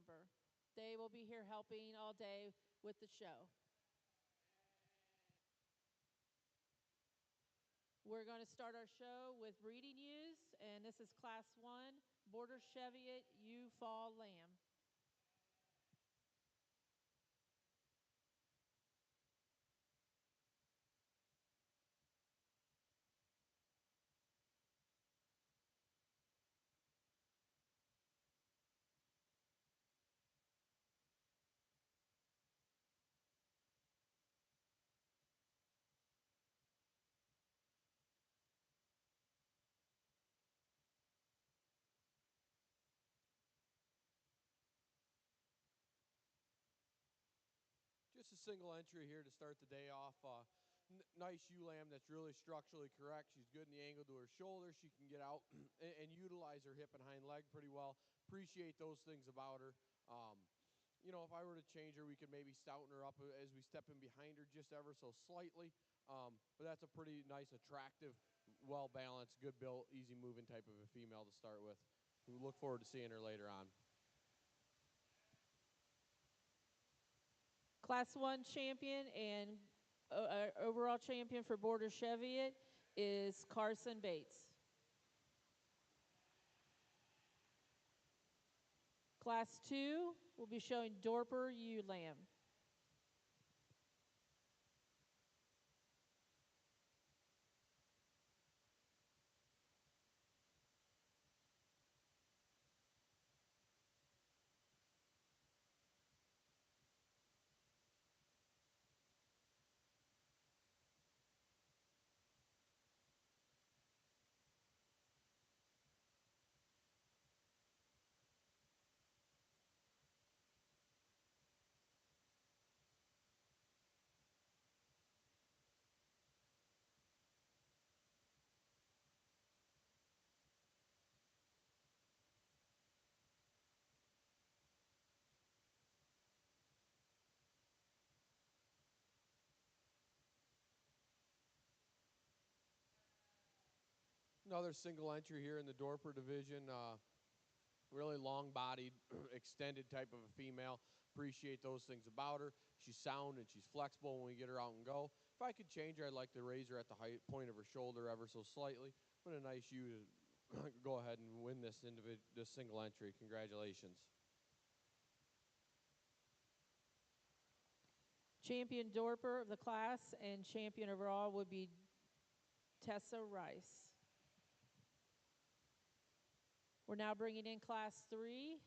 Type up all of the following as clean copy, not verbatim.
Amber. They will be here helping all day with the show. We're going to start our show with breeding ewes, and this is Class 1, Border Cheviot Ewe Fall Lamb. Just a single entry here to start the day off. Nice ewe lamb that's really structurally correct. She's good in the angle to her shoulder. She can get out and utilize her hip and hind leg pretty well. Appreciate those things about her. If I were to change her, we could maybe stouten her up as we step in behind her just ever so slightly. But that's a pretty nice, attractive, well-balanced, good built, easy moving type of a female to start with. We look forward to seeing her later on. Class 1 champion and overall champion for Border Cheviot is Carson Bates. Class 2 will be showing Dorper ewe lamb. Another single entry here in the Dorper division. Really long-bodied, extended type of a female. Appreciate those things about her. She's sound and she's flexible when we get her out and go. If I could change her, I'd like to raise her at the height point of her shoulder ever so slightly. But a nice ewe to go ahead and win this single entry. Congratulations. Champion Dorper of the class and champion overall would be Tessa Rice. We're now bringing in Class 3.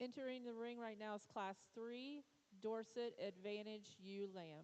Entering the ring right now is Class 3, Dorset Advantage ewe lamb.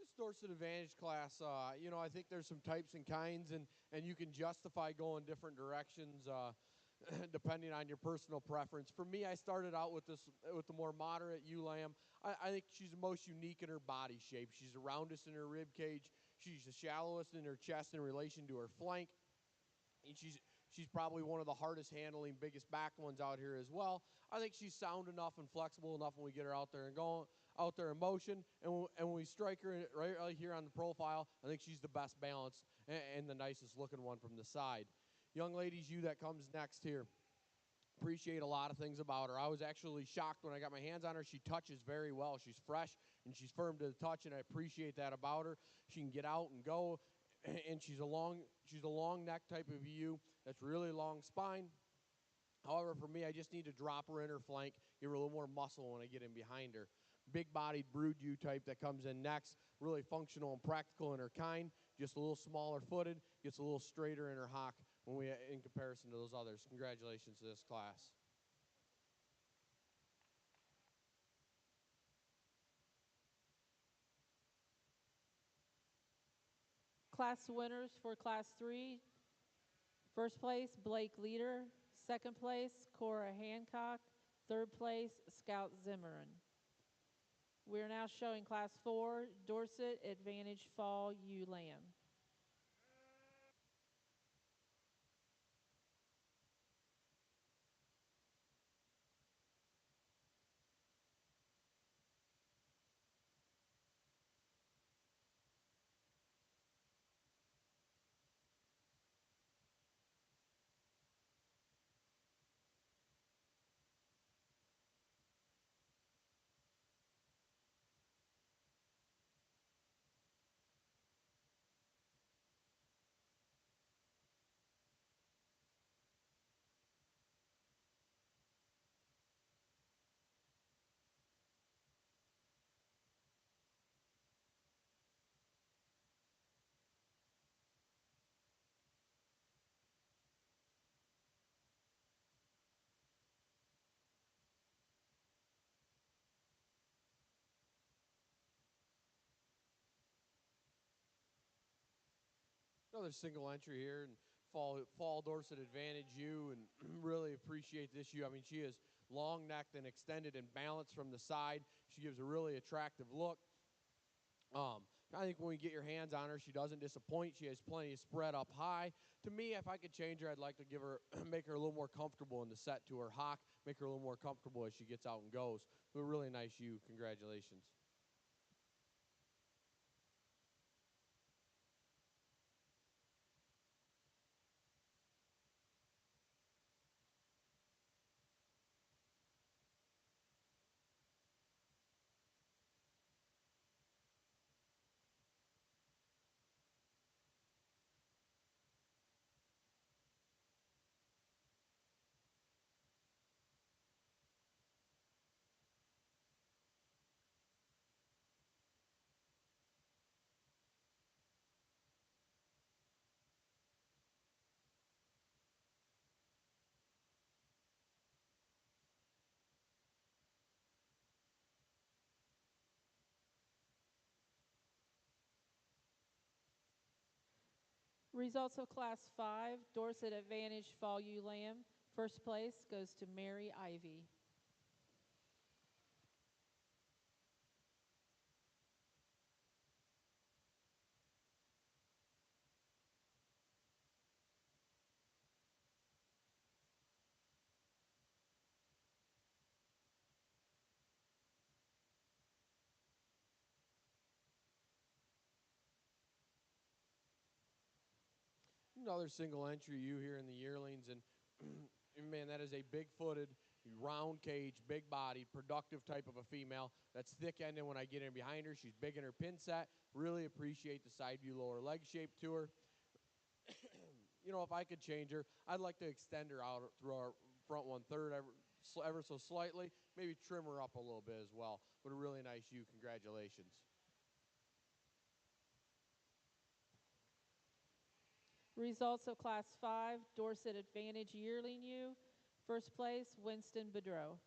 This Dorset Advantage class, I think there's some types and kinds, and you can justify going different directions depending on your personal preference. For me, I started out with the more moderate ewe lamb. I think she's the most unique in her body shape. She's the roundest in her rib cage. She's the shallowest in her chest in relation to her flank. And she's probably one of the hardest handling, biggest back ones out here as well. I think she's sound enough and flexible enough when we get her out there and going out there in motion. And when we strike her right here on the profile, I think she's the best balanced and the nicest looking one from the side. Young ladies, you that comes next here, appreciate a lot of things about her. I was actually shocked when I got my hands on her. She touches very well. She's fresh and she's firm to the touch, and I appreciate that about her. She can get out and go, and she's a long neck type of ewe that's really long spine. However, for me, I just need to drop her in her flank, give her a little more muscle when I get in behind her. Big-bodied brood ewe type that comes in next, really functional and practical in her kind, just a little smaller footed, gets a little straighter in her hock in comparison to those others. Congratulations to this class. Class winners for Class 3. First place, Blake Leader. Second place, Cora Hancock. Third place, Scout Zimmerman. We are now showing Class 4, Dorset Advantage Fall Ewe Lamb. Another single entry here and fall Dorset Advantage ewe, and really appreciate this ewe. I mean, she is long necked and extended and balanced from the side. She gives a really attractive look. I think when you get your hands on her, she doesn't disappoint. She has plenty of spread up high. To me, if I could change her, I'd like to give her, make her a little more comfortable in the set to her hock, make her a little more comfortable as she gets out and goes. But a really nice ewe. Congratulations. Results of Class 5, Dorset Advantage Fall Ewe Lamb. First place goes to Mary Ivy. Another single entry ewe here in the yearlings, and man, that is a big-footed, round cage, big-bodied, productive type of a female. That's thick-ended when I get in behind her. She's big in her pin set. Really appreciate the side view lower leg shape to her. If I could change her, I'd like to extend her out through our front 1/3 ever so slightly, maybe trim her up a little bit as well. But a really nice ewe. Congratulations. Results of Class 5, Dorset Advantage Yearling Ewe. First place, Winston Bedreau.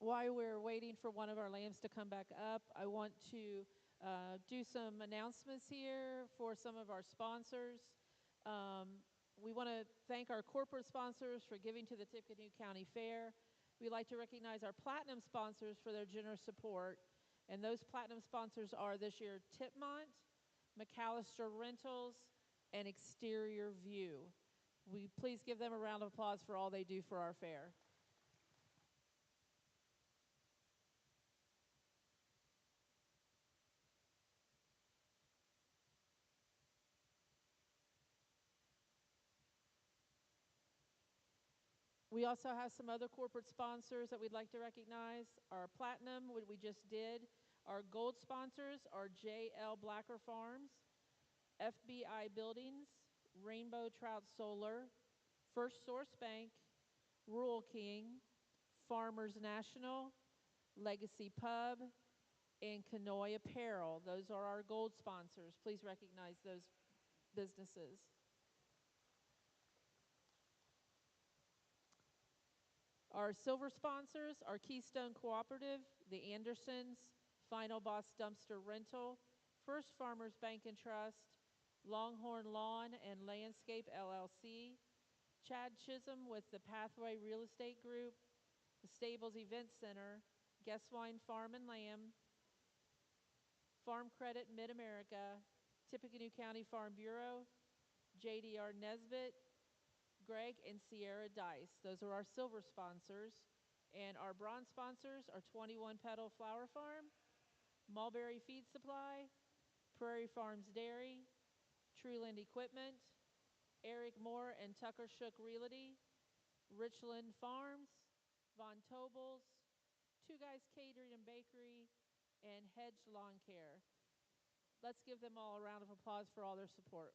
While we're waiting for one of our lambs to come back up, I want to do some announcements here for some of our sponsors. We want to thank our corporate sponsors for giving to the Tippecanoe County Fair. We'd like to recognize our platinum sponsors for their generous support. And those platinum sponsors are this year Tipmont, McAllister Rentals, and Exterior View. We please give them a round of applause for all they do for our fair. We also have some other corporate sponsors that we'd like to recognize. Our platinum, what we just did. Our gold sponsors are J.L. Blacker Farms, FBI Buildings, Rainbow Trout Solar, First Source Bank, Rural King, Farmers National, Legacy Pub, and Canoe Apparel. Those are our gold sponsors. Please recognize those businesses. Our silver sponsors are Keystone Cooperative, the Andersons, Final Boss Dumpster Rental, First Farmers Bank and Trust, Longhorn Lawn and Landscape LLC, Chad Chisholm with the Pathway Real Estate Group, the Stables Event Center, Guest Wine Farm and Lamb, Farm Credit Mid-America, Tippecanoe County Farm Bureau, JDR Nesbitt, Greg and Sierra Dice. Those are our silver sponsors. And our bronze sponsors are 21 Petal Flower Farm, Mulberry Feed Supply, Prairie Farms Dairy, Trueland Equipment, Eric Moore and Tucker Shook Realty, Richland Farms, Von Tobels, Two Guys Catering and Bakery, and Hedge Lawn Care. Let's give them all a round of applause for all their support.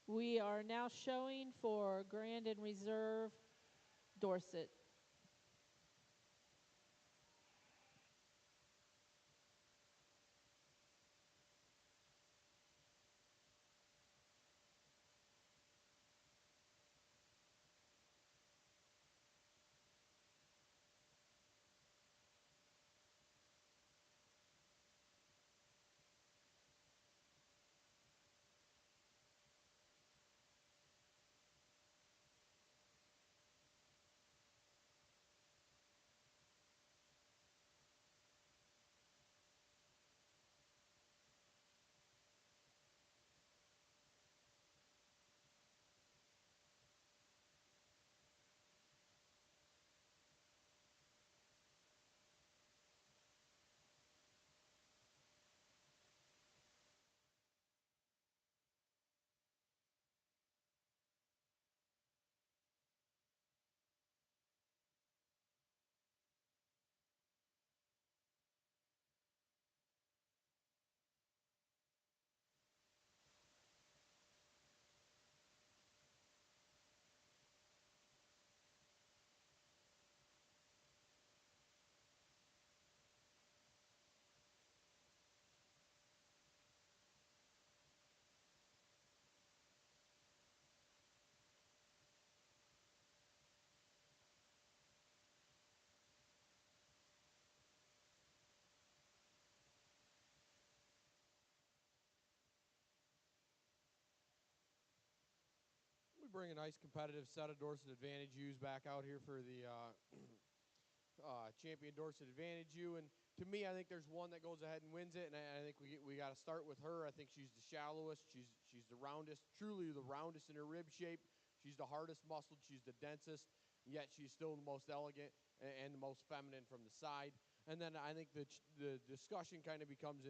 We are now showing for Grand and Reserve Dorset. We bring a nice competitive set of Dorset Advantage ewes back out here for the champion Dorset Advantage ewe. And to me, I think there's one that goes ahead and wins it, and I think we got to start with her. I think she's the shallowest. She's the roundest, truly the roundest in her rib shape. She's the hardest muscled. She's the densest, yet she's still the most elegant and the most feminine from the side. And then I think the discussion kind of becomes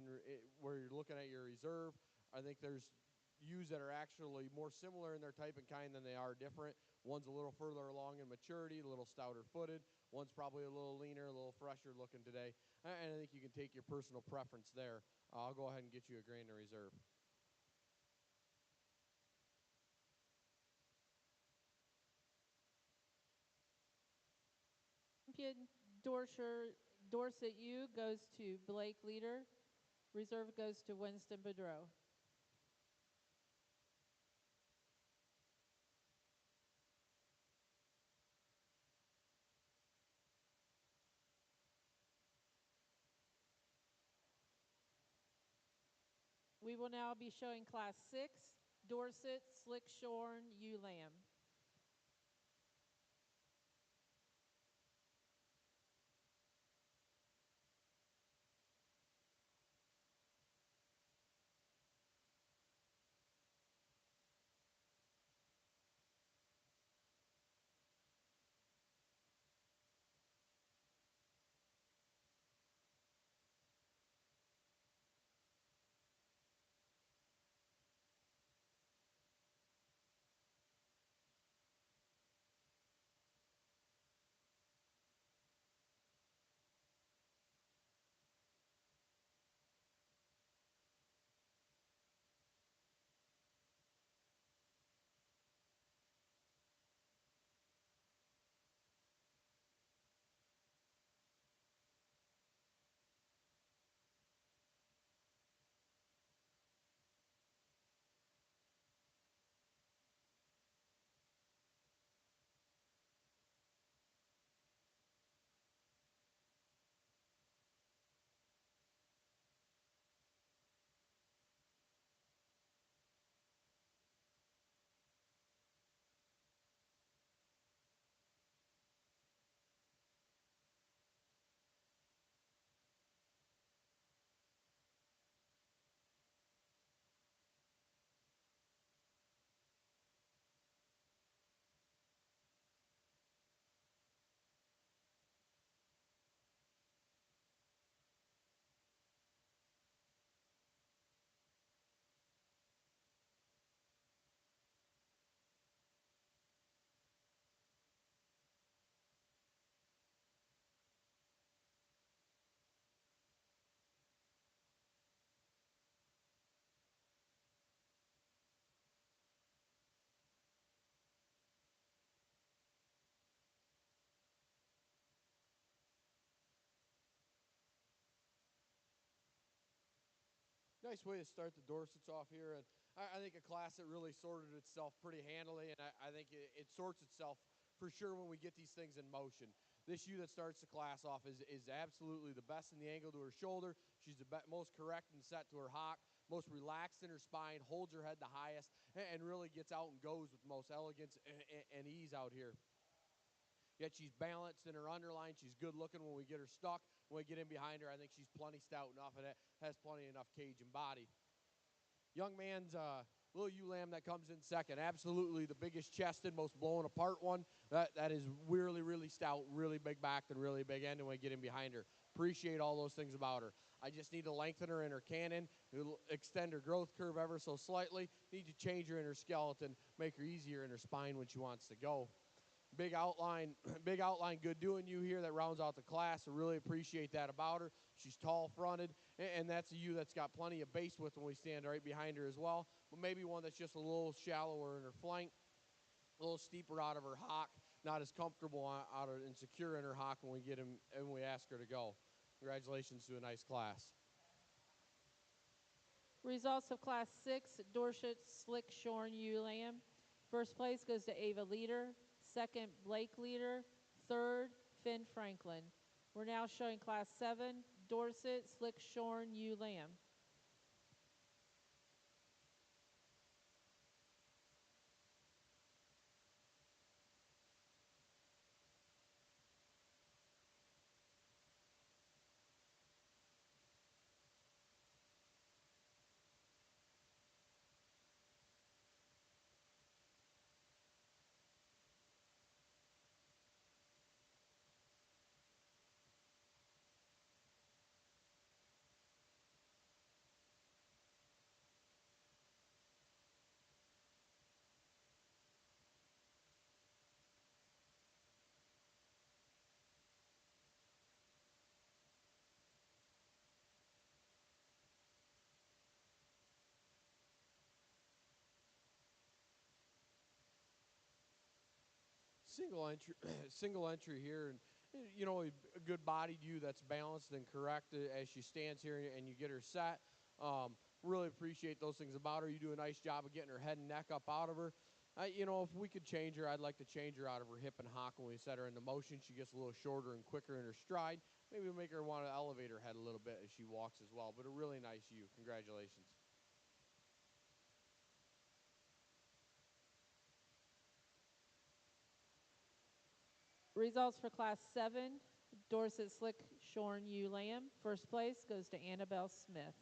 where you're looking at your reserve. I think there's ewes that are actually more similar in their type and kind than they are different. One's a little further along in maturity, a little stouter footed. One's probably a little leaner, a little fresher looking today. And I think you can take your personal preference there. I'll go ahead and get you a Grand and Reserve. Champion Dorset Dorset ewe goes to Blake Leader. Reserve goes to Winston Bedreau. We will now be showing Class 6, Dorset Slickshorn ewe lamb. Nice way to start the Dorsets off here. And I think a class that really sorted itself pretty handily. And I think it sorts itself for sure when we get these things in motion. This ewe that starts the class off is absolutely the best in the angle to her shoulder. She's the most correct and set to her hock, most relaxed in her spine, holds her head the highest, and really gets out and goes with most elegance and ease out here. Yet she's balanced in her underline. She's good looking when we get her stuck. When we get in behind her, I think she's plenty stout enough and has plenty enough cage and body. Young man's little ewe lamb that comes in second. Absolutely the biggest chested, most blown apart one. That is really, really stout, really big backed, and really big end when we get in behind her. Appreciate all those things about her. I just need to lengthen her in her cannon, extend her growth curve ever so slightly. Need to change her in her skeleton, make her easier in her spine when she wants to go. Big outline, good doing you here that rounds out the class. I really appreciate that about her. She's tall fronted, and that's a ewe that's got plenty of base width when we stand right behind her as well. But maybe one that's just a little shallower in her flank, a little steeper out of her hock, not as comfortable out of and secure in her hock when we get him and we ask her to go. Congratulations to a nice class. Results of Class 6, Dorset Slickshorn ewe lamb. First place goes to Ava Leader. Second, Blake Leader. Third, Finn Franklin. We're now showing Class 7, Dorset Slickshorn ewe lamb. Single entry, single entry here, you know, a good bodied ewe that's balanced and correct as she stands here and you get her set. Really appreciate those things about her. You do a nice job of getting her head and neck up out of her. You know, if we could change her, I'd like to change her out of her hip and hock when we set her into motion. She gets a little shorter and quicker in her stride. Maybe we'll make her want to elevate her head a little bit as she walks as well. But a really nice ewe. Congratulations. Results for Class 7, Dorset Slick Shorn Ewe Lamb. First place goes to Annabelle Smith.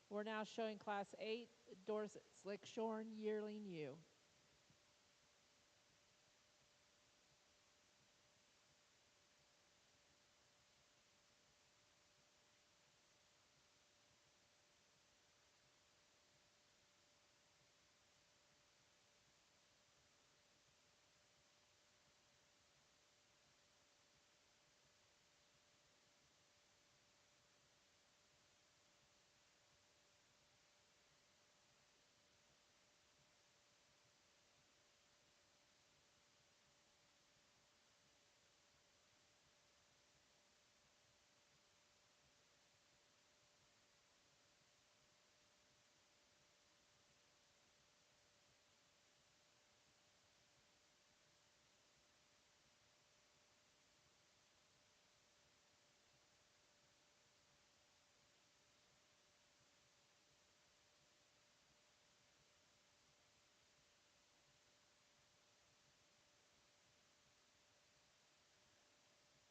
We're now showing Class 8, Dorset Slick Shorn Yearling Ewe.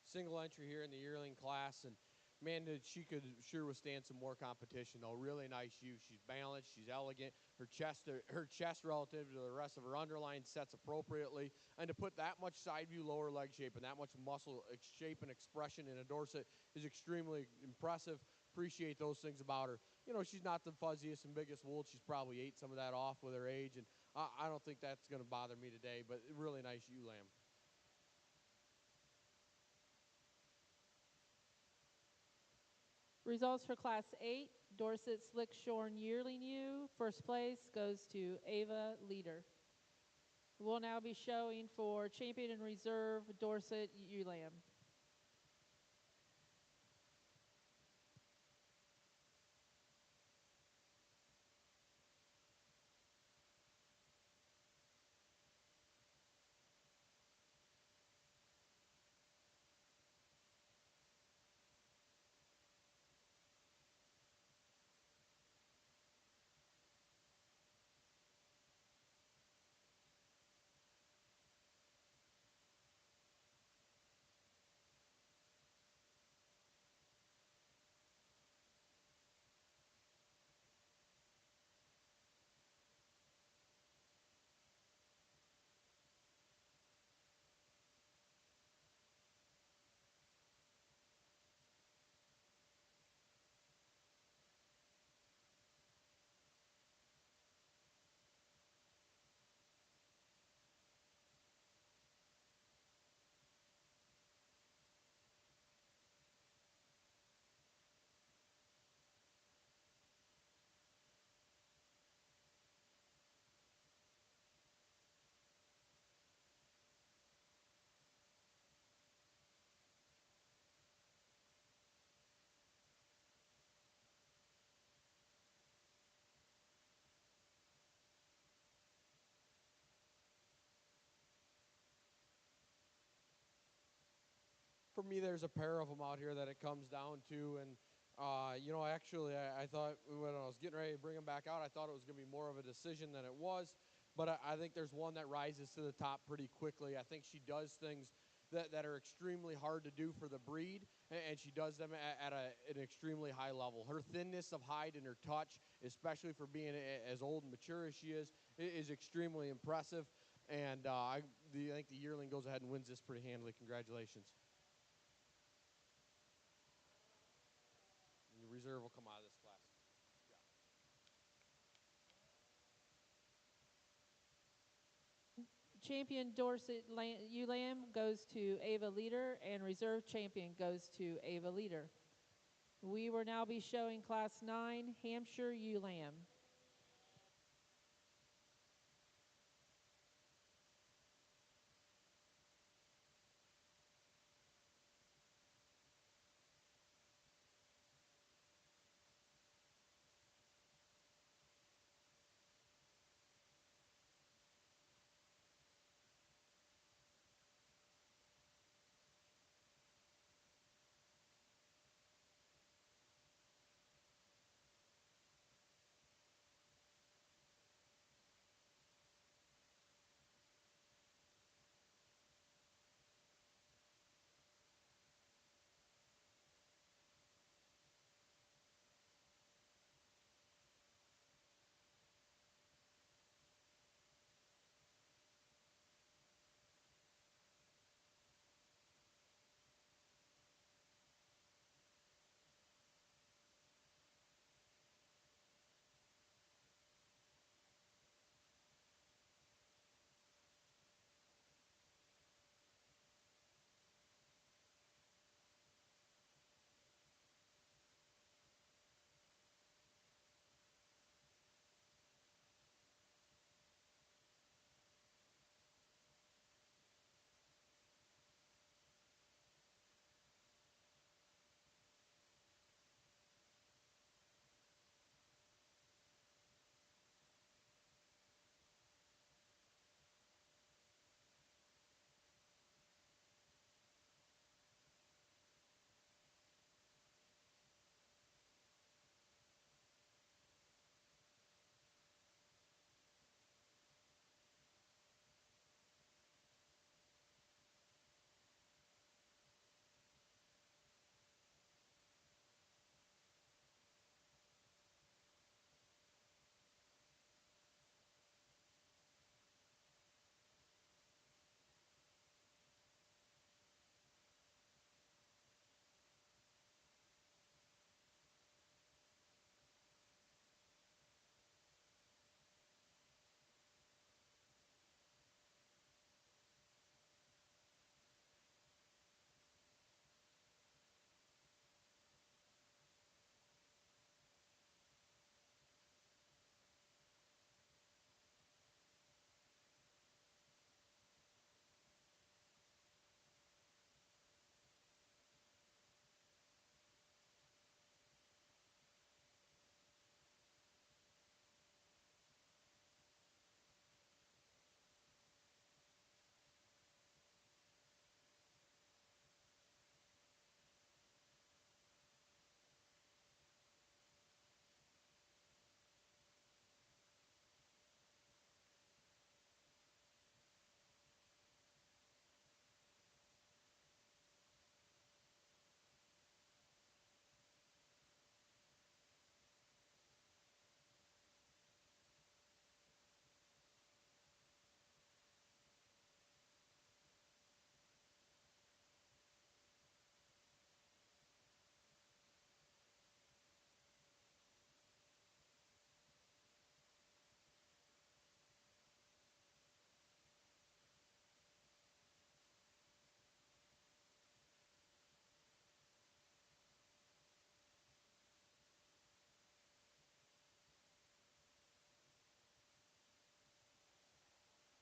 Single entry here in the yearling class, and man, she could sure withstand some more competition though. Really nice ewe. She's balanced, she's elegant. Her chest relative to the rest of her underline sets appropriately, and to put that much side view lower leg shape and that much muscle shape and expression in a Dorset is extremely impressive. Appreciate those things about her. You know, she's not the fuzziest and biggest wool. She's probably ate some of that off with her age, and I don't think that's going to bother me today. But really nice ewe lamb. Results for Class 8, Dorset Slick Shorn Yearling Ewe. First place goes to Ava Leader. We'll now be showing for Champion and Reserve Dorset Ewe Lamb. For me, there's a pair of them out here that it comes down to. And, you know, actually, I thought when I was getting ready to bring them back out, I thought it was going to be more of a decision than it was. But I think there's one that rises to the top pretty quickly. I think she does things that are extremely hard to do for the breed, and she does them at an extremely high level. Her thinness of hide and her touch, especially for being as old and mature as she is extremely impressive. And I think the yearling goes ahead and wins this pretty handily. Congratulations. And the reserve will come out of this class. Champion Dorset Ewe Lamb goes to Ava Leader, and Reserve Champion goes to Ava Leader. We will now be showing Class 9, Hampshire Ewe Lamb.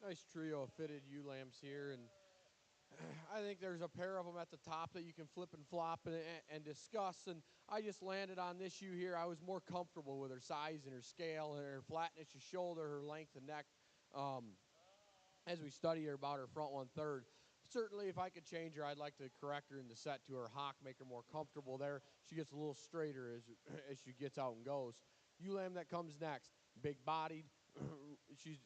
Nice trio of fitted ewe lambs here, and I think there's a pair of them at the top that you can flip and flop and discuss. And I just landed on this ewe here. I was more comfortable with her size and her scale and her flatness of shoulder, her length of neck. As we study her about her front 1/3. Certainly, if I could change her, I'd like to correct her in the set to her hock, make her more comfortable there. She gets a little straighter as she gets out and goes. Ewe lamb that comes next, big bodied.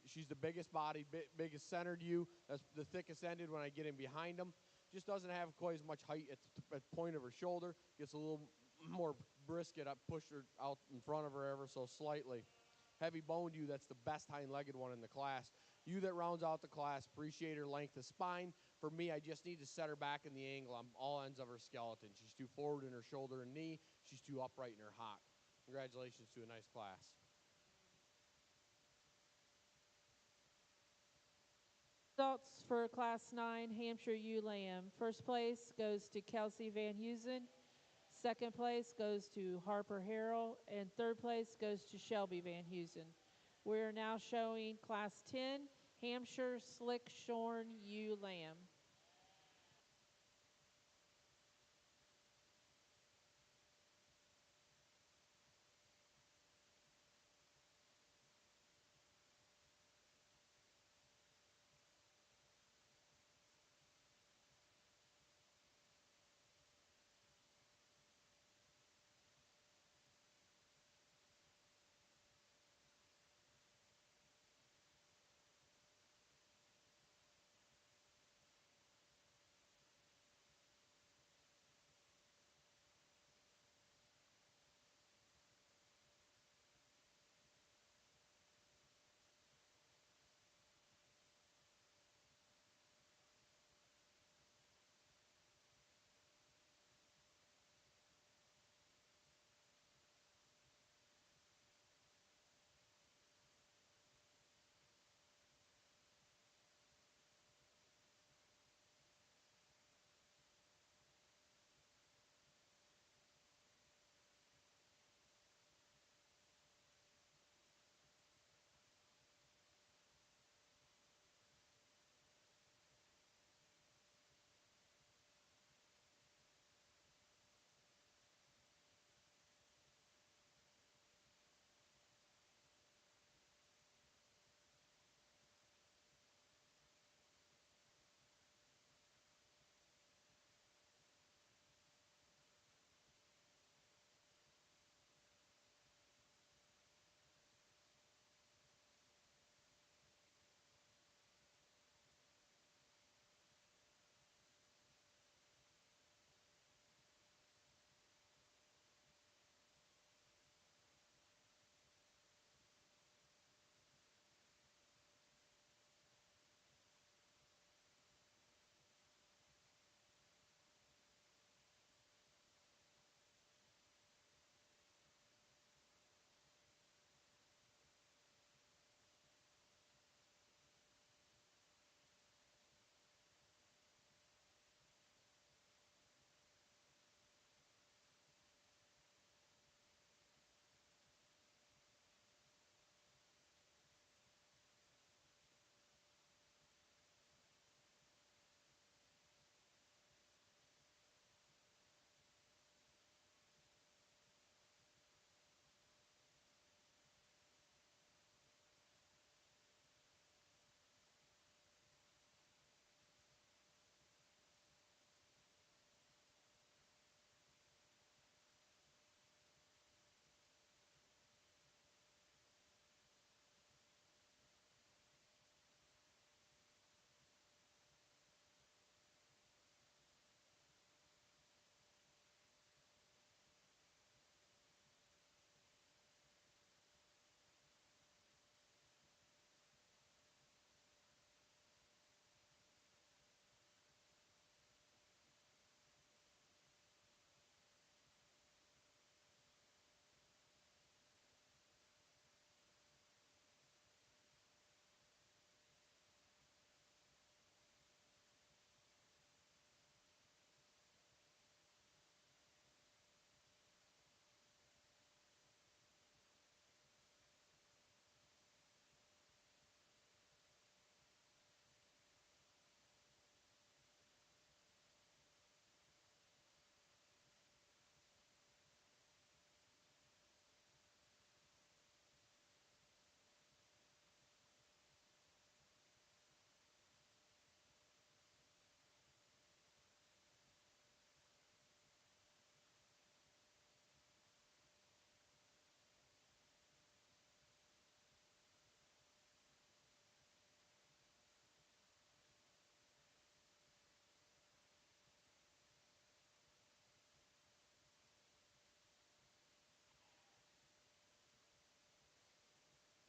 she's the biggest bodied, biggest centered ewe. That's the thickest ended when I get in behind them. Just doesn't have quite as much height at the point of her shoulder. Gets a little more brisket. I pushed her out in front of her ever so slightly. Heavy boned ewe, that's the best hind-legged one in the class. Ewe that rounds out the class, appreciate her length of spine. For me, I just need to set her back in the angle on all ends of her skeleton. She's too forward in her shoulder and knee. She's too upright in her hock. Congratulations to a nice class. Results for Class 9 Hampshire ewe lamb. First place goes to Kelsey Van Heusen. Second place goes to Harper Harrell. And third place goes to Shelby Van Heusen. We are now showing Class 10 Hampshire Slick Shorn ewe lamb.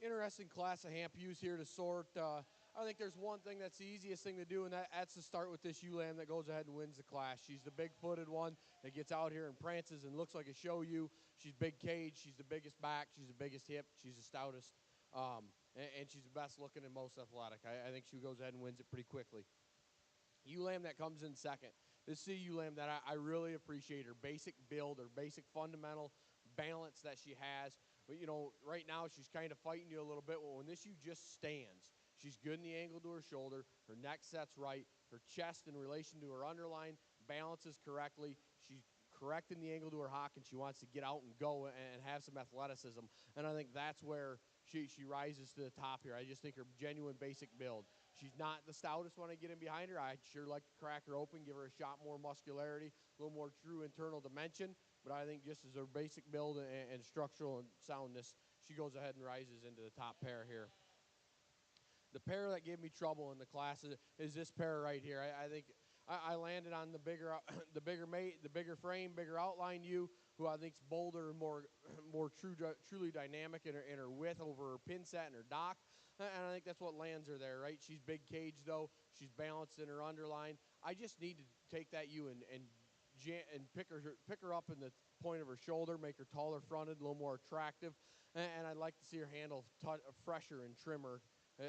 Interesting class of Hamp ewes here to sort. I think there's one thing that's the easiest thing to do, and that's to start with this ewe lamb that goes ahead and wins the class. She's the big-footed one that gets out here and prances and looks like a show ewe. She's big cage. She's the biggest back. She's the biggest hip. She's the stoutest, and she's the best looking and most athletic. I think she goes ahead and wins it pretty quickly. Ewe lamb that comes in second. This is a ewe lamb that I really appreciate her basic build, her basic fundamental balance that she has. But, you know, right now she's kind of fighting you a little bit. Well, when this ewe just stands, she's good in the angle to her shoulder. Her neck sets right. Her chest in relation to her underline balances correctly. She's correct in the angle to her hock, and she wants to get out and go and have some athleticism. And I think that's where she rises to the top here. I just think her genuine basic build. She's not the stoutest when I get in behind her. I'd sure like to crack her open, give her a shot more muscularity, a little more true internal dimension. But I think just as her basic build and structural and soundness, she goes ahead and rises into the top pair here. The pair that gave me trouble in the class is this pair right here. I think I landed on the bigger the bigger mate, the bigger frame, bigger outline ewe, who I think's bolder and more truly dynamic in her width over her pin set and her dock. And I think that's what lands her there, right? She's big cage though. She's balanced in her underline. I just need to take that ewe and pick her up in the point of her shoulder, make her taller fronted, a little more attractive, and I'd like to see her handle fresher and trimmer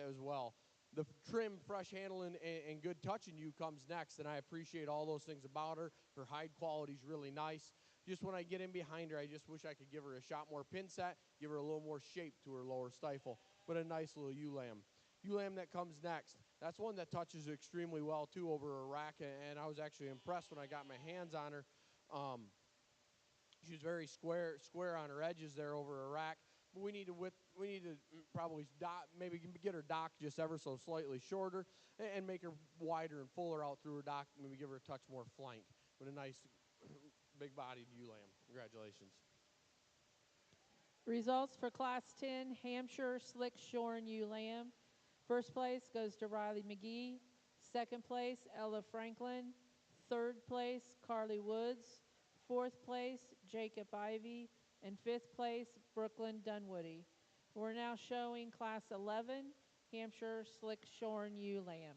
as well. The trim, fresh handle, and good touching you comes next, and I appreciate all those things about her. Her hide quality is really nice. Just when I get in behind her, I just wish I could give her a shot more pin set, give her a little more shape to her lower stifle, but a nice little ewe lamb. Ewe lamb that comes next, that's one that touches extremely well, too, over her rack, and I was actually impressed when I got my hands on her. She's very square on her edges there over her rack. But we need to probably maybe get her dock just ever so slightly shorter and make her wider and fuller out through her dock. Maybe give her a touch more flank. But a nice big-bodied ewe lamb. Congratulations. Results for Class 10 Hampshire Slick Shorn Ewe Lamb. First place goes to Riley McGee. Second place, Ella Franklin. Third place, Carly Woods. Fourth place, Jacob Ivy. And fifth place, Brooklyn Dunwoody. We're now showing Class 11 Hampshire Slick Shorn Ewe Lamb.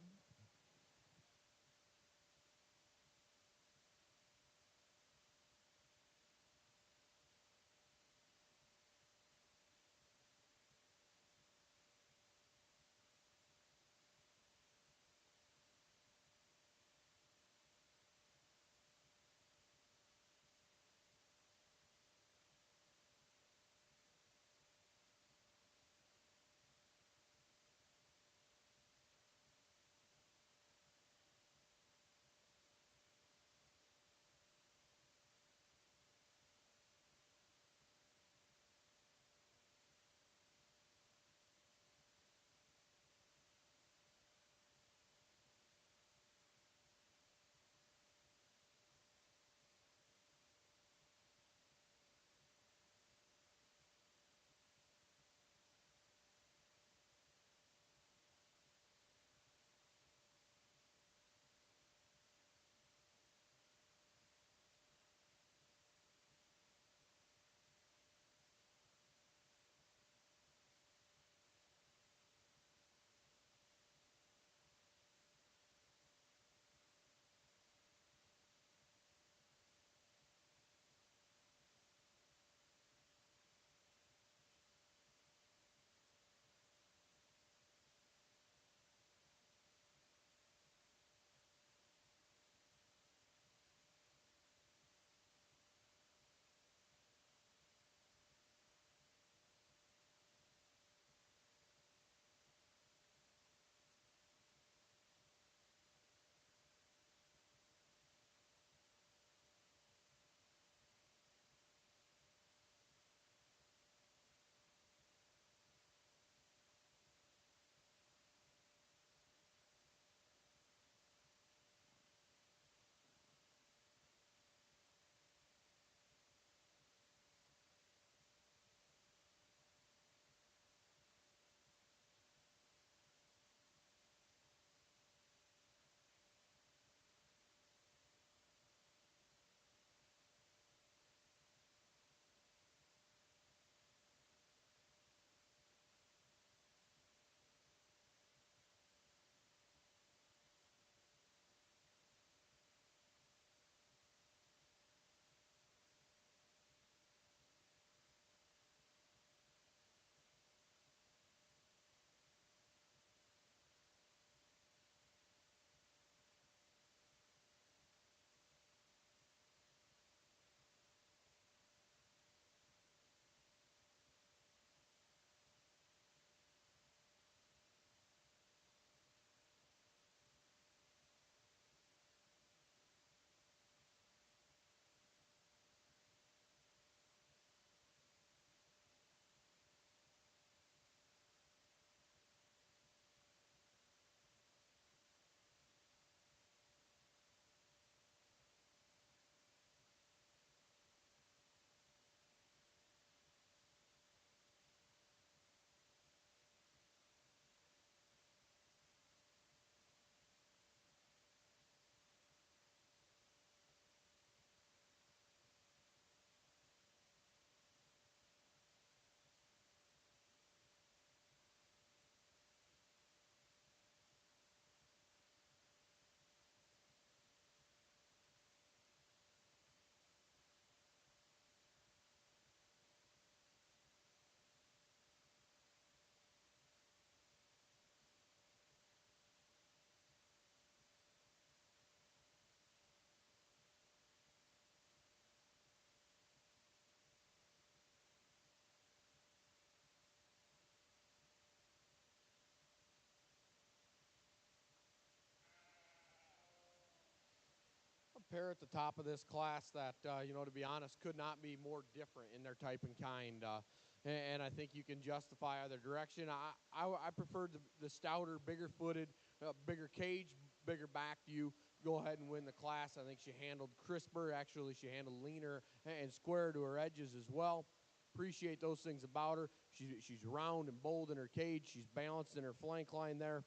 pair at the top of this class that, to be honest, could not be more different in their type and kind. And I think you can justify either direction. I preferred the stouter, bigger footed, bigger cage, bigger back ewe. Go ahead and win the class. I think she handled crisper. Actually, she handled leaner and square to her edges as well. Appreciate those things about her. She's round and bold in her cage. She's balanced in her flank line there.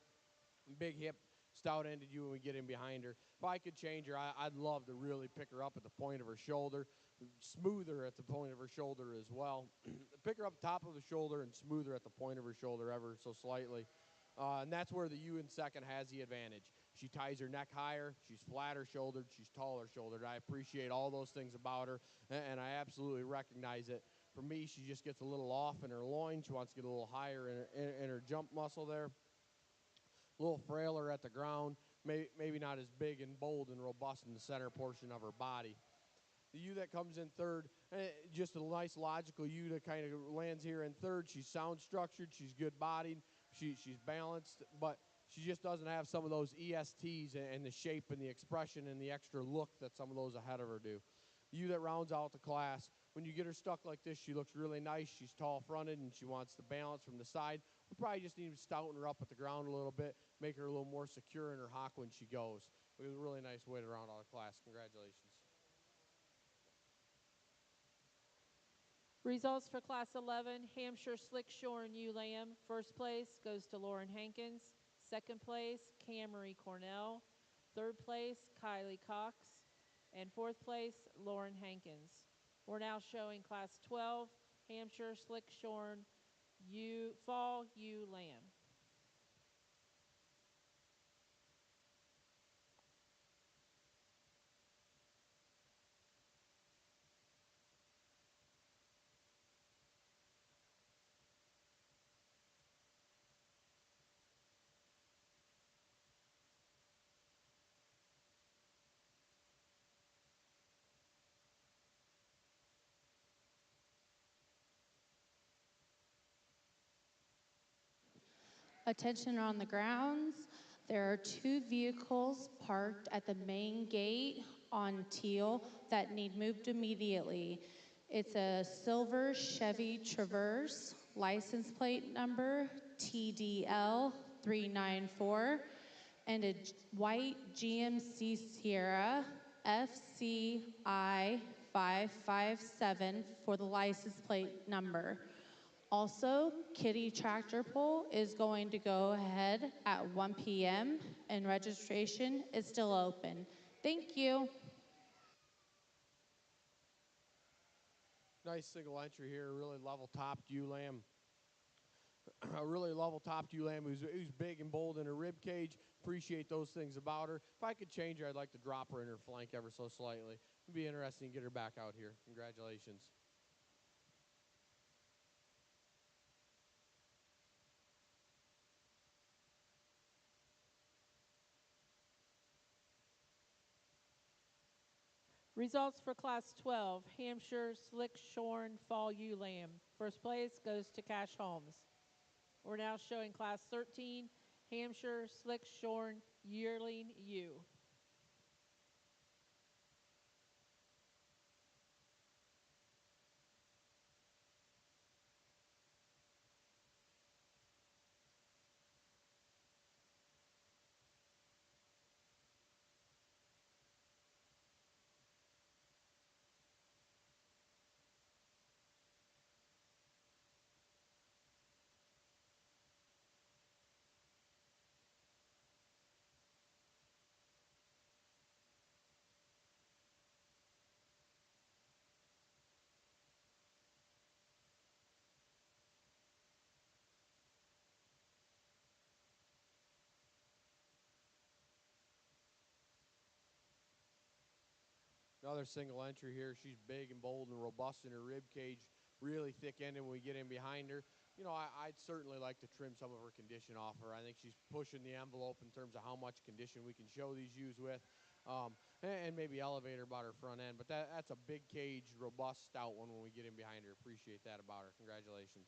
Big hip, stout-ended ewe when we get in behind her. If I could change her, I'd love to really pick her up at the point of her shoulder, smooth her at the point of her shoulder as well. Pick her up top of the shoulder and smooth her at the point of her shoulder ever so slightly. And that's where the ewe in second has the advantage. She ties her neck higher, she's flatter shouldered, she's taller shouldered. I appreciate all those things about her, and I absolutely recognize it. For me, she just gets a little off in her loin. She wants to get a little higher in her jump muscle there. A little frailer at the ground, maybe not as big and bold and robust in the center portion of her body. The ewe that comes in third, just a nice logical ewe that kind of lands here in third. She's sound structured, she's good bodied, she's balanced, but she just doesn't have some of those ESTs and the shape and the expression and the extra look that some of those ahead of her do. The ewe that rounds out the class, when you get her stuck like this, she looks really nice. She's tall fronted and she wants to balance from the side. We probably just need to stouten her up at the ground a little bit, make her a little more secure in her hock when she goes. It was a really nice way to round out the class. Congratulations. Results for Class 11, Hampshire Slickshorn Ewe Lamb. First place goes to Lauren Hankins. Second place, Camry Cornell. Third place, Kylie Cox. And fourth place, Lauren Hankins. We're now showing Class 12, Hampshire Slickshorn Fall Ewe Lamb. Attention on the grounds. There are 2 vehicles parked at the main gate on Teal that need moved immediately. It's a silver Chevy Traverse, license plate number TDL 394, and a white GMC Sierra FCI 557 for the license plate number. Also, Kitty Tractor Pull is going to go ahead at 1 p.m. and registration is still open. Thank you. Nice single entry here, really level-topped ewe lamb. A really level-topped ewe lamb who's big and bold in her rib cage. Appreciate those things about her. If I could change her, I'd like to drop her in her flank ever so slightly. It'd be interesting to get her back out here. Congratulations. Results for Class 12, Hampshire Slickshorn Fall Ewe Lamb. First place goes to Cash Holmes. We're now showing Class 13, Hampshire Slickshorn Yearling Ewe. Another single entry here. She's big and bold and robust in her rib cage, really thick-ended when we get in behind her. I'd certainly like to trim some of her condition off her. I think she's pushing the envelope in terms of how much condition we can show these ewes with, and maybe elevate her about her front end. But that's a big cage, robust, stout one when we get in behind her. Appreciate that about her. Congratulations.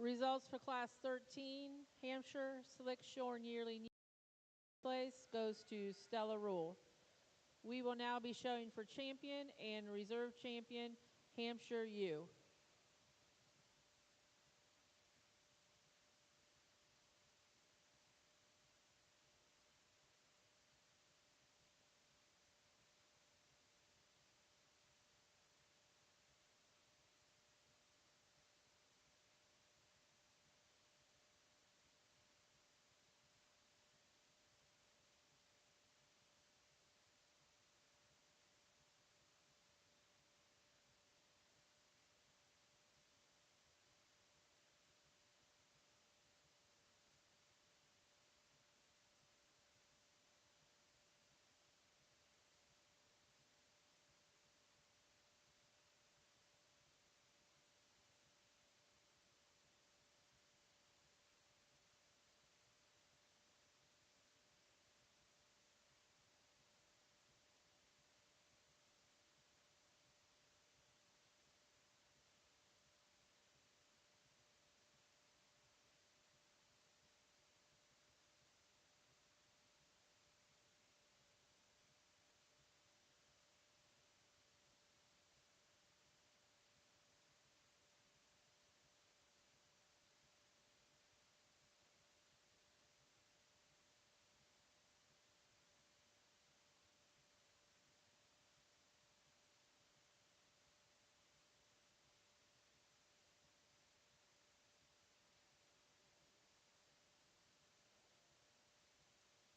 Results for Class 13, Hampshire Slick Shorn Yearly Place goes to Stella Rule. We will now be showing for champion and reserve champion, Hampshire ewe.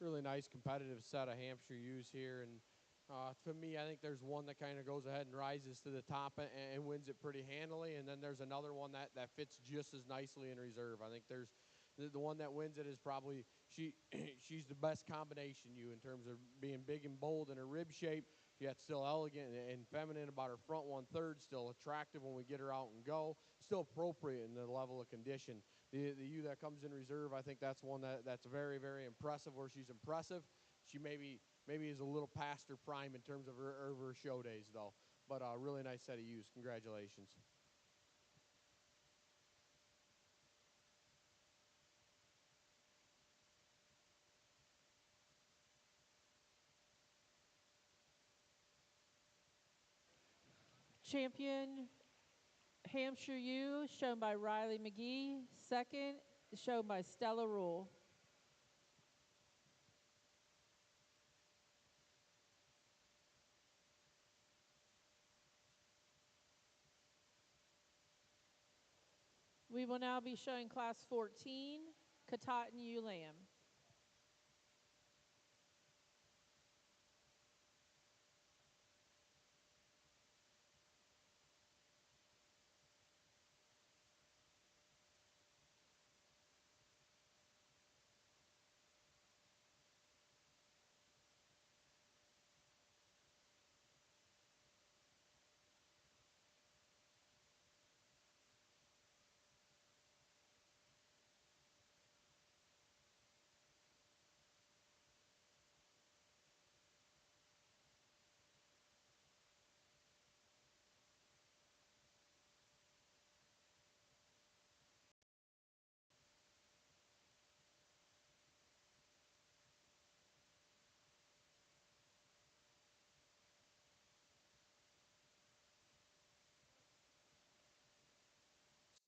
Really nice competitive set of Hampshire ewes here, and to me, I think there's one that kind of goes ahead and rises to the top and wins it pretty handily, and then there's another one that fits just as nicely in reserve. I think there's the one that wins it is probably she's the best combination ewe in terms of being big and bold in her rib shape, yet still elegant and feminine about her front 1/3, still attractive when we get her out and go, still appropriate in the level of condition. The ewe that comes in reserve, I think that's one that's very, very impressive. Where she's impressive, she maybe is a little past her prime in terms of her show days, though. But a really nice set of ewes. Congratulations. Champion Hampshire ewe, shown by Riley McGee. Second, shown by Stella Rule. We will now be showing Class 14, Katahdin ewe lamb.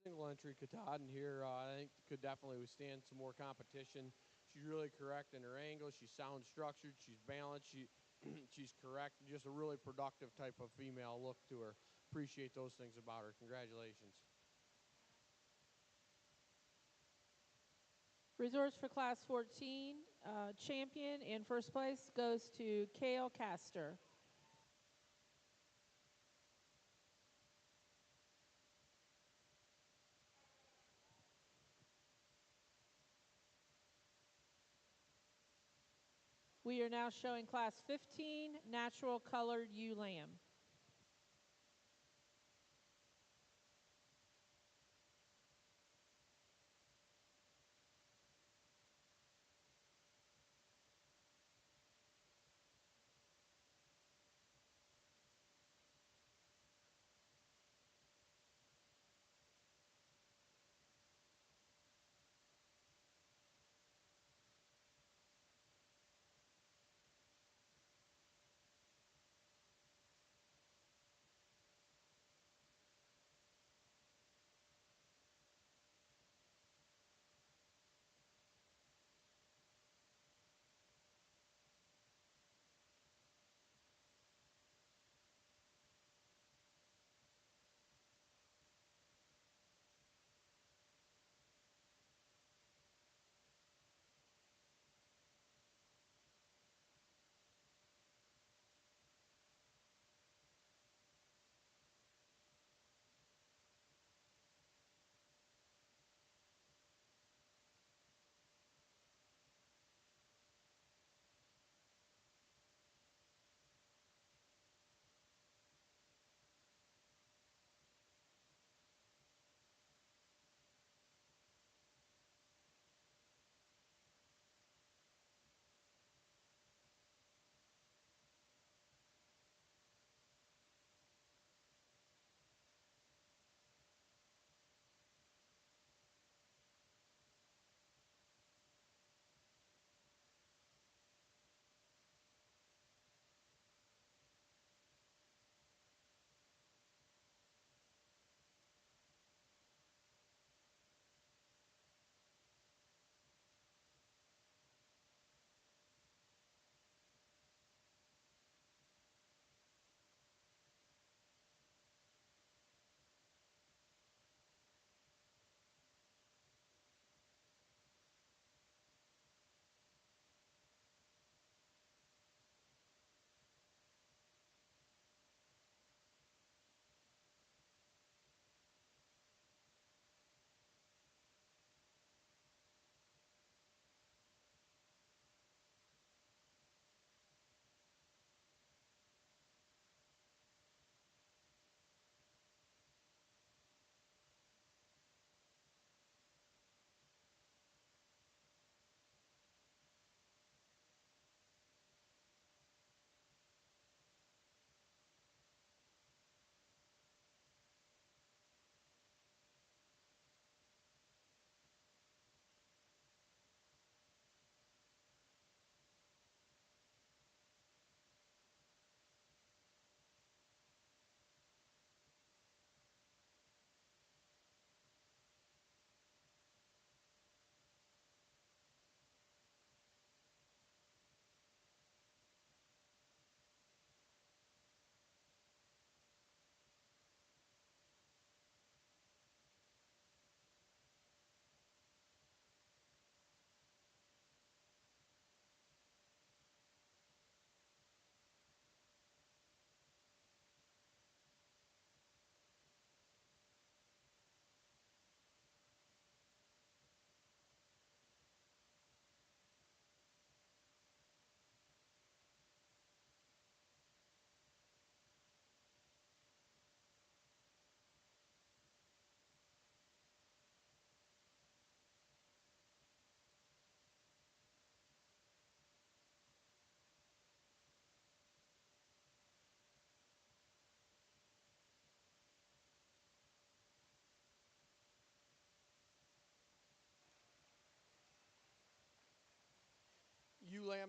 Single entry Katahdin here, I think could definitely withstand some more competition. She's really correct in her angle. She's sound structured. She's balanced. She's correct. Just a really productive type of female look to her. Appreciate those things about her. Congratulations. Reserves for Class 14, champion in first place goes to Kale Castor. We are now showing Class 15, natural colored ewe lamb.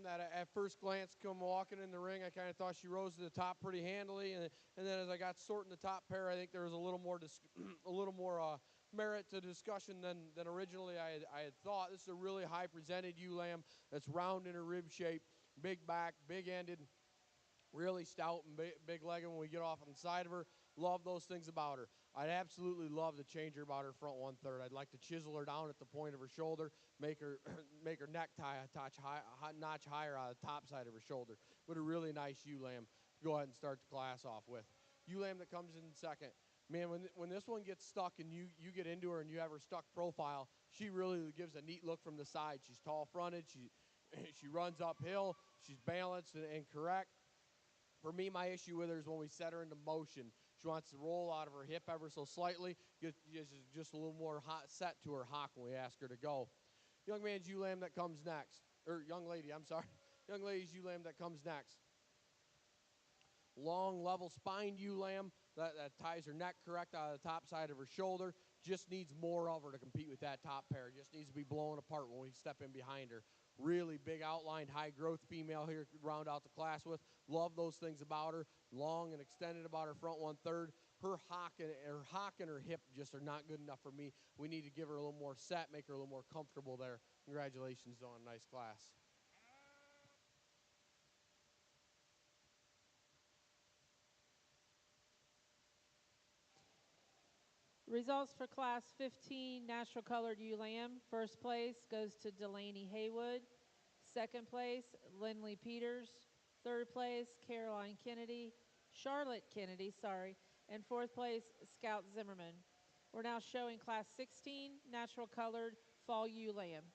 lamb that at first glance come walking in the ring, I kind of thought she rose to the top pretty handily, and then as I got sorting the top pair, I think there was a little more merit to discussion than originally I had thought. This is a really high presented ewe lamb that's round in her rib shape, big back, big ended, really stout and big legged when we get off on the side of her. Love those things about her. I'd absolutely love to change her about her front 1/3. I'd like to chisel her down at the point of her shoulder, make her make her neck tie a notch higher on the top side of her shoulder. But a really nice ewe lamb to go ahead and start the class off with. Ewe lamb that comes in second. Man, when this one gets stuck and you get into her and you have her stuck profile, she really gives a neat look from the side. She's tall fronted. She runs uphill. She's balanced and correct. For me, my issue with her is when we set her into motion. She wants to roll out of her hip ever so slightly, get just a little more hot set to her hock when we ask her to go. Young man's ewe lamb that comes next. Or young lady, I'm sorry. Young lady's ewe lamb that comes next. Long, level-spined ewe lamb that ties her neck correct out of the top side of her shoulder. Just needs more of her to compete with that top pair. Just needs to be blown apart when we step in behind her. Really big outlined, high growth female here to round out the class with. Love those things about her. Long and extended about her front 1/3. Her hock and her hip just are not good enough for me. We need to give her a little more set, make her a little more comfortable there. Congratulations on a nice class. Results for Class 15 Natural Colored Ewe Lamb. First place goes to Delaney Haywood. Second place, Lindley Peters. Third place, Charlotte Kennedy, and fourth place, Scout Zimmerman. We're now showing Class 16 Natural Colored Fall Ewe Lamb.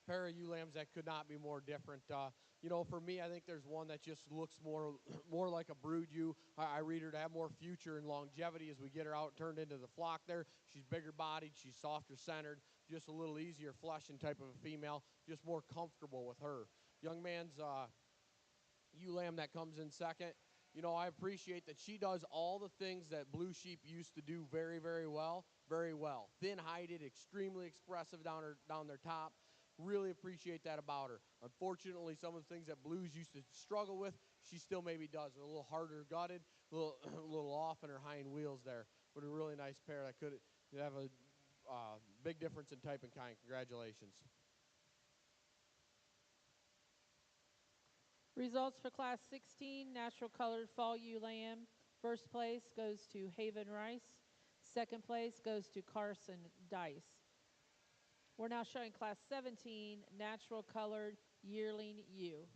Pair of ewe lambs that could not be more different. For me, I think there's one that just looks more like a brood ewe. I read her to have more future and longevity as we get her out turned into the flock there. She's bigger bodied, she's softer centered, just a little easier fleshing type of a female, just more comfortable with her. Young man's ewe lamb that comes in second. I appreciate that she does all the things that blue sheep used to do very, very well, very well. Thin-hided, extremely expressive down their top. Really appreciate that about her. Unfortunately, some of the things that blues used to struggle with, she still maybe does. A little harder gutted, a little off in her hind wheels there. But a really nice pair that could have a big difference in type and kind. Congratulations. Results for Class 16 Natural Colored Fall Ewe Lamb. First place goes to Haven Rice. Second place goes to Carson Dice. We're now showing Class 17 Natural Colored Yearling Ewe.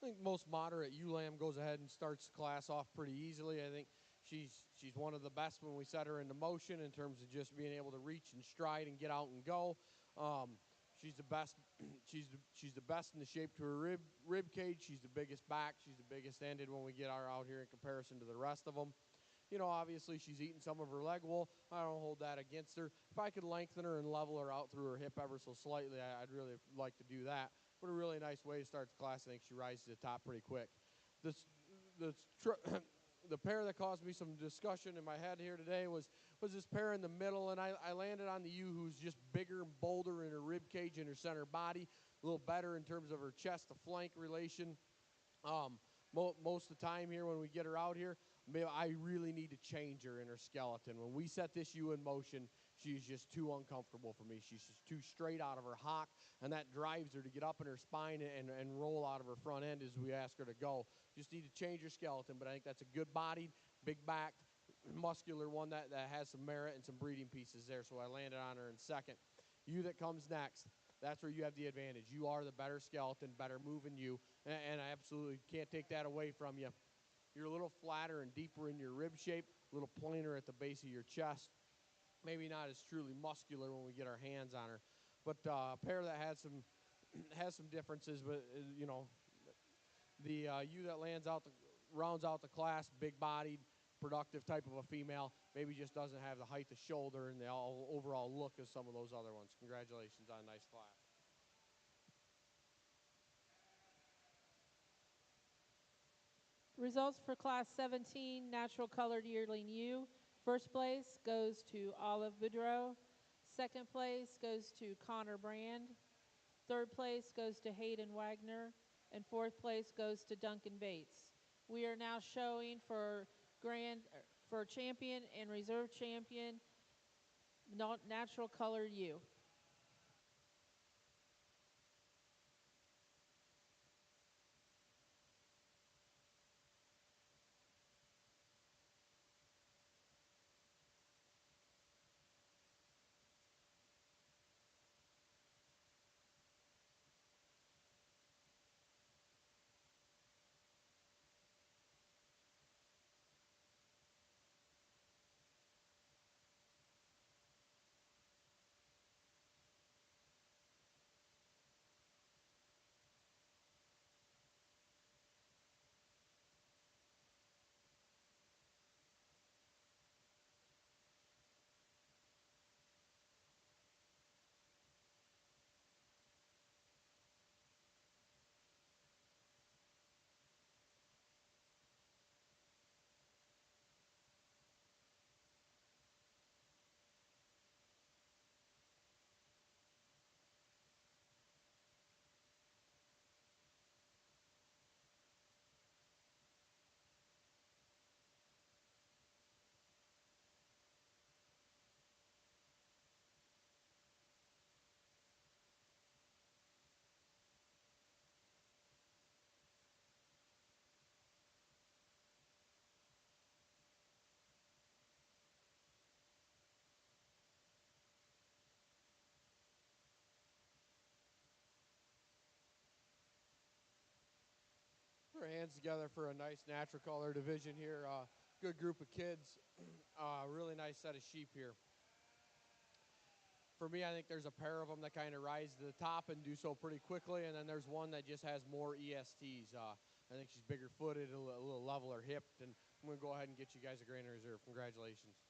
I think most moderate ewe lamb goes ahead and starts the class off pretty easily. I think she's one of the best when we set her into motion in terms of just being able to reach and stride and get out and go. She's the best. She's the best in the shape to her rib cage. She's the biggest back. She's the biggest ended when we get her out here in comparison to the rest of them. You know, obviously she's eating some of her leg wool. I don't hold that against her. If I could lengthen her and level her out through her hip ever so slightly, I'd really like to do that. But a really nice way to start the class. I think she rises to the top pretty quick. The the pair that caused me some discussion in my head here today was this pair in the middle, and I landed on the ewe who's just bigger and bolder in her rib cage and her center body, a little better in terms of her chest to flank relation. Most of the time here when we get her out here, I really need to change her in her skeleton. When we set this ewe in motion, she's just too uncomfortable for me. She's just too straight out of her hock, and that drives her to get up in her spine and roll out of her front end as we ask her to go. Just need to change her skeleton, but I think that's a good-bodied, big-backed, muscular one that has some merit and some breeding pieces there, so I landed on her in second. Ewe that comes next, that's where you have the advantage. You are the better skeleton, better moving ewe, and I absolutely can't take that away from you. You're a little flatter and deeper in your rib shape, a little plainer at the base of your chest. Maybe not as truly muscular when we get our hands on her, but a pair that has some differences. But you know, the ewe that rounds out the class, big-bodied, productive type of a female, maybe just doesn't have the height, the shoulder, and the overall look of some of those other ones. Congratulations on a nice class. Results for Class 17 Natural Colored Yearling Ewe. First place goes to Olive Boudreau. Second place goes to Connor Brand. Third place goes to Hayden Wagner. And fourth place goes to Duncan Bates. We are now showing for champion and reserve champion natural colored ewe. Put our hands together for a nice natural color division here. Good group of kids. Really nice set of sheep here. For me, I think there's a pair of them that kind of rise to the top and do so pretty quickly, and then there's one that just has more ESTs. I think she's bigger footed, a little leveler hipped, and I'm going to go ahead and get you guys a grain reserve. Congratulations.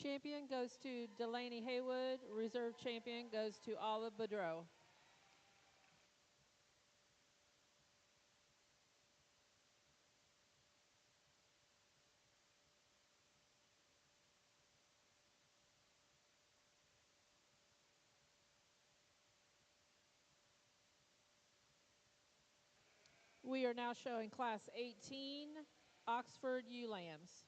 Champion goes to Delaney Haywood. Reserve champion goes to Olive Boudreau. We are now showing Class 18 Oxford ewe lambs.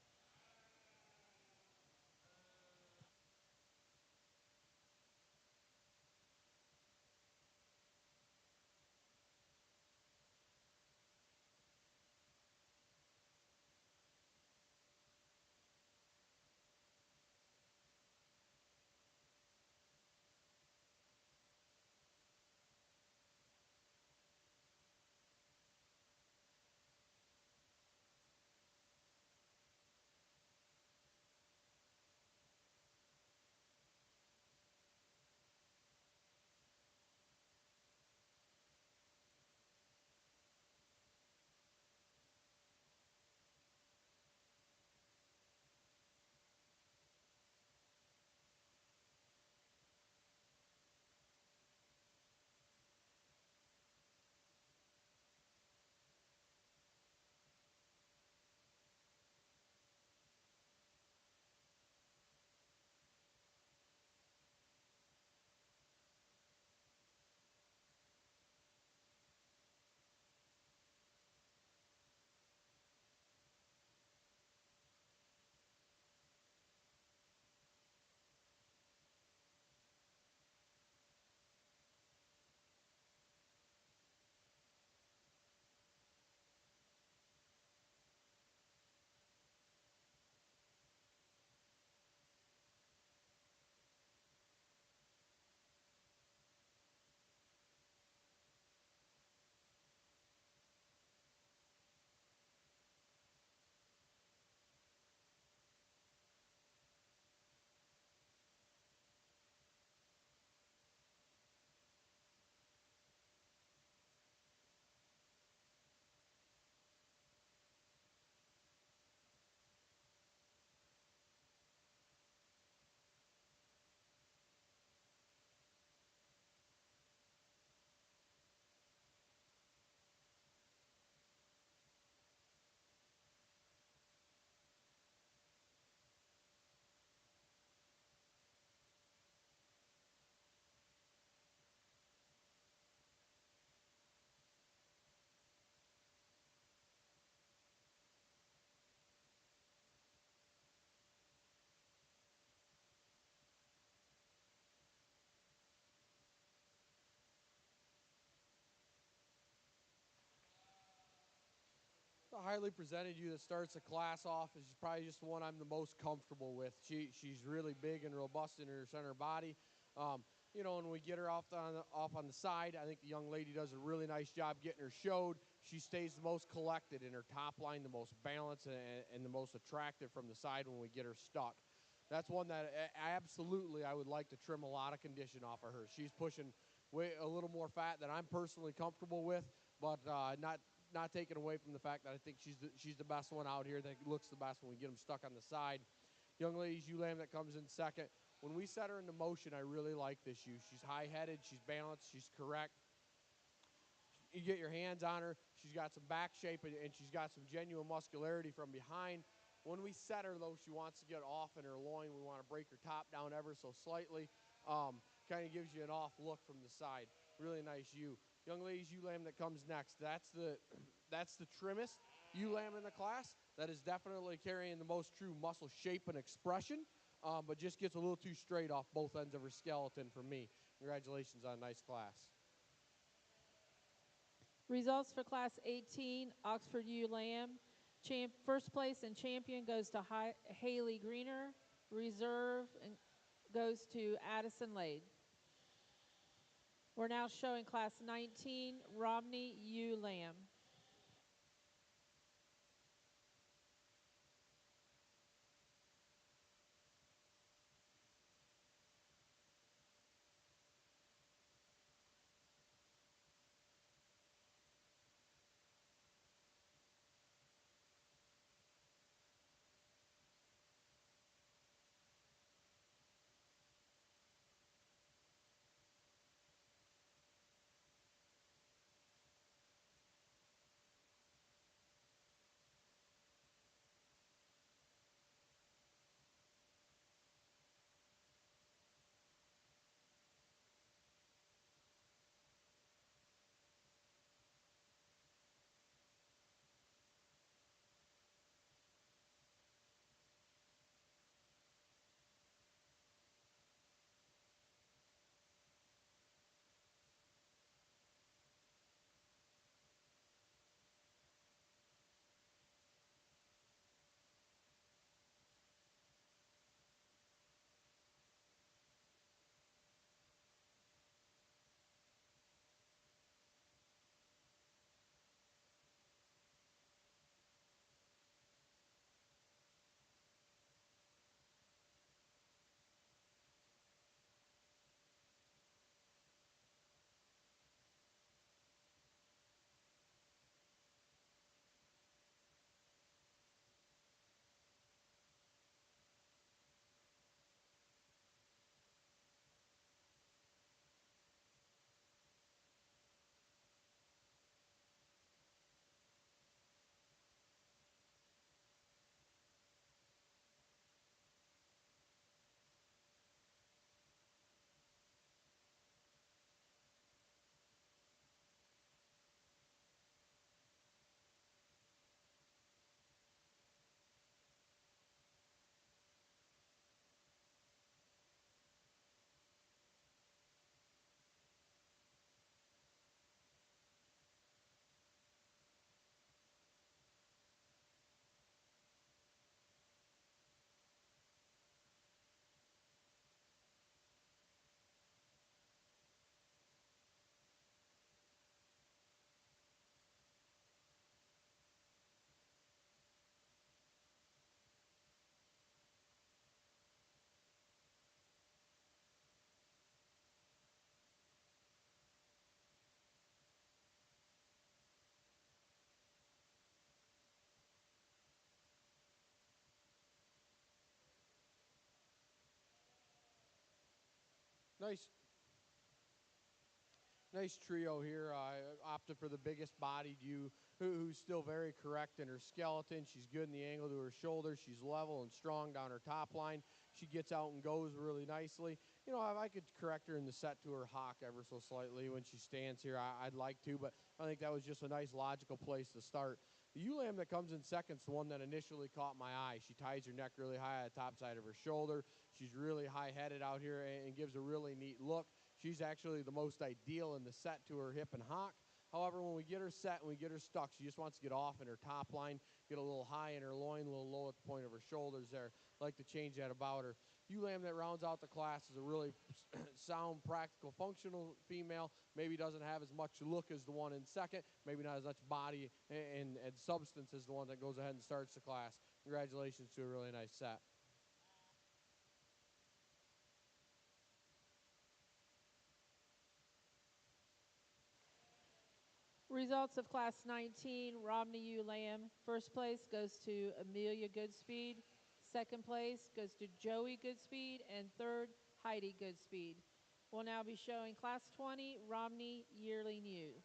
highly presented ewe that starts the class off is probably just the one I'm the most comfortable with. She's really big and robust in her center body. You know, when we get her off on the side, I think the young lady does a really nice job getting her showed. She stays the most collected in her top line, the most balanced, and the most attractive from the side when we get her stuck. That's one that absolutely I would like to trim a lot of condition off of her. She's pushing a little more fat than I'm personally comfortable with, but not taking away from the fact that I think she's the best one out here, that looks the best when we get them stuck on the side. Young lady's ewe lamb that comes in second. When we set her into motion, I really like this ewe. She's high-headed, she's balanced, she's correct. You get your hands on her, she's got some back shape, and she's got some genuine muscularity from behind. When we set her, though, she wants to get off in her loin. We want to break her top down ever so slightly. Kind of gives you an off look from the side. Really nice ewe. Young lady's ewe lamb that comes next. That's the trimmest ewe lamb in the class. That is definitely carrying the most true muscle shape and expression, but just gets a little too straight off both ends of her skeleton for me. Congratulations on a nice class. Results for Class 18, Oxford ewe lamb. First place and champion goes to Haley Greener. Reserve goes to Addison Lade. We're now showing Class 19, Romney ewe lamb. Nice trio here. I opted for the biggest bodied ewe, who's still very correct in her skeleton. She's good in the angle to her shoulder. She's level and strong down her top line. She gets out and goes really nicely. You know, if I could correct her in the set to her hock ever so slightly when she stands here, I'd like to, but I think that was just a nice logical place to start. The ewe lamb that comes in second is the one that initially caught my eye. She ties her neck really high at the top side of her shoulder. She's really high-headed out here and gives a really neat look. She's actually the most ideal in the set to her hip and hock. However, when we get her set and we get her stuck, she just wants to get off in her top line, get a little high in her loin, a little low at the point of her shoulders there. Like to change that about her. Ewe lamb that rounds out the class is a really sound, practical, functional female. Maybe doesn't have as much look as the one in second. Maybe not as much body and substance as the one that goes ahead and starts the class. Congratulations to a really nice set. Results of Class 19, Romney ewe lamb. First place goes to Amelia Goodspeed. Second place goes to Joey Goodspeed. And third, Heidi Goodspeed. We'll now be showing Class 20, Romney yearling ewe.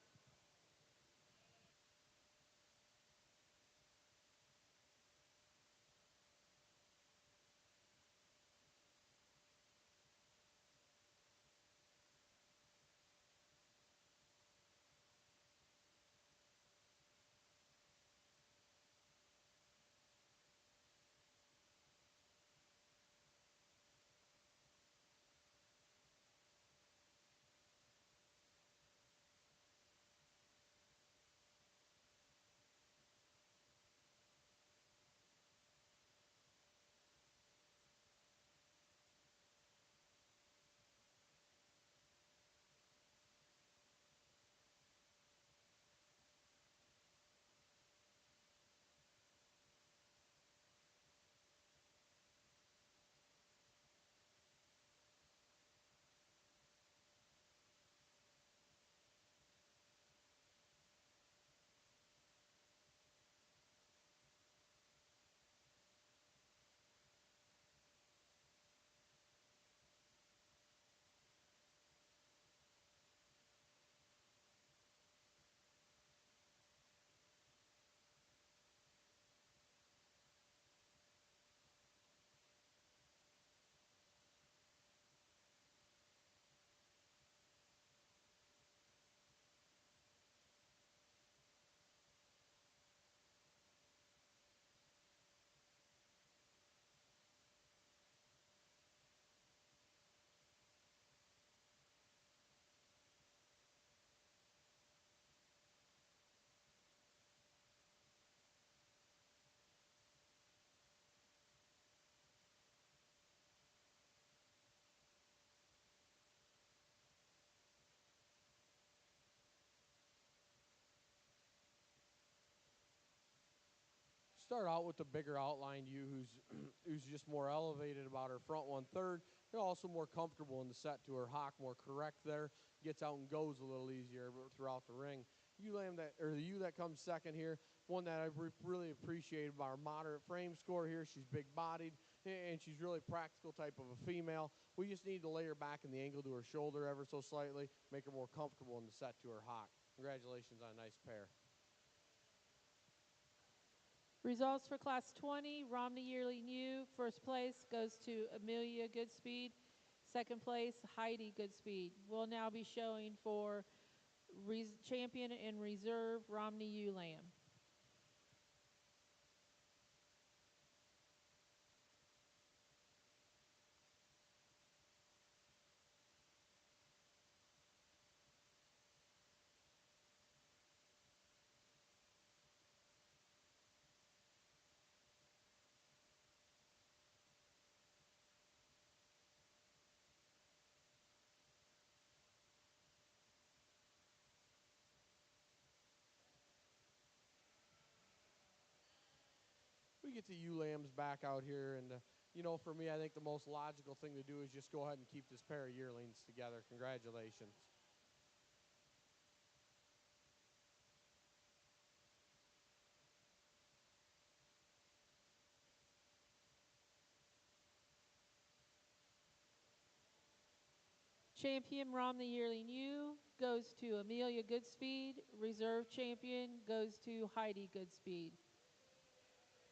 Start out with the bigger outlined ewe who's just more elevated about her front 1/3. They're also more comfortable in the set to her hock, more correct there. Gets out and goes a little easier throughout the ring. The ewe that comes second here, one that I really appreciated about her moderate frame score here. She's big bodied and she's really practical type of a female. We just need to lay her back in the angle to her shoulder ever so slightly, make her more comfortable in the set to her hock. Congratulations on a nice pair. Results for Class 20, Romney yearling ewe. First place goes to Amelia Goodspeed. Second place, Heidi Goodspeed. We'll now be showing for champion and reserve Romney ewe lamb. We get the ewe lambs back out here, and for me, I think the most logical thing to do is just go ahead and keep this pair of yearlings together. Congratulations. Champion Romney yearling ewe goes to Amelia Goodspeed. Reserve champion goes to Heidi Goodspeed.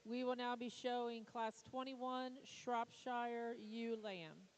We will now be showing Class 21 Shropshire ewe lamb.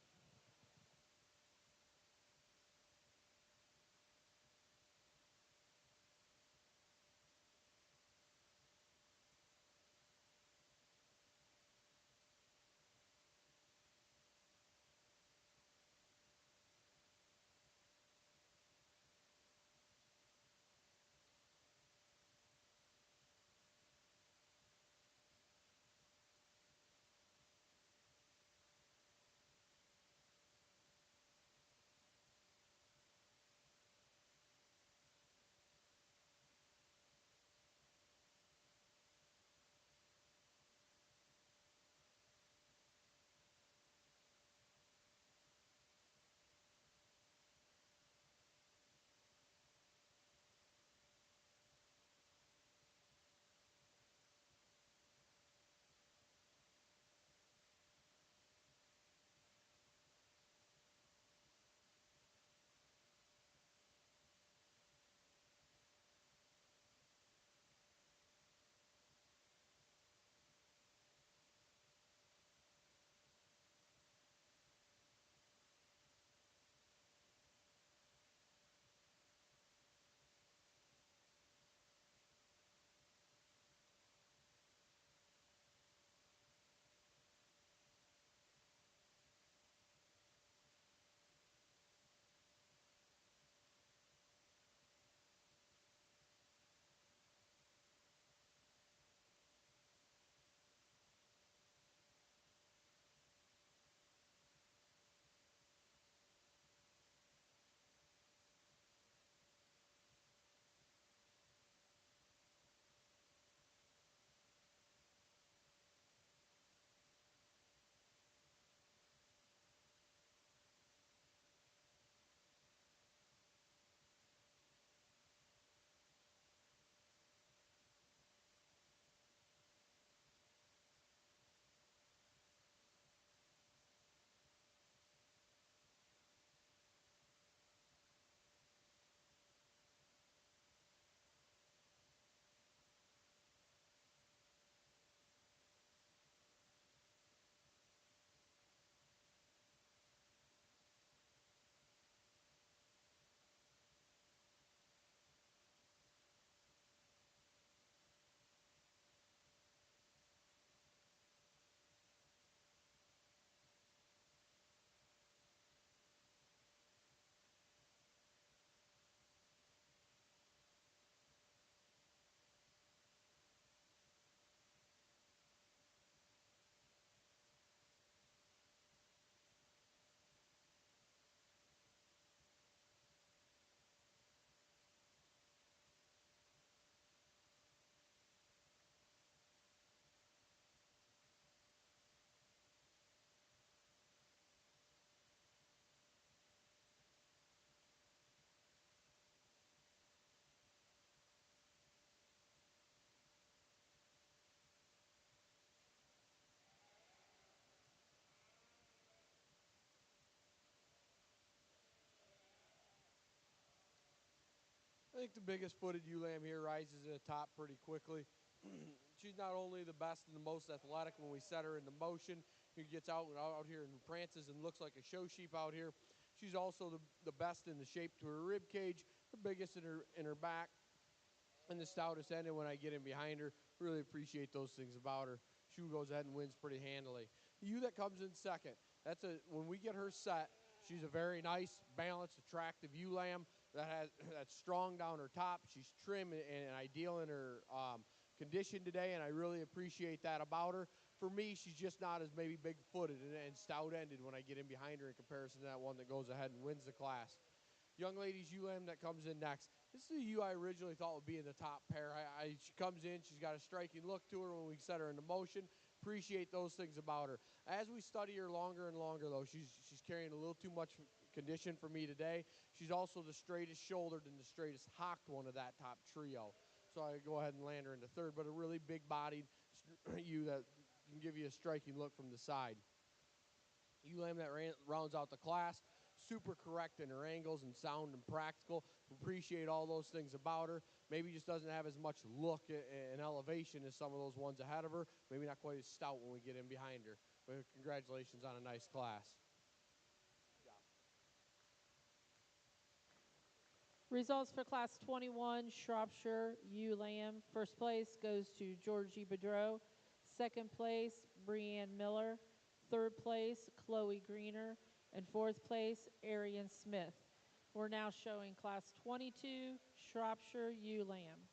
I think the biggest footed ewe lamb here rises to the top pretty quickly. She's not only the best and the most athletic when we set her into motion, she gets out here and prances and looks like a show sheep out here. She's also the best in the shape to her rib cage, the biggest in her back, and the stoutest ended when I get in behind her. Really appreciate those things about her. She goes ahead and wins pretty handily. The ewe that comes in second, when we get her set, she's a very nice, balanced, attractive ewe lamb that's strong down her top. She's trim and ideal in her condition today, and I really appreciate that about her. For me, she's just not as maybe big-footed and stout-ended when I get in behind her in comparison to that one that goes ahead and wins the class. Young lady's ewe lamb that comes in next. This is a ewe I originally thought would be in the top pair. She comes in, she's got a striking look to her when we set her into motion. Appreciate those things about her. As we study her longer and longer, though, she's carrying a little too much condition for me today. She's also the straightest shouldered and the straightest hocked one of that top trio. So I go ahead and land her into third, but a really big-bodied ewe that can give you a striking look from the side. Ewe lamb that rounds out the class. Super correct in her angles and sound and practical. Appreciate all those things about her. Maybe just doesn't have as much look and elevation as some of those ones ahead of her. Maybe not quite as stout when we get in behind her. But congratulations on a nice class. Results for Class 21, Shropshire ewe lamb. First place goes to Georgie Bedreau. Second place, Brianne Miller. Third place, Chloe Greener. And fourth place, Arian Smith. We're now showing Class 22, Shropshire ewe lamb.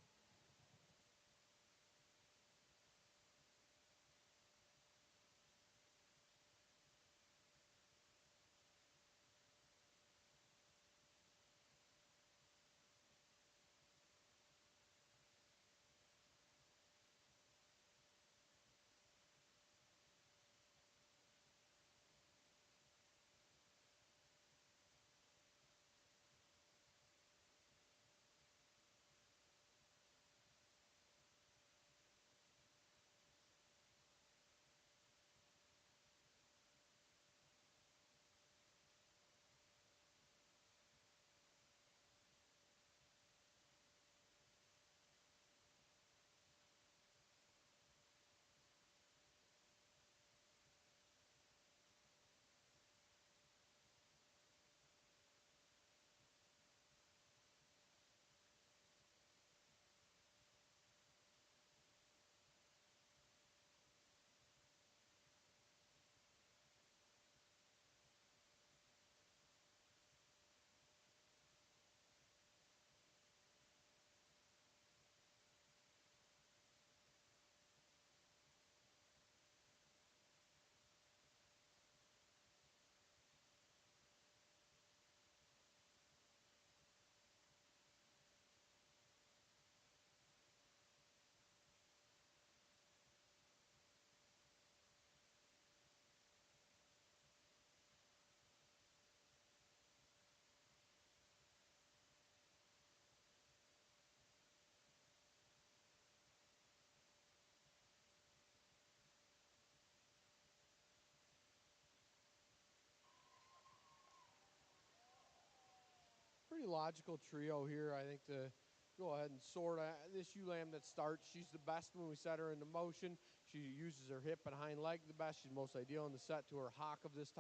Pretty logical trio here, I think, to go ahead and sort this ewe lamb that starts. She's the best when we set her into motion. She uses her hip and hind leg the best. She's most ideal in the set to her hock of this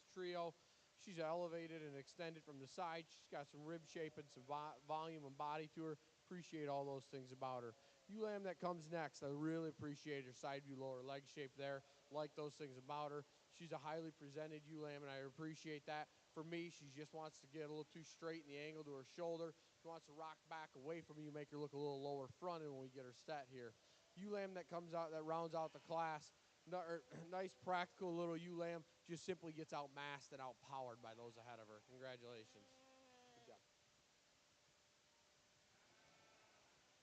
trio. She's elevated and extended from the side. She's got some rib shape and some volume and body to her. Appreciate all those things about her. Ewe lamb that comes next, I really appreciate her side view lower leg shape there. Like those things about her. She's a highly presented ewe lamb, and I appreciate that. For me, she just wants to get a little too straight in the angle to her shoulder. She wants to rock back away from you, make her look a little lower fronted when we get her set here. Ewe lamb that comes out, that rounds out the class. Nice practical little ewe lamb, just simply gets outmassed and outpowered by those ahead of her. Congratulations. Good job.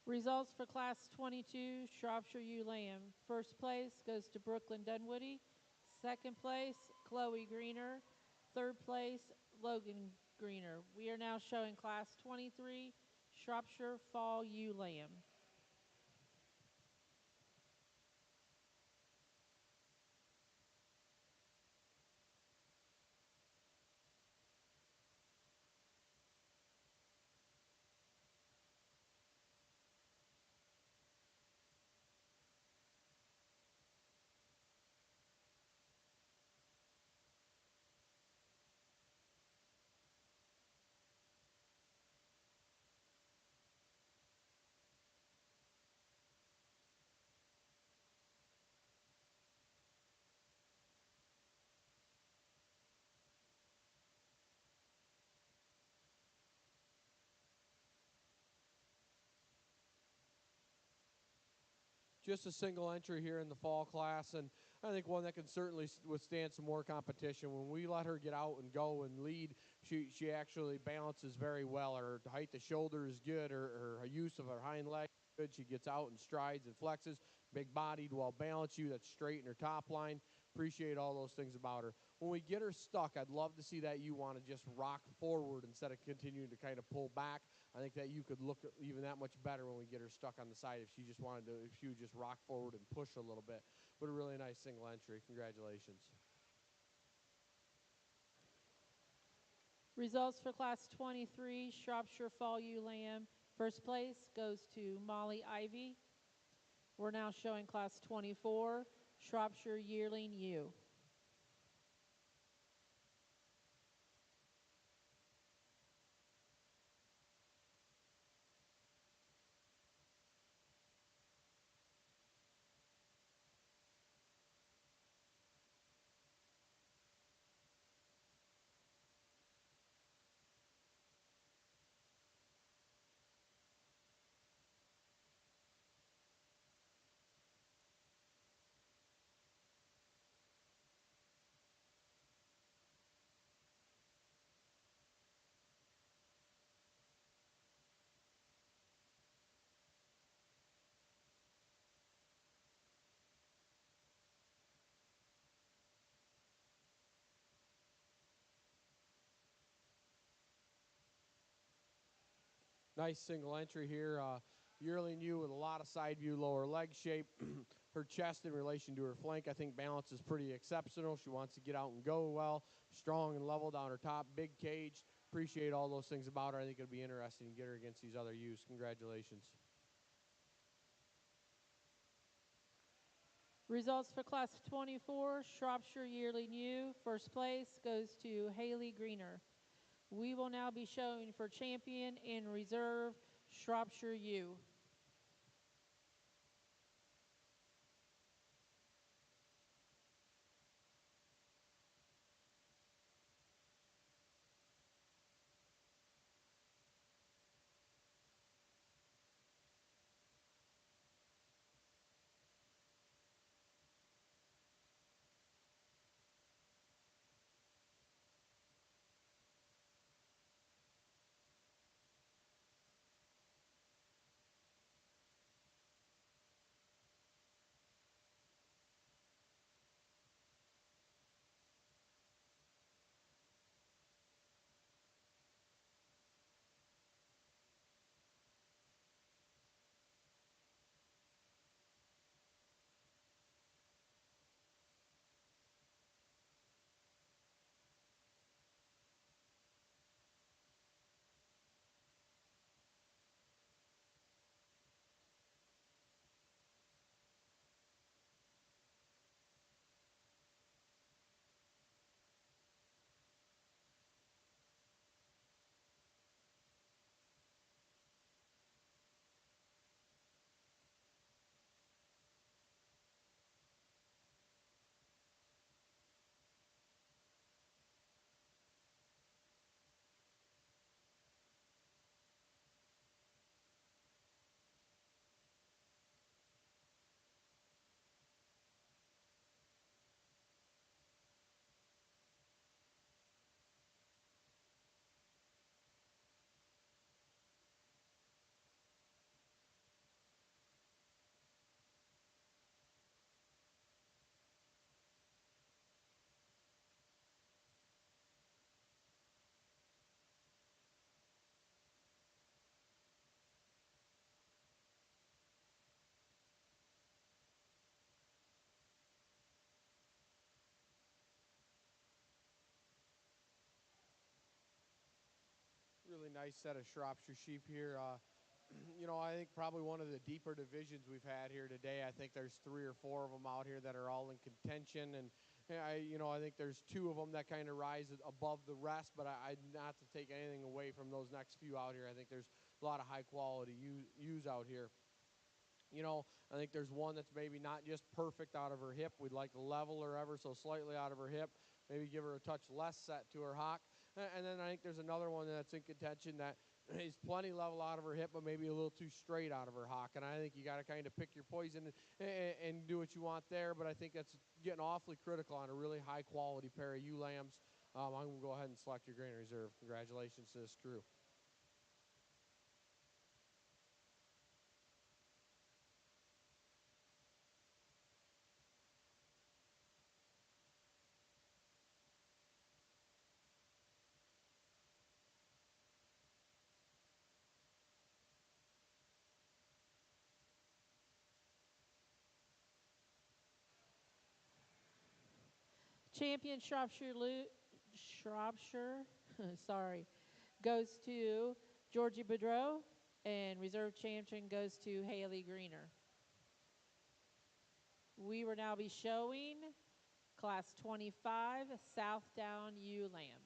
Results for Class 22, Shropshire ewe lamb. First place goes to Brooklyn Dunwoody. Second place, Chloe Greener. Third place, Logan Greener. We are now showing Class 23, Shropshire fall ewe lamb. Just a single entry here in the fall class, and I think one that can certainly withstand some more competition. When we let her get out and go and lead, she actually balances very well. Her height to shoulder is good. Her use of her hind leg is good. She gets out and strides and flexes. Big-bodied, well-balanced ewe that's straight in her top line. Appreciate all those things about her. When we get her stuck, I'd love to see that ewe want to just rock forward instead of continuing to kind of pull back. I think that you could look even that much better when we get her stuck on the side if she would just rock forward and push a little bit. But a really nice single entry. Congratulations. Results for Class 23, Shropshire Fall Ewe Lamb. First place goes to Molly Ivy. We're now showing Class 24, Shropshire Yearling Ewe. Nice single entry here. Yearling ewe with a lot of side view, lower leg shape. Her chest in relation to her flank, I think balance is pretty exceptional. She wants to get out and go well. Strong and level down her top. Big cage. Appreciate all those things about her. I think it'll be interesting to get her against these other ewes. Congratulations. Results for Class 24, Shropshire Yearling Ewe. First place goes to Haley Greener. We will now be showing for champion and reserve Shropshire Ewe. Really nice set of Shropshire sheep here. I think probably one of the deeper divisions we've had here today. I think there's 3 or 4 of them out here that are all in contention, and I think there's 2 of them that kind of rise above the rest. But I not to take anything away from those next few out here. I think there's a lot of high quality ewes out here. I think there's one that's maybe not just perfect out of her hip. We'd like to level her ever so slightly out of her hip, maybe give her a touch less set to her hock. And then I think there's another one that's in contention that is plenty level out of her hip, but maybe a little too straight out of her hock. And I think you got to kind of pick your poison and do what you want there. But I think that's getting awfully critical on a really high quality pair of ewe lambs. I'm going to go ahead and select your grain reserve. Congratulations to this crew. Champion Shropshire, sorry, goes to Georgie Boudreau, and reserve champion goes to Haley Greener. We will now be showing Class 25 Southdown ewe lamb.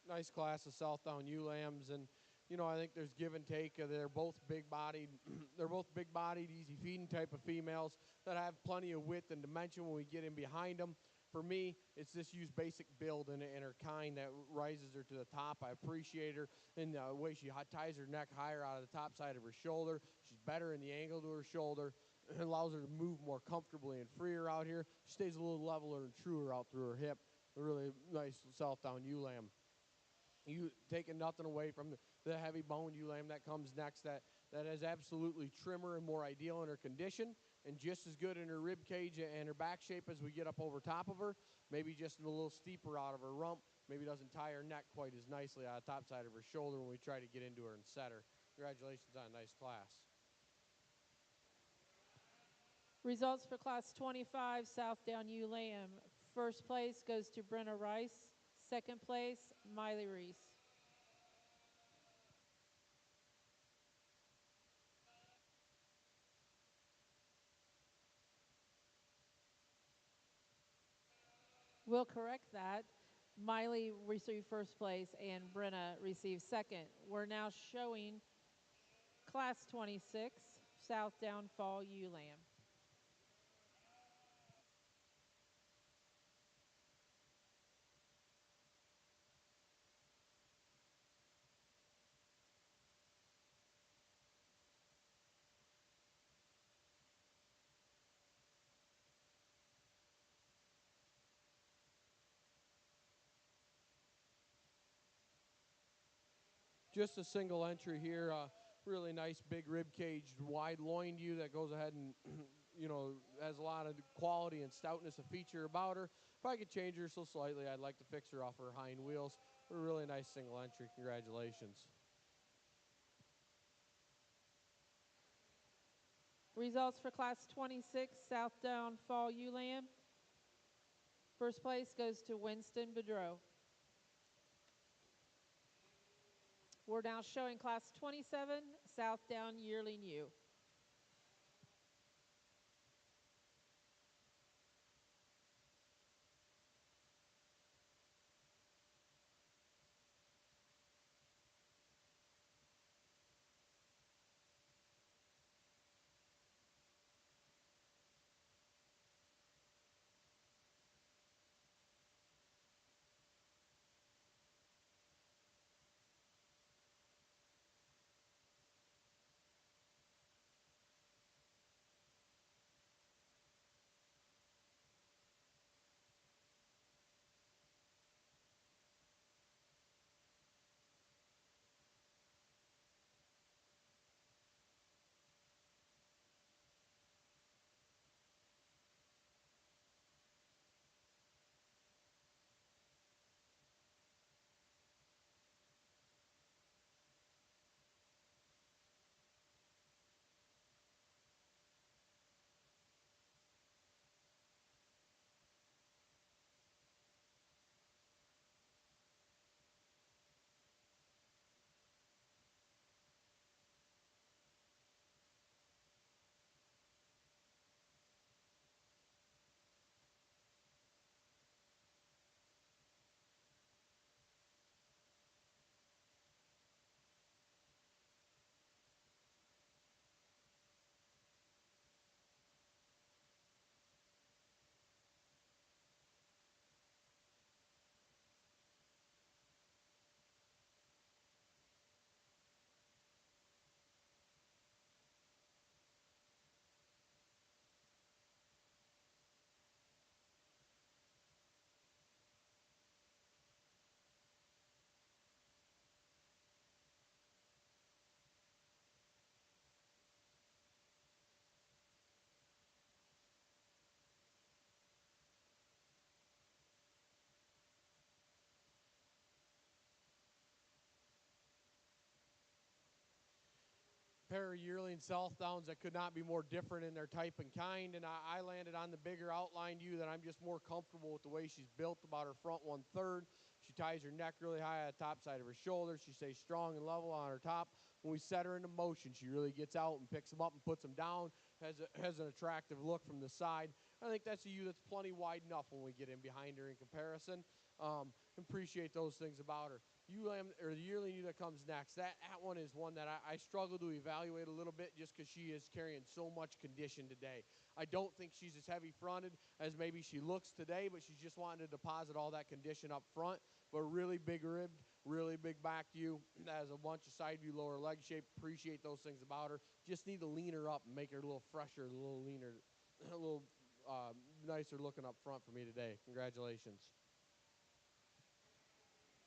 Nice class of Southdown ewe lambs, and I think there's give and take. They're both big-bodied. They're both big-bodied, easy feeding type of females that have plenty of width and dimension when we get in behind them. For me, it's this ewe's basic build and her kind that rises her to the top. I appreciate her in the way she ties her neck higher out of the top side of her shoulder. She's better in the angle to her shoulder. It allows her to move more comfortably and freer out here. She stays a little leveler and truer out through her hip. A really nice Southdown ewe lamb. You taking nothing away from the heavy boned ewe lamb that comes next, that is absolutely trimmer and more ideal in her condition, and just as good in her rib cage and her back shape as we get up over top of her. Maybe just a little steeper out of her rump. Maybe doesn't tie her neck quite as nicely on the top side of her shoulder when we try to get into her and set her. Congratulations on a nice class. Results for Class 25 Southdown ewe lamb. First place goes to Brenna Rice. Second place, Miley Reese. We'll correct that. Miley received first place and Brenna received second. We're now showing Class 26 Southdown Fall ewe lamb. Just a single entry here. Really nice big rib caged, wide loined ewe that goes ahead and has a lot of quality and stoutness of feature about her. If I could change her so slightly, I'd like to fix her off her hind wheels. A really nice single entry. Congratulations. Results for Class 26 Southdown Fall Ewe Lamb. First place goes to Winston Bedreau. We're now showing Class 27 Southdown Yearling Ewe. Pair of yearling Southdowns that could not be more different in their type and kind, and I landed on the bigger outlined ewe that I'm just more comfortable with the way she's built about her front 1/3. She ties her neck really high at the top side of her shoulders. She stays strong and level on her top. When we set her into motion, she really gets out and picks them up and puts them down, has an attractive look from the side. I think that's a ewe that's plenty wide enough when we get in behind her in comparison. Appreciate those things about her. The yearling ewe that comes next, that one is one that I struggle to evaluate a little bit just because she is carrying so much condition today. I don't think she's as heavy fronted as maybe she looks today, but she's just wanting to deposit all that condition up front. But really big ribbed, really big back ewe, has a bunch of side view, lower leg shape. Appreciate those things about her. Just need to lean her up and make her a little fresher, a little leaner, a little nicer looking up front for me today. Congratulations.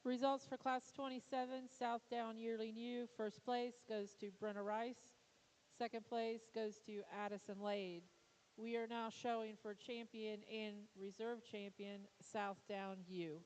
Results for Class 27 Southdown Yearling Ewe. First place goes to Brenna Rice. Second place goes to Addison Lade. We are now showing for champion and reserve champion Southdown Ewe.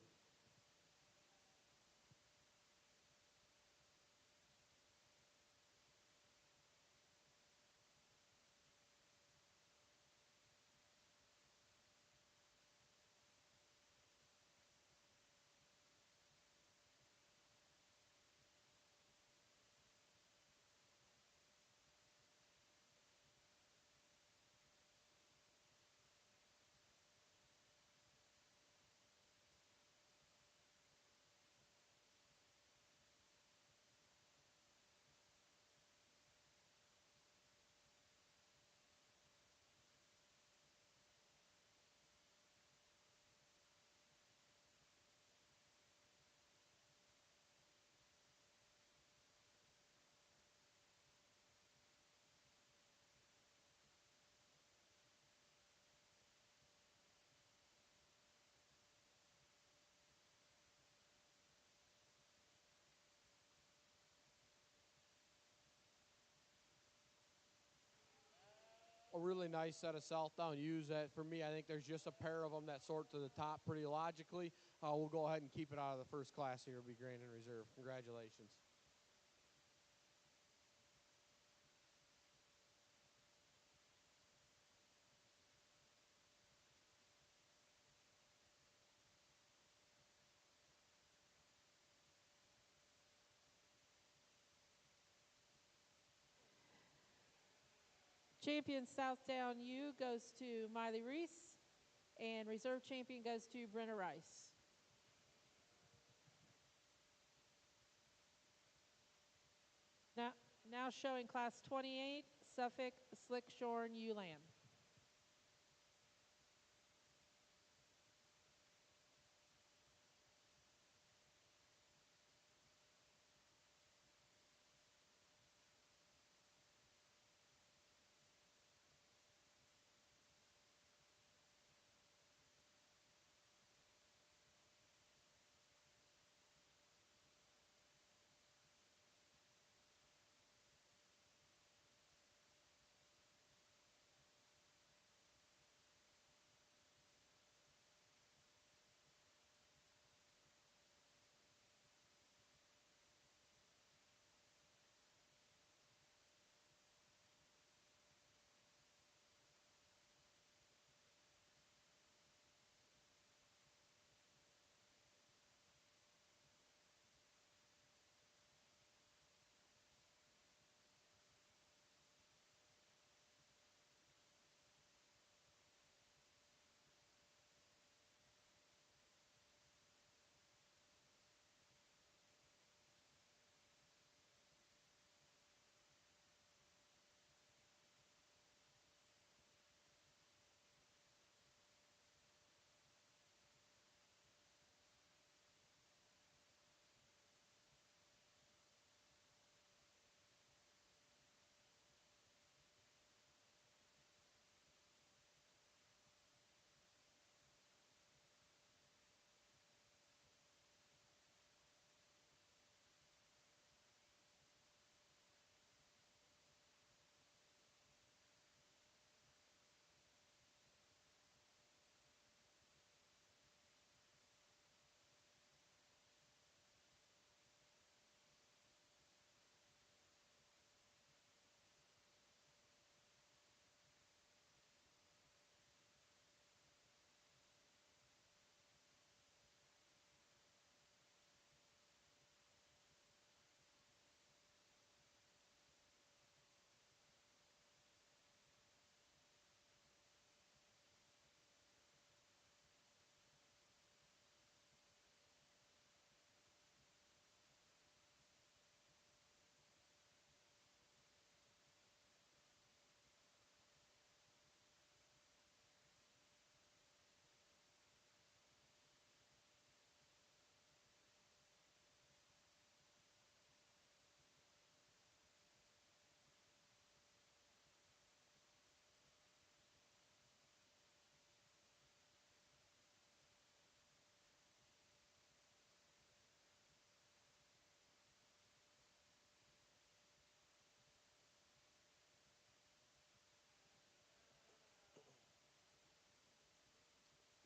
a really nice set of Southdown ewes that, for me, I think there's just a pair of them that sort to the top pretty logically. We'll go ahead and keep it out of the first class here. It'll be Grand and Reserve. Congratulations. Champion Southdown U goes to Miley Reese, and reserve champion goes to Brenna Rice. Now, now showing class 28, Suffolk Slickshorn ewe lamb.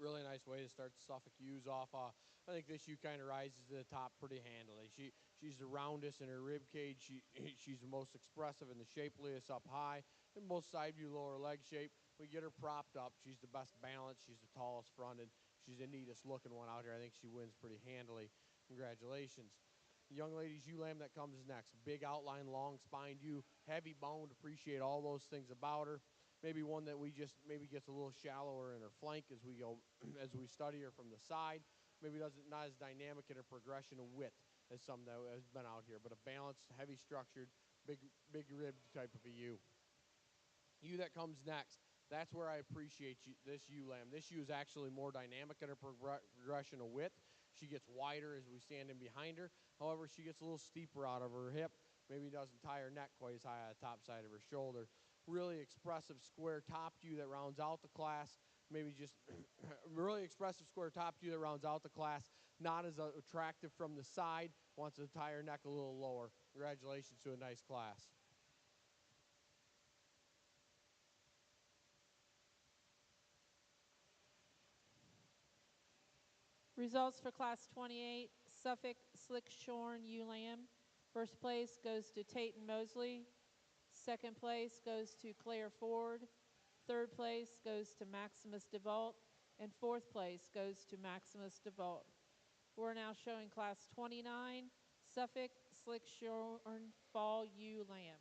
Really nice way to start the Suffolk ewes off. I think this ewe kind of rises to the top pretty handily. She's the roundest in her rib cage. She's the most expressive and the shapeliest up high. And both side view lower leg shape. We get her propped up. She's the best balanced. She's the tallest fronted. She's the neatest looking one out here. I think she wins pretty handily. Congratulations. The young lady's ewe lamb that comes next. Big outline, long spined ewe, heavy boned. Appreciate all those things about her. Maybe one that we just maybe gets a little shallower in her flank as we go as we study her from the side. Maybe doesn't not as dynamic in her progression of width as some that has been out here, but a balanced, heavy structured, big ribbed type of a ewe. Ewe that comes next. That's where I appreciate this ewe lamb. This ewe is actually more dynamic in her progression of width. She gets wider as we stand in behind her. However, she gets a little steeper out of her hip. Maybe doesn't tie her neck quite as high on the top side of her shoulder. Really expressive square top ewe that rounds out the class. Maybe just really expressive square top ewe that rounds out the class. Not as attractive from the side. Wants to tie her neck a little lower. Congratulations to a nice class. Results for Class 28, Suffolk Slick Shorn Ewe Lamb. First place goes to Tayton Mosley. Second place goes to Claire Ford. Third place goes to Maximus DeVault. And fourth place goes to Maximus DeVault. We're now showing Class 29, Suffolk Slick Shorn Fall Ewe Lamb.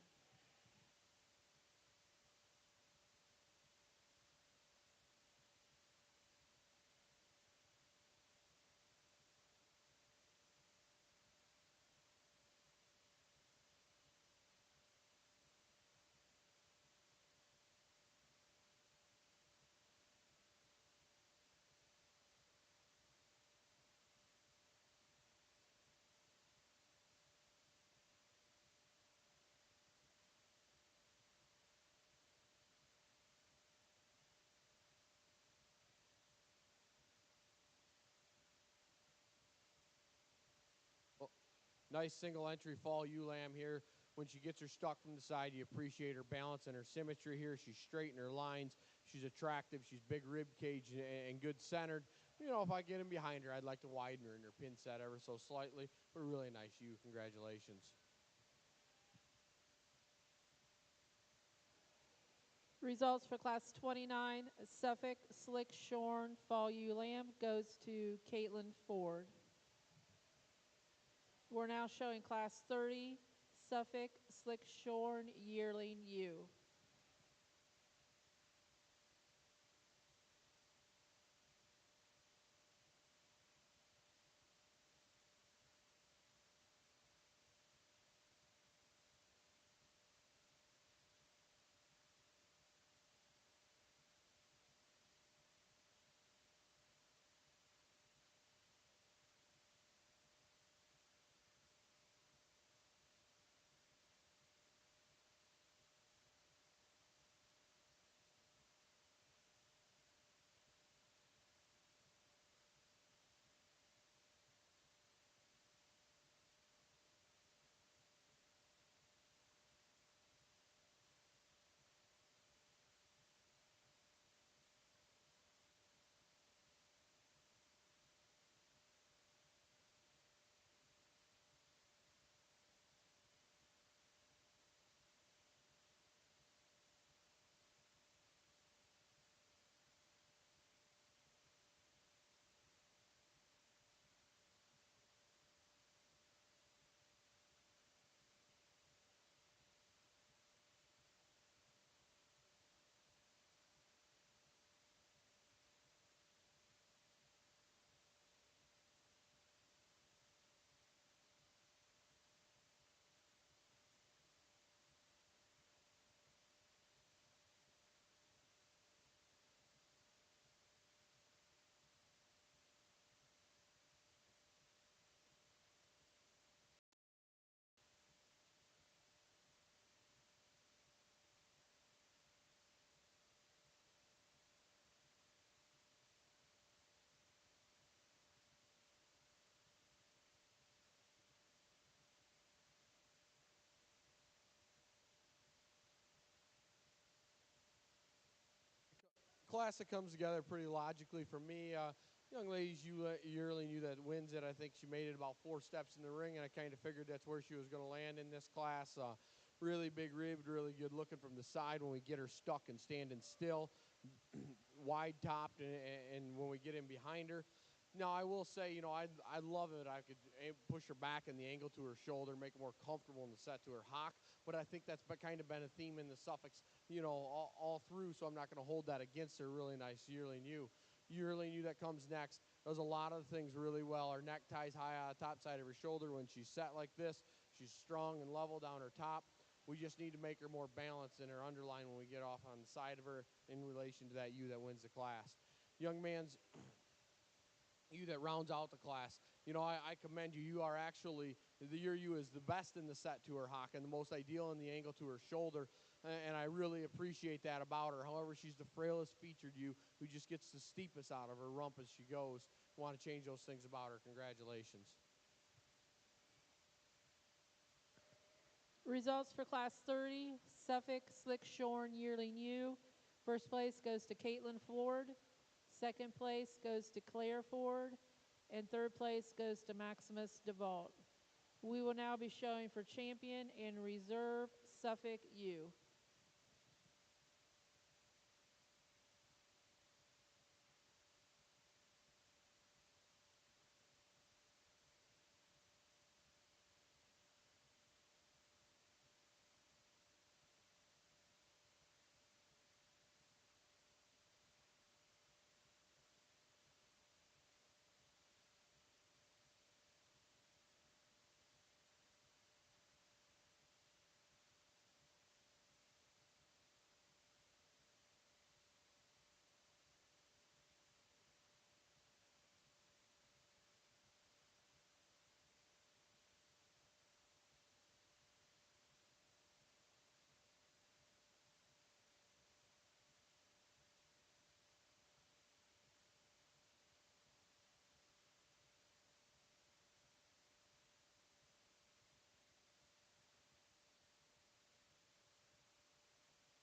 Nice single entry fall ewe lamb here. When she gets her stuck from the side, you appreciate her balance and her symmetry here. She's straight in her lines. She's attractive. She's big rib cage and good centered. You know, if I get in behind her, I'd like to widen her in her pin set ever so slightly. But a really nice ewe. Congratulations. Results for Class 29, Suffolk Slick Shorn Fall Ewe Lamb goes to Caitlin Ford. We're now showing Class 30, Suffolk Slick Shorn Yearling Ewe. Class that comes together pretty logically for me. Young lady's yearling ewe that wins it. I think she made it about 4 steps in the ring, and I kind of figured that's where she was going to land in this class. Really big ribbed, really good looking from the side when we get her stuck and standing still. Wide topped, and when we get in behind her. Now, I will say, you know, I love it. I could push her back in the angle to her shoulder, make her more comfortable in the set to her hock. But I think that's kind of been a theme in the Suffolks, you know, all through. So I'm not going to hold that against her. Really nice yearling ewe. Yearling ewe that comes next does a lot of things really well. Her neck ties high on the top side of her shoulder when she's set like this. She's strong and level down her top. We just need to make her more balanced in her underline when we get off on the side of her in relation to that ewe that wins the class. Young man's ewe that rounds out the class. You know, I commend you. You are actually, your ewe is the best in the set to her hock and the most ideal in the angle to her shoulder. And I really appreciate that about her. However, she's the frailest featured ewe who just gets the steepest out of her rump as she goes. Want to change those things about her. Congratulations. Results for Class 30, Suffolk Slick Shorn Yearling Ewe. First place goes to Caitlin Ford. Second place goes to Claire Ford. and third place goes to Maximus DeVault. We will now be showing for champion and reserve Suffolk ewe.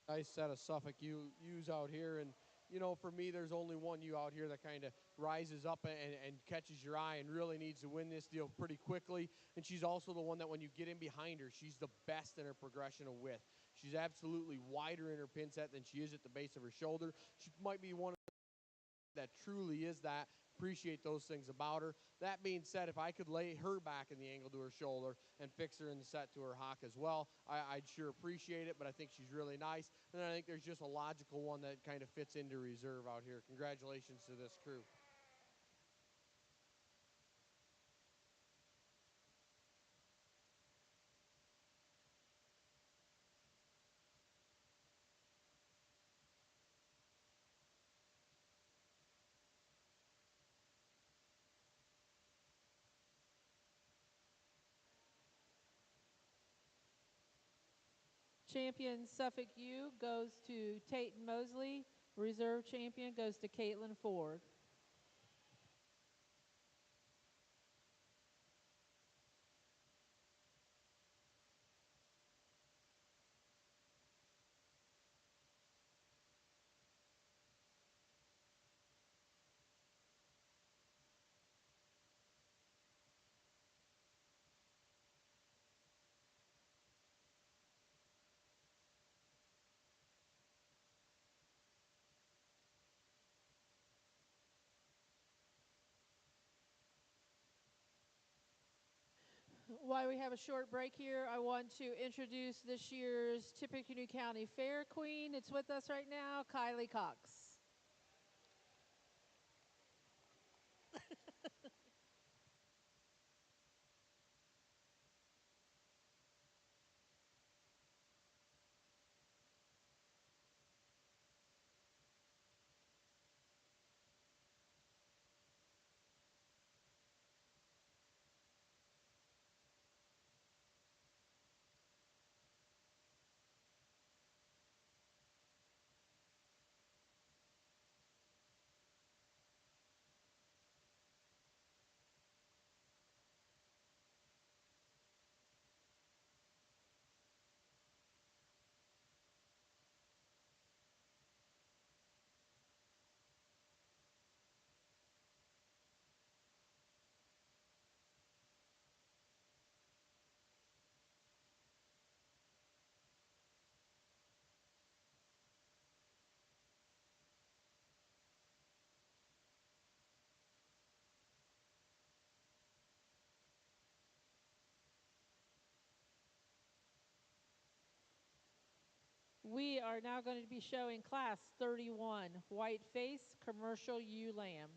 Nice set of Suffolk ewes out here. And, you know, for me, there's only one ewe out here that kind of rises up and catches your eye and really needs to win this deal pretty quickly. And she's also the one that when you get in behind her, she's the best in her progression of width. She's absolutely wider in her pin set than she is at the base of her shoulder. She might be one that truly is that. Appreciate those things about her. That being said, if I could lay her back in the angle to her shoulder and fix her in the set to her hock as well, I'd sure appreciate it, but I think she's really nice. And I think there's just a logical one that kind of fits into reserve out here. Congratulations to this crew. Champion Suffolk ewe goes to Tate Mosley. Reserve champion goes to Caitlin Ford. While we have a short break here, I want to introduce this year's Tippecanoe County Fair Queen. It's with us right now, Kylie Cox. We are now going to be showing class 31, white face commercial ewe lamb.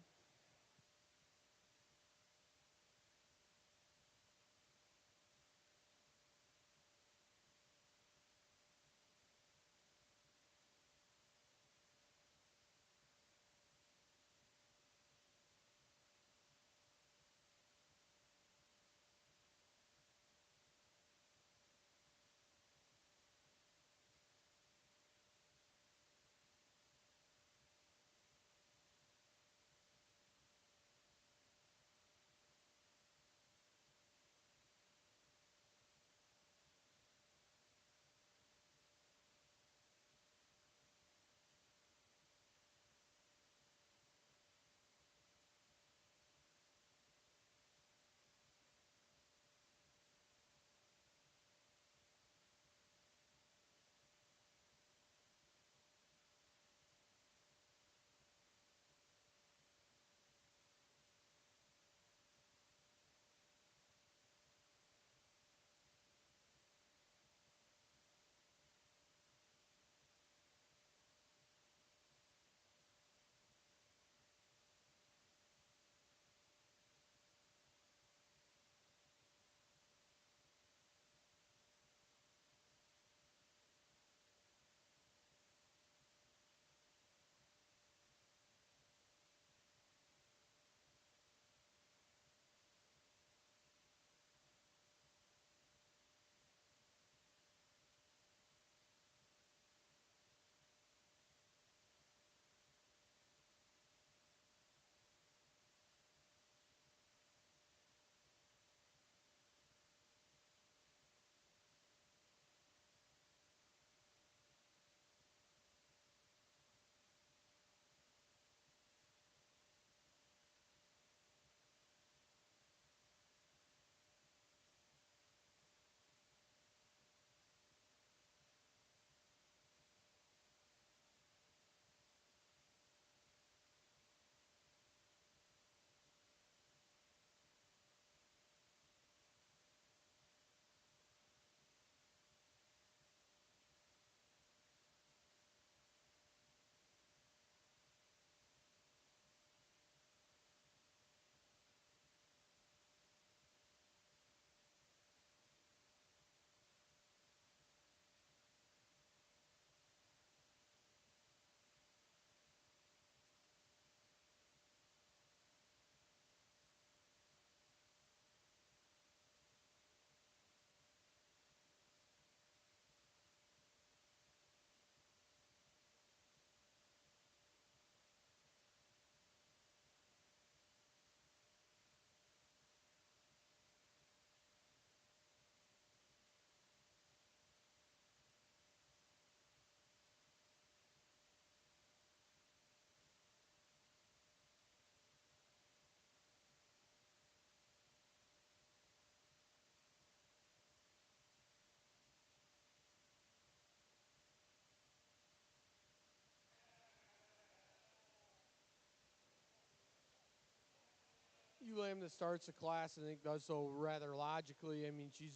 ewe lamb that starts the class, I think, does so rather logically. I mean, she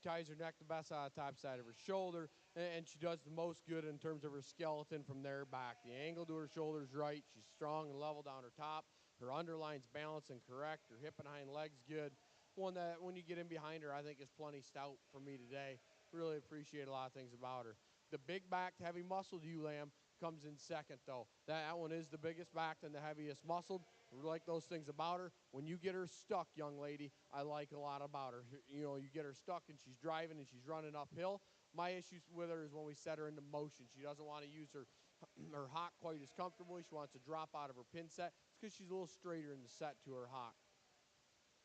ties her neck the best on the top side of her shoulder, and she does the most good in terms of her skeleton from there back. The angle to her shoulder is right. She's strong and level down her top. Her underline's balanced and correct. Her hip and hind leg's good. One that, when you get in behind her, I think is plenty stout for me today. Really appreciate a lot of things about her. The big-backed, heavy-muscled ewe lamb comes in second, though. That one is the biggest backed and the heaviest muscled. We like those things about her. When you get her stuck, young lady, I like a lot about her. You know, you get her stuck and she's driving and she's running uphill. My issues with her is when we set her into motion. She doesn't want to use her hock quite as comfortably. She wants to drop out of her pin set. It's because she's a little straighter in the set to her hock.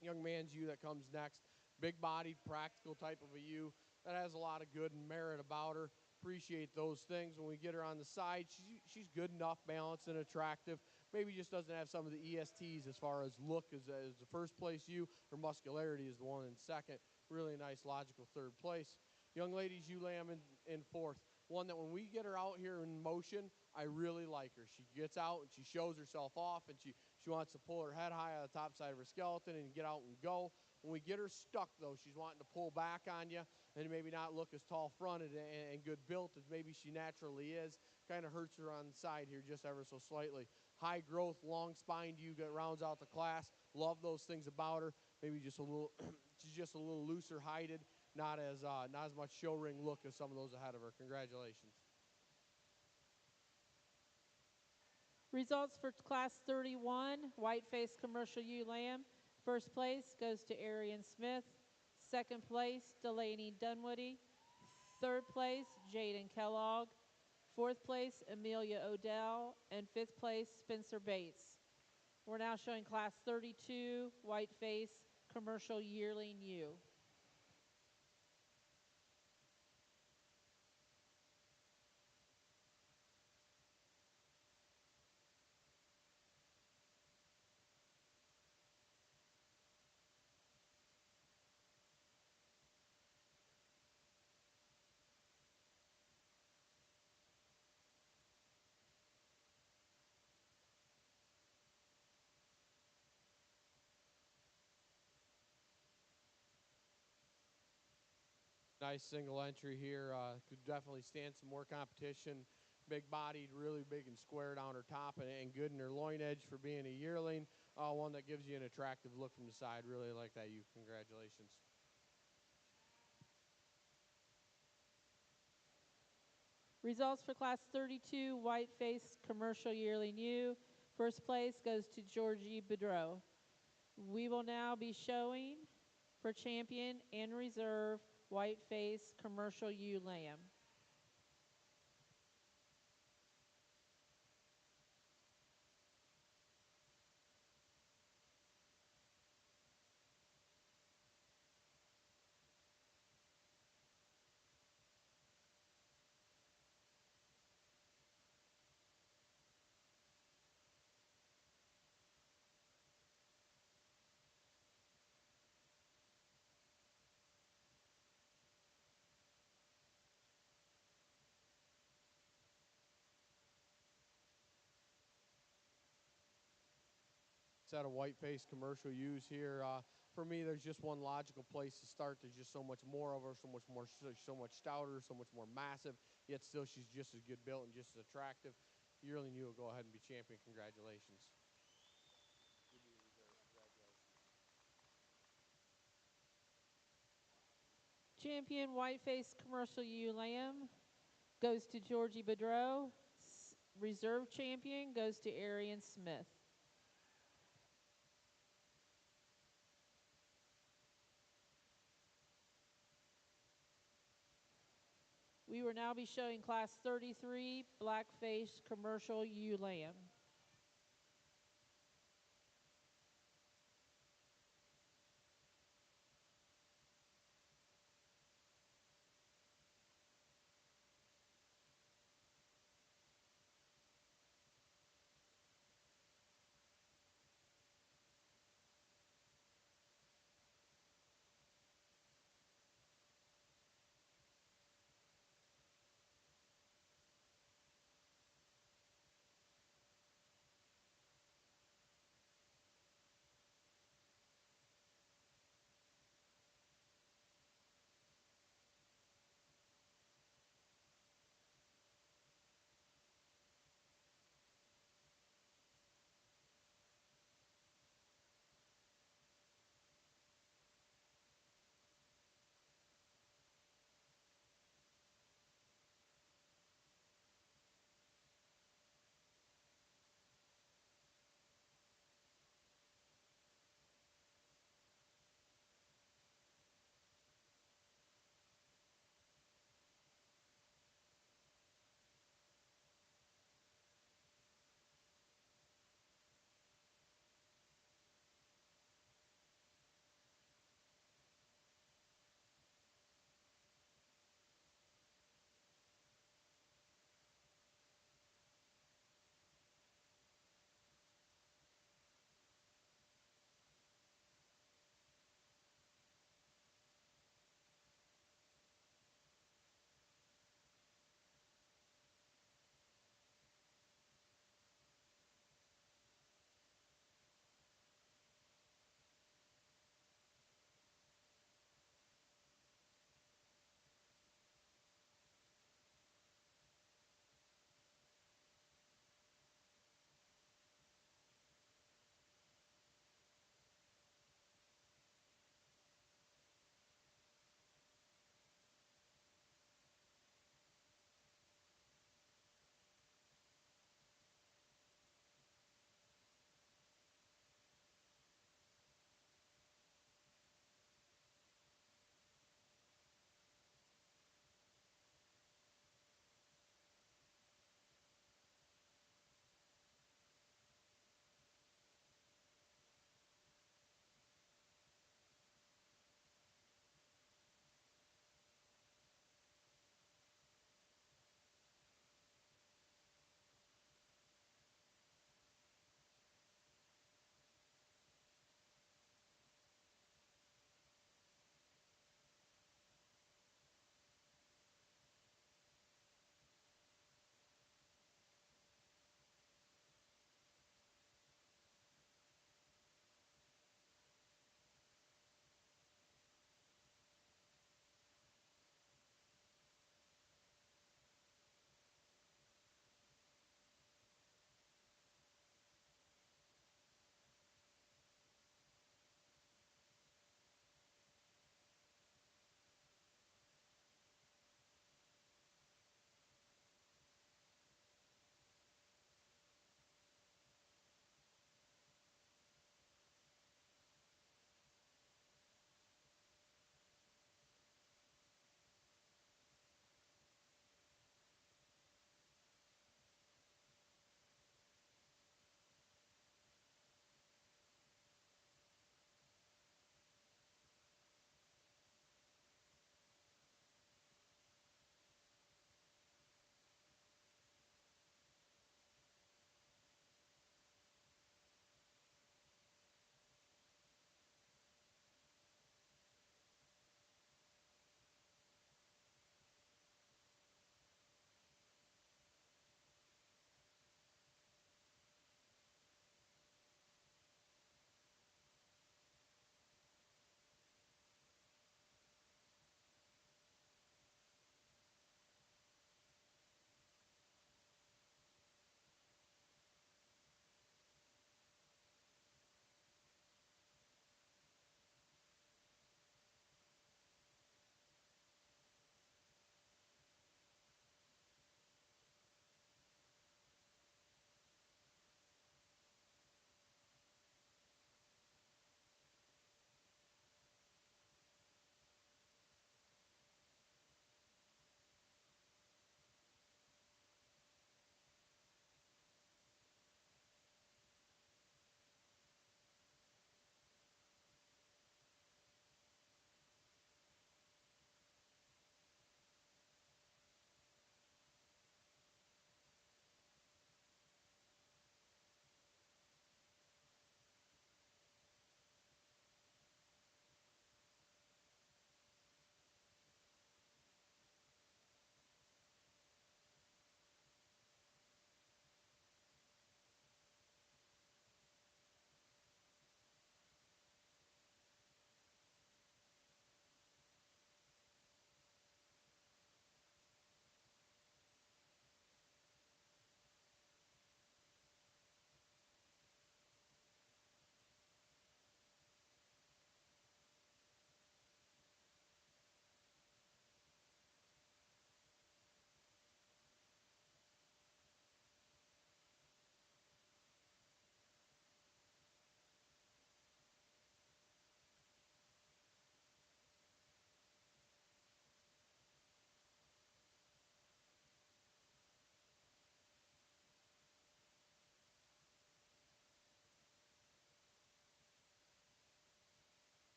Young man's ewe that comes next. Big-bodied, practical type of a ewe that has a lot of good and merit about her. Appreciate those things. When we get her on the side, she's good enough, balanced, and attractive. Maybe just doesn't have some of the ESTs as far as look as the first place ewe. Her muscularity is the one in second. Really nice, logical third place. Young lady's ewe lamb in fourth. One that when we get her out here in motion, I really like her. She gets out and she shows herself off, and she wants to pull her head high on the top side of her skeleton and get out and go. When we get her stuck, though, she's wanting to pull back on you and maybe not look as tall-fronted and good built as maybe she naturally is. Kind of hurts her on the side here just ever so slightly. High growth, long-spined ewe that rounds out the class. Love those things about her. Maybe just a little, she's just a little looser hided. Not as much show ring look as some of those ahead of her. Congratulations. Results for Class 31, white-faced commercial ewe lamb. First place goes to Arian Smith. Second place, Delaney Dunwoody. Third place, Jaden Kellogg. Fourth place, Amelia Odell. And fifth place, Spencer Bates. We're now showing Class 32, white-faced commercial yearling ewe. Nice single entry here. Could definitely stand some more competition. Big-bodied, really big and square down her top, and good in her loin edge for being a yearling. One that gives you an attractive look from the side. Really like that ewe. Congratulations. Results for Class 32, white-faced commercial yearling ewe. First place goes to Georgie Bedreau. We will now be showing for champion and reserve white-faced commercial ewe lamb. Set of white-faced commercial ewes here. For me, there's just one logical place to start. There's just so much more of her, so much stouter, so much more massive. Yet still, she's just as good built and just as attractive. Yearling ewe will go ahead and be champion. Congratulations. Champion white-faced commercial ewe lamb goes to Georgie Bedreau. Reserve champion goes to Arian Smith. We will now be showing Class 33, black-faced commercial ewe lamb.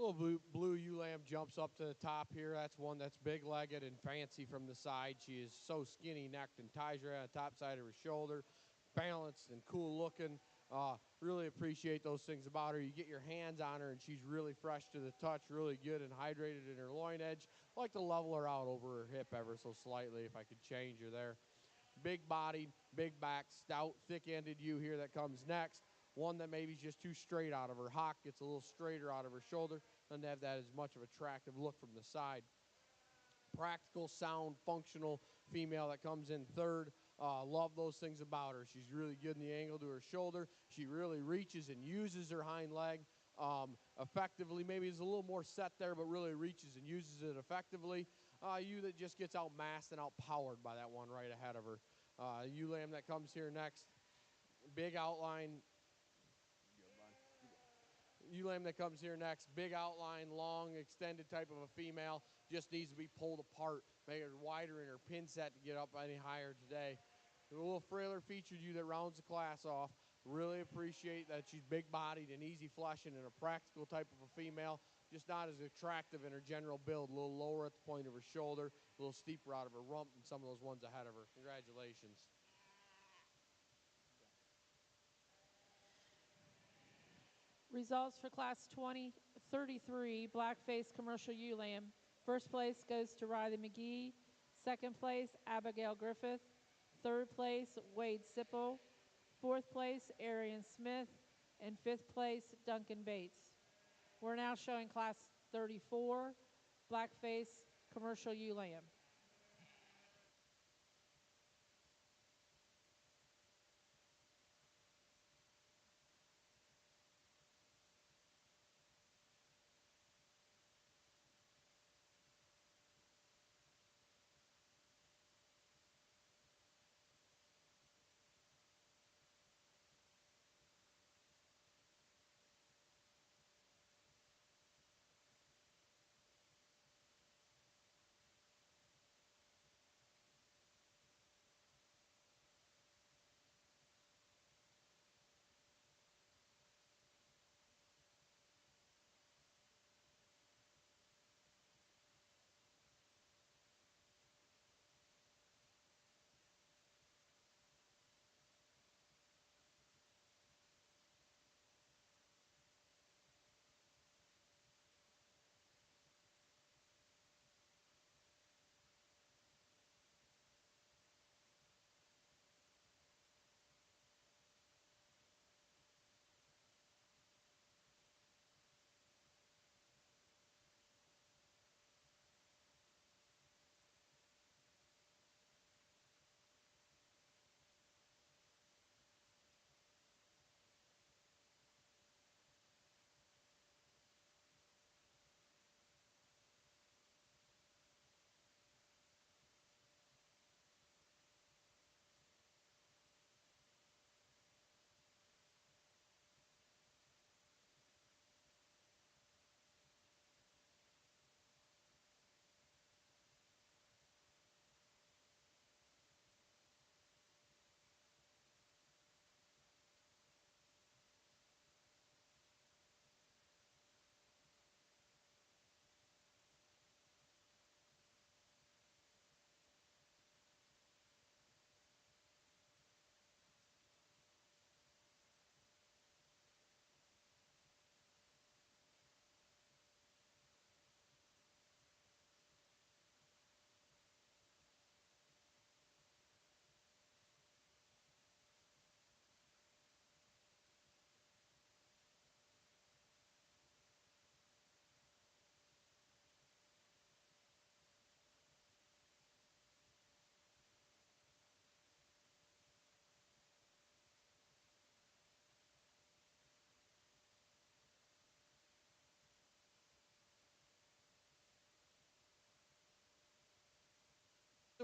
Little blue ewe lamb jumps up to the top here. That's one that's big-legged and fancy from the side. She is so skinny-necked and ties right on the top side of her shoulder. Balanced and cool-looking. Really appreciate those things about her. You get your hands on her, and she's really fresh to the touch, really good and hydrated in her loin edge. I like to level her out over her hip ever so slightly if I could change her there. Big-bodied, big-back, stout, thick-ended ewe here that comes next. One that maybe is just too straight out of her hock, gets a little straighter out of her shoulder, doesn't have that as much of attractive look from the side. Practical, sound, functional female that comes in third. Love those things about her. She's really good in the angle to her shoulder. She really reaches and uses her hind leg effectively. Maybe it's a little more set there, but really reaches and uses it effectively. Ewe that just gets outmassed and outpowered by that one right ahead of her. Ewe lamb that comes here next. Big outline. Ewe lamb that comes here next, big outline, long, extended type of a female, just needs to be pulled apart, make her wider in her pin set to get up any higher today. A little frailer featured ewe that rounds the class off. Really appreciate that she's big-bodied and easy fleshing and a practical type of a female, just not as attractive in her general build, a little lower at the point of her shoulder, a little steeper out of her rump than some of those ones ahead of her. Congratulations. Results for Class 2033 Black-Faced Commercial Ewe Lamb. First place goes to Riley McGee. Second place, Abigail Griffith. Third place, Wade Sipple. Fourth place, Arian Smith. And fifth place, Duncan Bates. We're now showing Class 34 Black-Faced Commercial Ewe Lamb.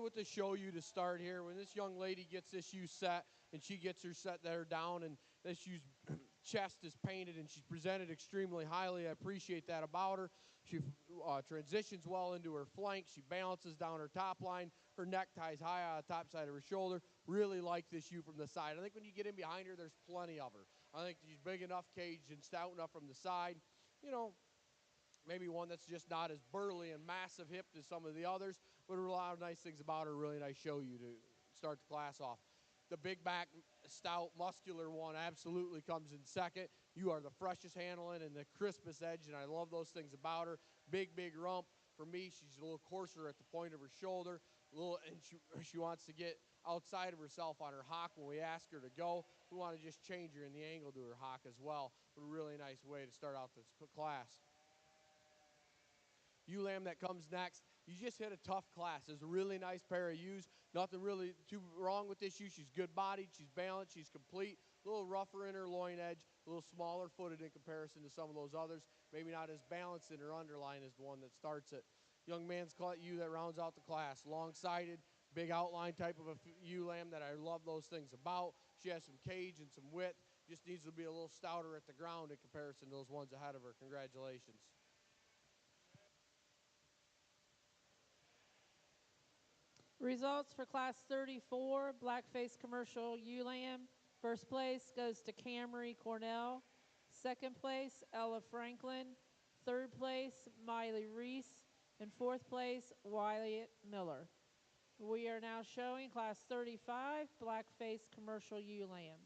With the show you to start here, when this young lady gets this ewe set and she gets her set there down and this ewe's chest is painted and she's presented extremely highly. I appreciate that about her. She transitions well into her flank. She balances down her top line. Her neck ties high on the top side of her shoulder. Really like this ewe from the side. I think when you get in behind her, there's plenty of her. I think she's big enough, caged, and stout enough from the side. You know, maybe one that's just not as burly and massive hipped as some of the others, but a lot of nice things about her. Really nice show you to start the class off. The big back, stout, muscular one absolutely comes in second. You are the freshest handling and the crispest edge, and I love those things about her. Big, big rump. For me, she's a little coarser at the point of her shoulder, and she wants to get outside of herself on her hock when we ask her to go. We want to just change her in the angle to her hock as well. A really nice way to start out this class. Ewe lamb that comes next, you just hit a tough class. It's a really nice pair of ewes. Nothing really too wrong with this ewe. She's good bodied, she's balanced, she's complete. A little rougher in her loin edge, a little smaller footed in comparison to some of those others. Maybe not as balanced in her underline as the one that starts it. Young man's ewe that rounds out the class. Long-sided, big outline type of a ewe lamb that I love those things about. She has some cage and some width. Just needs to be a little stouter at the ground in comparison to those ones ahead of her. Congratulations. Results for Class 34, Blackface Commercial ewe lamb. First place goes to Camry Cornell. Second place, Ella Franklin. Third place, Miley Reese. And fourth place, Wyatt Miller. We are now showing Class 35, Blackface Commercial ewe lamb.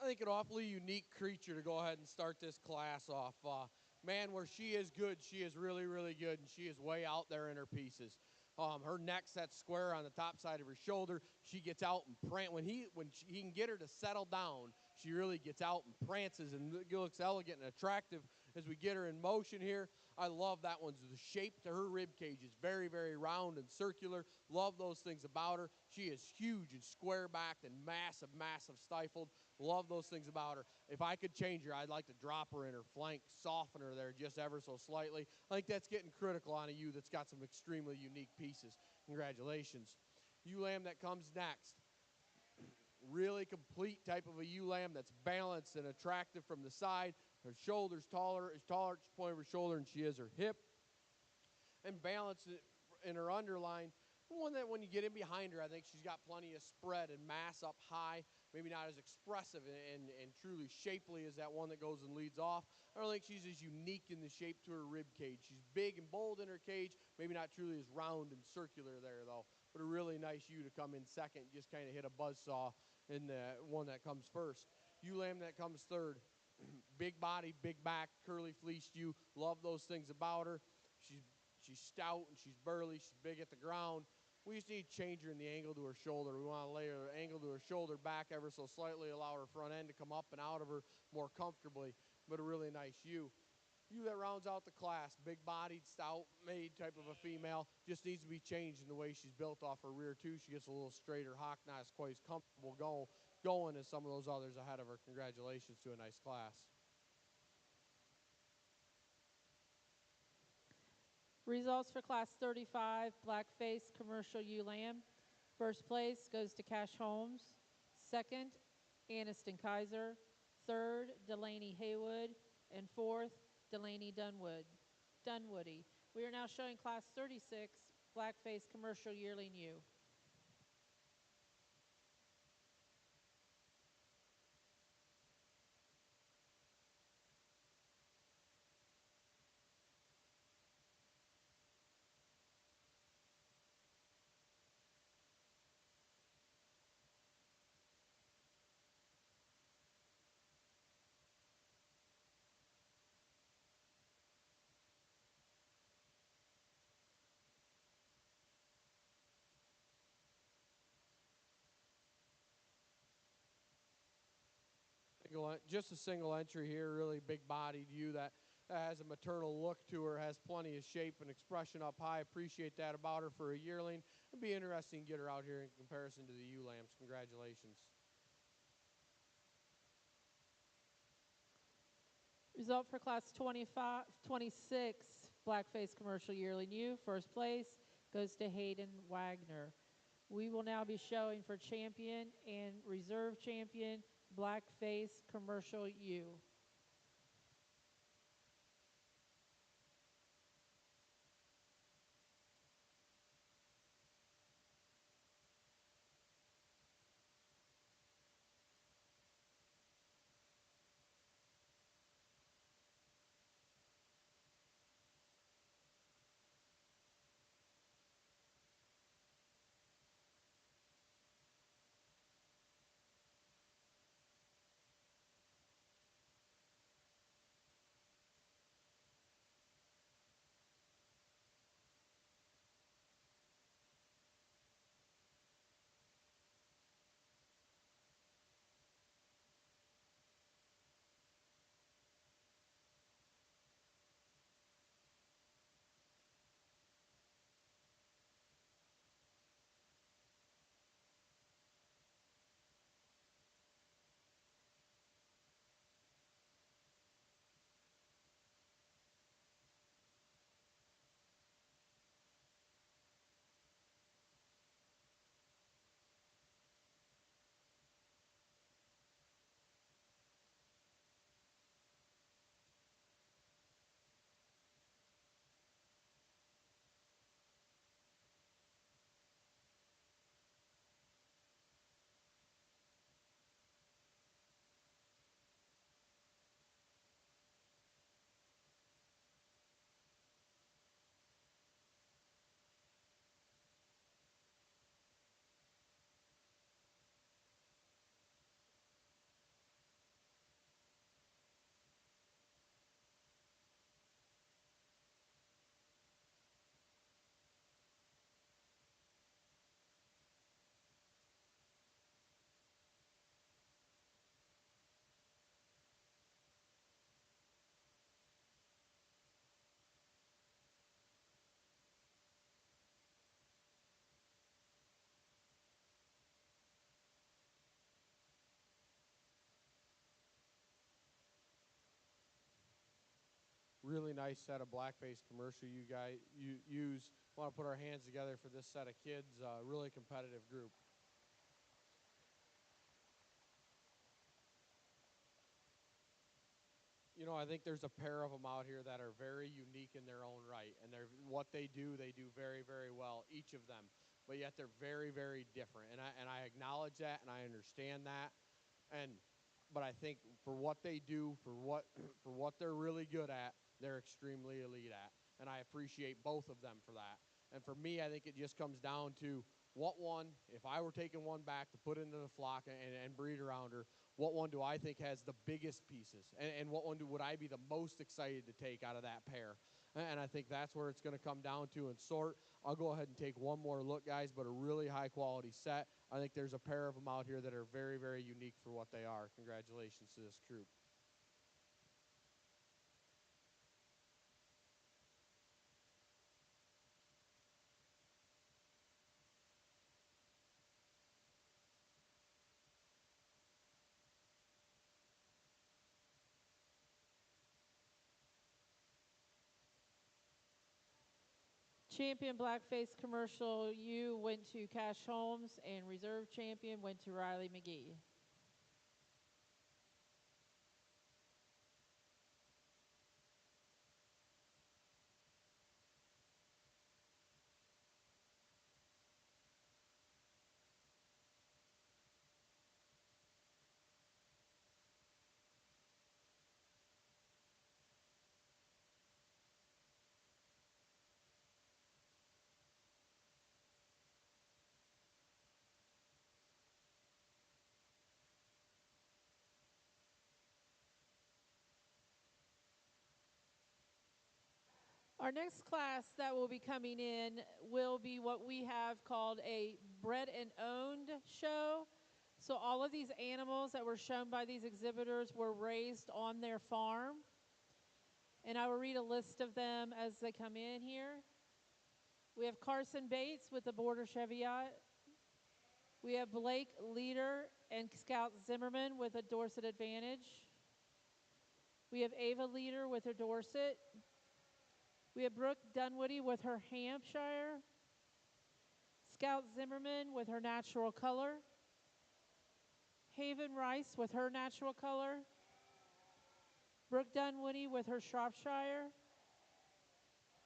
I think an awfully unique creature to go ahead and start this class off. Man, where she is good, she is really, really good, and she is way out there in her pieces. Her neck sets square on the top side of her shoulder. She gets out and he can get her to settle down, she really gets out and prances and looks elegant and attractive as we get her in motion here. I love that one. The shape to her rib cage is very, very round and circular. Love those things about her. She is huge and square-backed and massive, massive stifled. Love those things about her. If I could change her, I'd like to drop her in her flank, soften her there just ever so slightly. I think that's getting critical on a ewe that's got some extremely unique pieces. Congratulations. Ewe lamb that comes next. Really complete type of a ewe lamb that's balanced and attractive from the side. Her shoulder's taller at the point of her shoulder than she is her hip. And balanced in her underline. One that when you get in behind her, I think she's got plenty of spread and mass up high. Maybe not as expressive and truly shapely as that one that goes and leads off. I don't think she's as unique in the shape to her rib cage. She's big and bold in her cage. Maybe not truly as round and circular there, though. But a really nice ewe to come in second. Just kind of hit a buzzsaw in the one that comes first. Ewe lamb that comes third. Big body, big back, curly fleeced ewe. Love those things about her. She's stout and she's burly. She's big at the ground. We just need to change her in the angle to her shoulder. We want to lay her angle to her shoulder back ever so slightly, allow her front end to come up and out of her more comfortably, but a really nice ewe. Ewe that rounds out the class, big-bodied, stout-made type of a female, just needs to be changed in the way she's built off her rear, too. She gets a little straighter hock, not as quite as comfortable going as some of those others ahead of her. Congratulations to a nice class. Results for Class 35, Blackface Commercial Ewe Lamb. First place goes to Cash Holmes. Second, Aniston Kaiser. Third, Delaney Haywood. And fourth, Delaney Dunwoody. We are now showing Class 36, Blackface Commercial Yearling Ewe. Just a single entry here, really big-bodied ewe that has a maternal look to her, has plenty of shape and expression up high. Appreciate that about her for a yearling. It'd be interesting to get her out here in comparison to the ewe lambs. Congratulations. Result for Class 26, Blackface Commercial Yearling Ewe. First place goes to Hayden Wagner. We will now be showing for champion and reserve champion, Blackface Commercial Ewe. really nice set of blackface commercial you guys use. Want to put our hands together for this set of kids. Really competitive group. You know, I think there's a pair of them out here that are very unique in their own right, and what they do very, very well, each of them. But yet they're very, very different, and I acknowledge that, and I understand that, but I think for what they do, for what for what they're really good at, they're extremely elite at, and I appreciate both of them for that. And for me, I think it just comes down to what one, if I were taking one back to put into the flock and breed around her, what one do I think has the biggest pieces, and what one would I be the most excited to take out of that pair? And I think that's where it's going to come down to and sort. I'll go ahead and take one more look, guys, but a really high-quality set. I think there's a pair of them out here that are very, very unique for what they are. Congratulations to this troop. Champion Blackface Commercial U went to Cash Holmes, and Reserve Champion went to Riley McGee. Our next class that will be coming in will be what we have called a bred and owned show. So all of these animals that were shown by these exhibitors were raised on their farm. And I will read a list of them as they come in here. We have Carson Bates with the Border Cheviot. We have Blake Leader and Scout Zimmerman with a Dorset Advantage. We have Ava Leader with her Dorset. We have Brooke Dunwoody with her Hampshire. Scout Zimmerman with her Natural Color. Haven Rice with her Natural Color. Brooke Dunwoody with her Shropshire.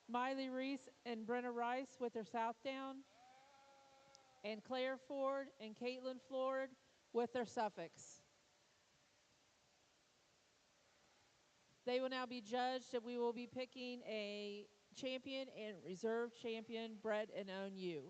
Miley Reese and Brenna Rice with their Southdown. And Claire Ford and Caitlin Ford with their Suffolks. They will now be judged, and we will be picking a champion and reserve champion bred and own ewe.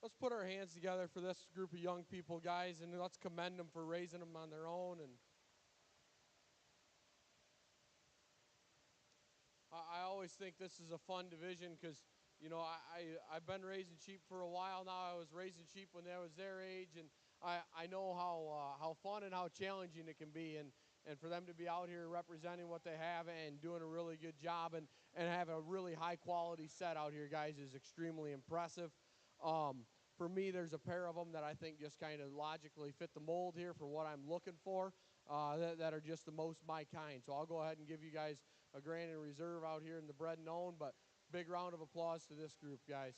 Let's put our hands together for this group of young people, guys, and let's commend them for raising them on their own. And always think this is a fun division because, you know, I've been raising sheep for a while now. I was raising sheep when I was their age, and I know how fun and how challenging it can be. And for them to be out here representing what they have and doing a really good job and have a really high quality set out here, guys, is extremely impressive. For me, there's a pair of them that I think just kind of logically fit the mold here for what I'm looking for, that are just the most my kind. So I'll go ahead and give you guys a grand and reserve out here in the Bred known, but big round of applause to this group, guys.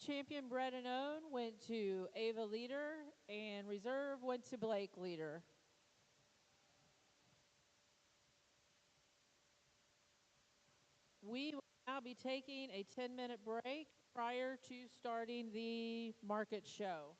Champion Bred and Own went to Ava Leader, and Reserve went to Blake Leader. We will now be taking a 10-minute break prior to starting the market show.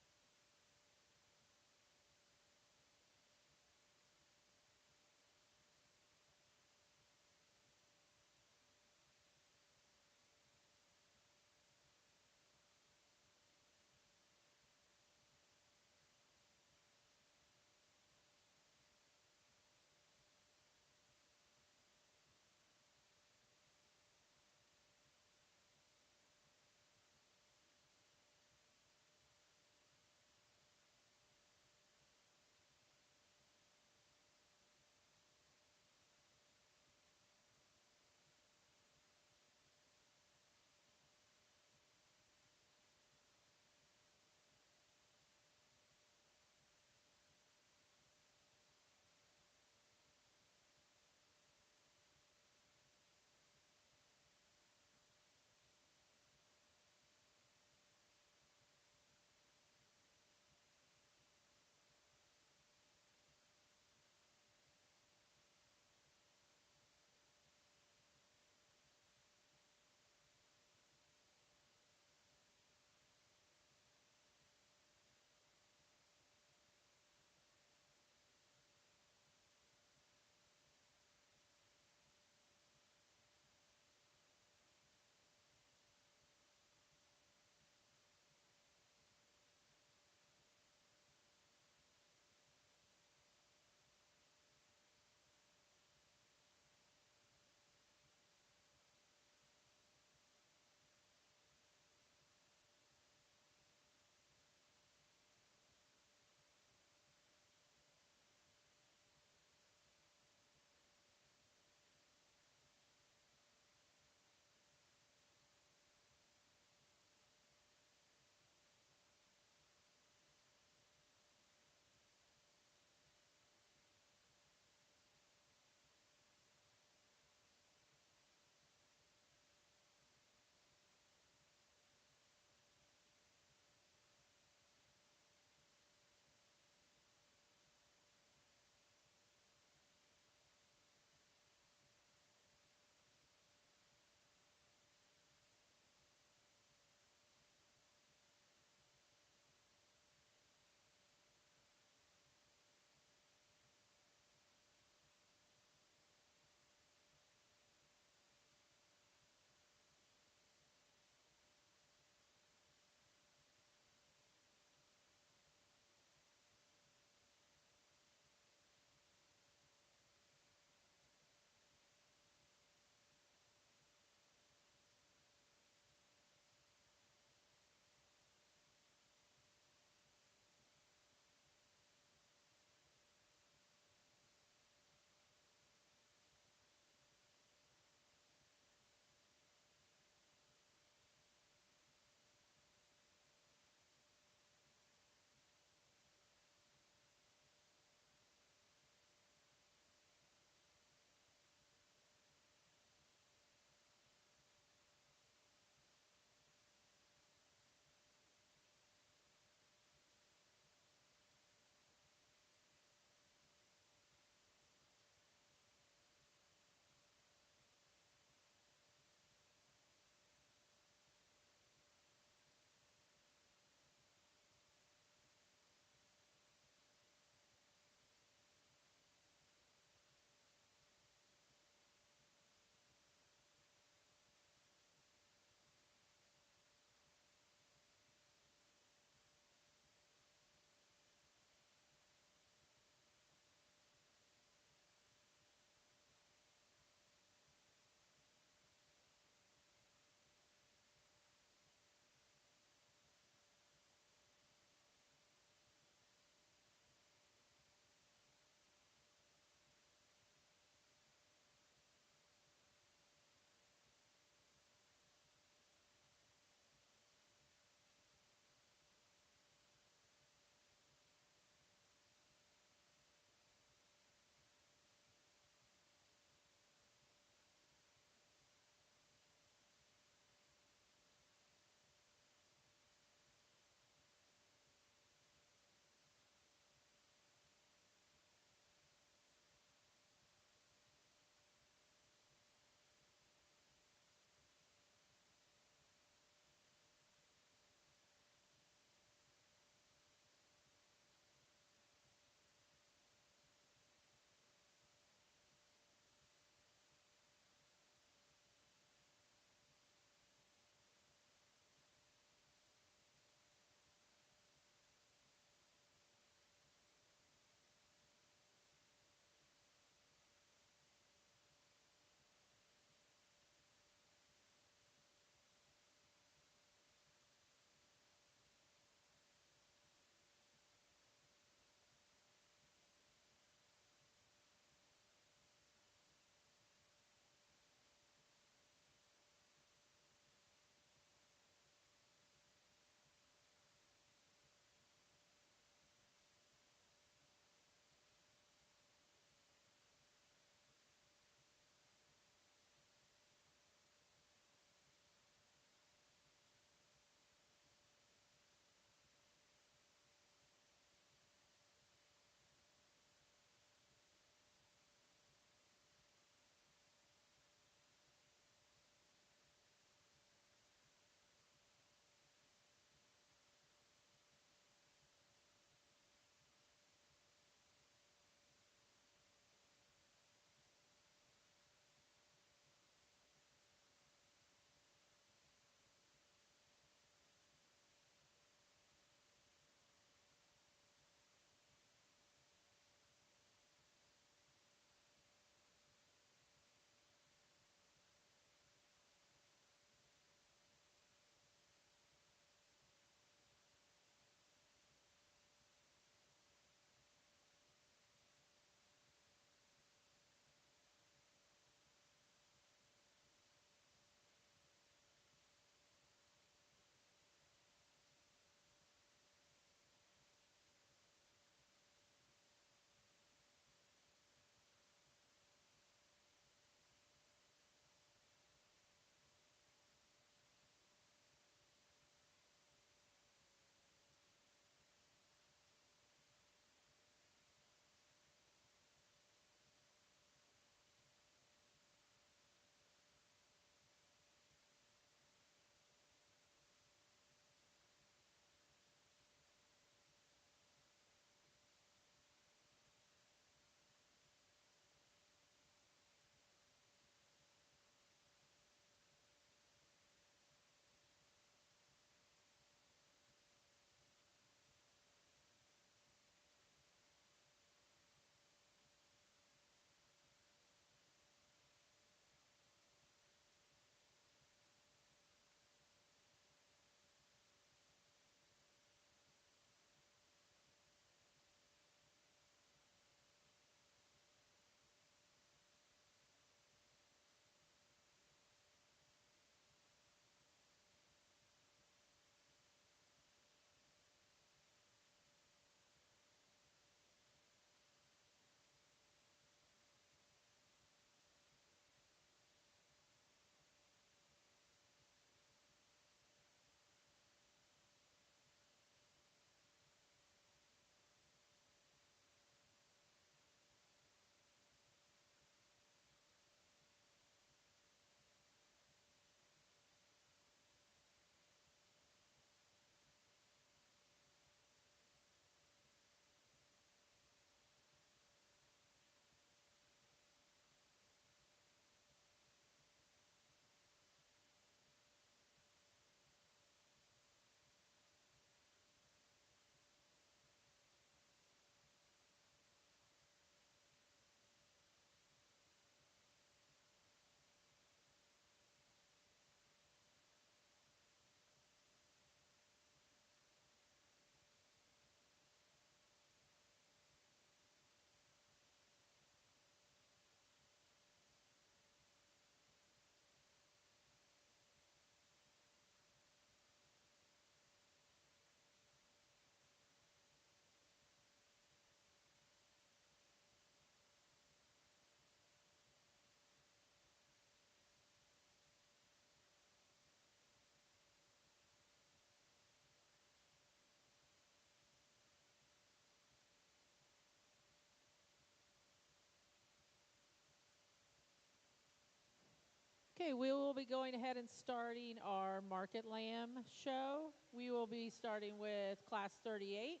Okay, we will be going ahead and starting our Market Lamb show. We will be starting with Class 38,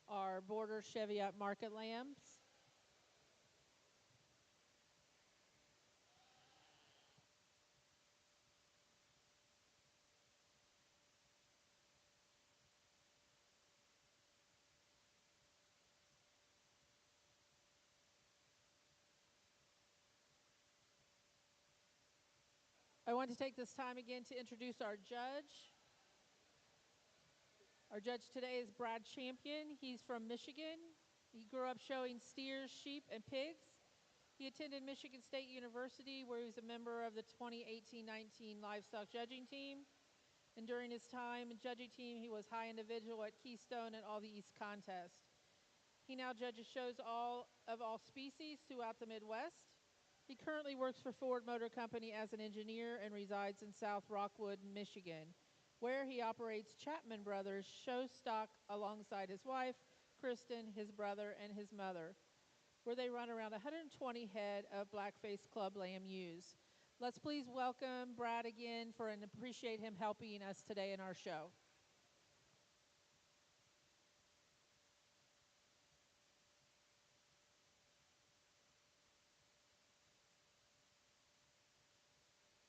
our Border Cheviot Market Lambs. I want to take this time again to introduce our judge. Our judge today is Brad Champion. He's from Michigan. He grew up showing steers, sheep, and pigs. He attended Michigan State University, where he was a member of the 2018-19 livestock judging team. And during his time in judging team, he was high individual at Keystone and all the East contests. He now judges shows of all species throughout the Midwest. He currently works for Ford Motor Company as an engineer and resides in South Rockwood, Michigan, where he operates Chapman Brothers show stock alongside his wife, Kristen, his brother, and his mother, where they run around 120 head of blackface club lamb ewes. Let's please welcome Brad again and appreciate him helping us today in our show.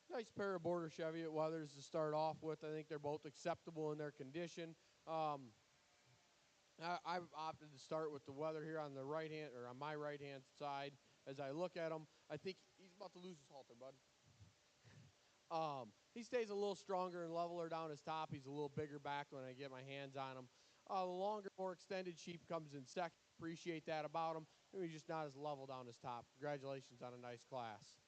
Nice pair of Border Cheviot wethers to start off with. I think they're both acceptable in their condition. I've opted to start with the wether here on the right hand, or on my right hand side. As I look at him, I think he's about to lose his halter, bud. He stays a little stronger and leveler down his top. He's a little bigger back when I get my hands on him. The longer, more extended sheep comes in second. Appreciate that about him. He's just not as level down his top. Congratulations on a nice class.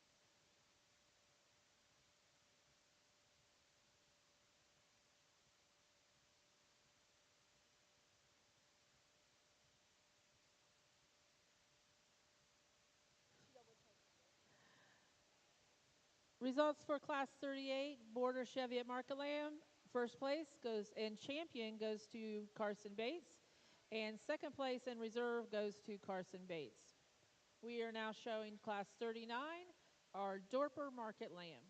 Results for Class 38 Border Cheviot Market Lamb. First place goes and champion goes to Carson Bates, and second place and reserve goes to Carson Bates. We are now showing Class 39, our Dorper Market Lamb.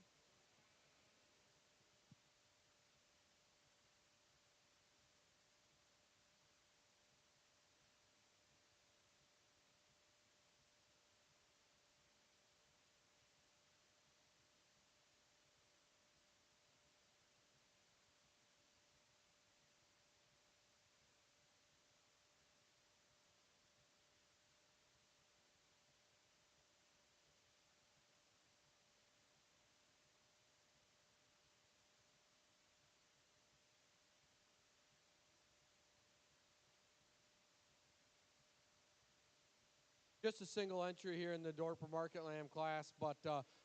Just a single entry here in the Dorper Market Lamb class, but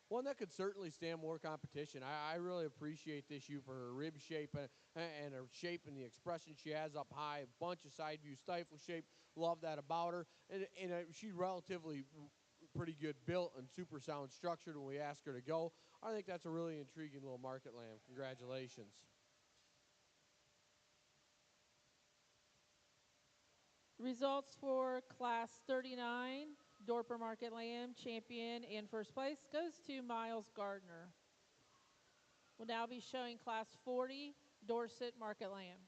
one that could certainly stand more competition. I really appreciate this ewe for her rib shape and her shape and the expression she has up high, a bunch of side view stifle shape. Love that about her. And she's relatively pretty good built and super sound structured when we ask her to go. I think that's a really intriguing little market lamb. Congratulations. Results for Class 39 Dorper Market Lamb champion in first place goes to Miles Gardner. We'll now be showing Class 40 Dorset Market Lamb.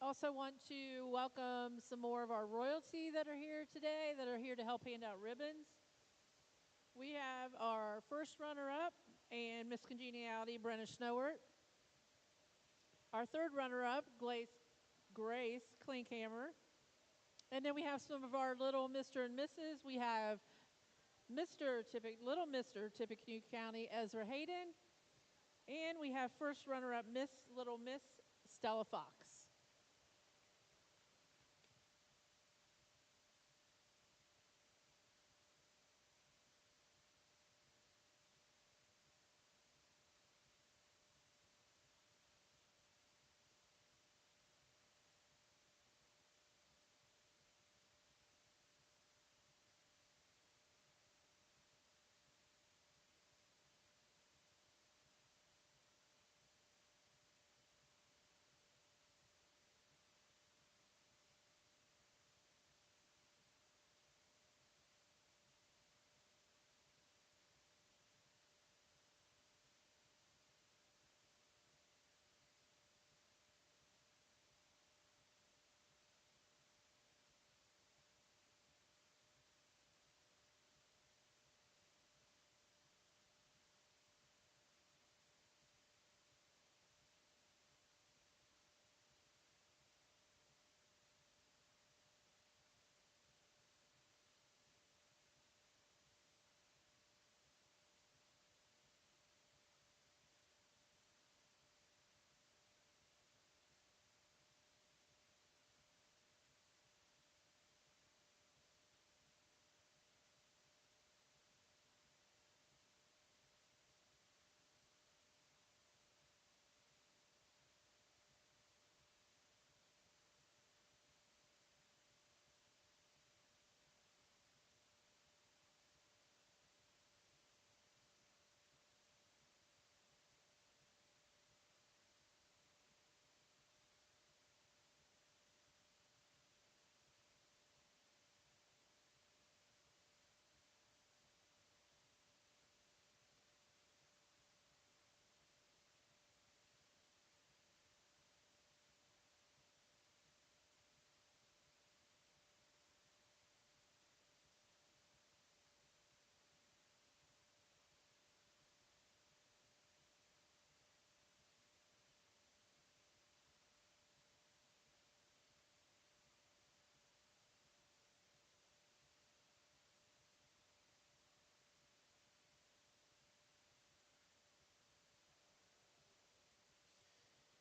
Also want to welcome some more of our royalty that are here today, that are here to help hand out ribbons. We have our first runner-up and Miss Congeniality, Brenna Snowert. Our third runner-up, Grace Klinkhammer. And then we have some of our little Mr. and Mrs. We have Little Mr. Tippecanoe County, Ezra Hayden. And we have first runner-up, Little Miss Stella Fox.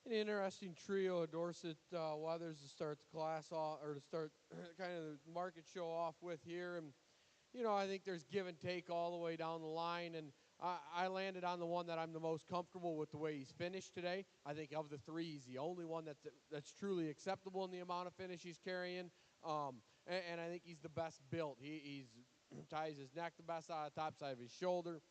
An interesting trio of Dorset Weathers to start the class off, or to start kind of the market show off with here. And I think there's give and take all the way down the line, and I landed on the one that I'm the most comfortable with the way he's finished today. I think of the three, he's the only one that's truly acceptable in the amount of finish he's carrying, and I think he's the best built. He's ties his neck the best out of the top side of his shoulder.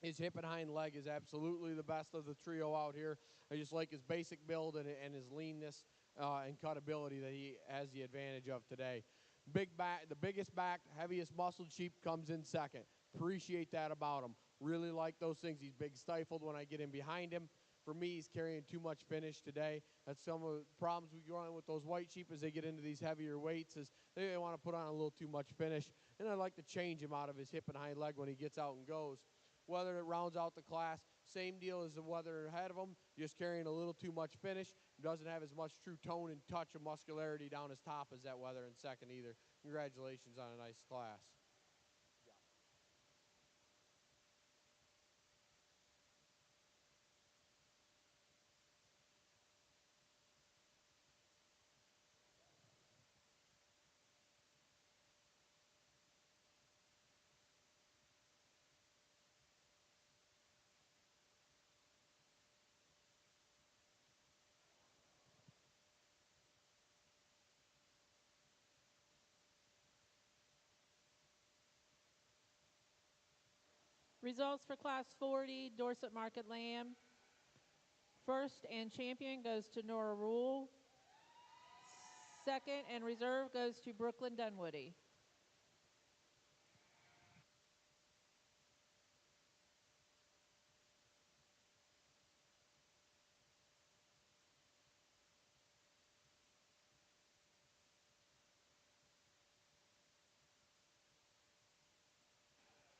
His hip and hind leg is absolutely the best of the trio out here. I just like his basic build and his leanness and cutability that he has the advantage of today. Big back, the biggest back, heaviest muscled sheep comes in second. Appreciate that about him. Really like those things. He's big stifled when I get in behind him. For me, he's carrying too much finish today. That's some of the problems we run with those white sheep as they get into these heavier weights, is they want to put on a little too much finish. And I like to change him out of his hip and hind leg when he gets out and goes. Whether it rounds out the class, same deal as the weather ahead of him, just carrying a little too much finish. Doesn't have as much true tone and touch of muscularity down his top as that weather in second either. Congratulations on a nice class. Results for Class 40, Dorset Market Lamb. First and champion goes to Nora Rule. Second and reserve goes to Brooklyn Dunwoody.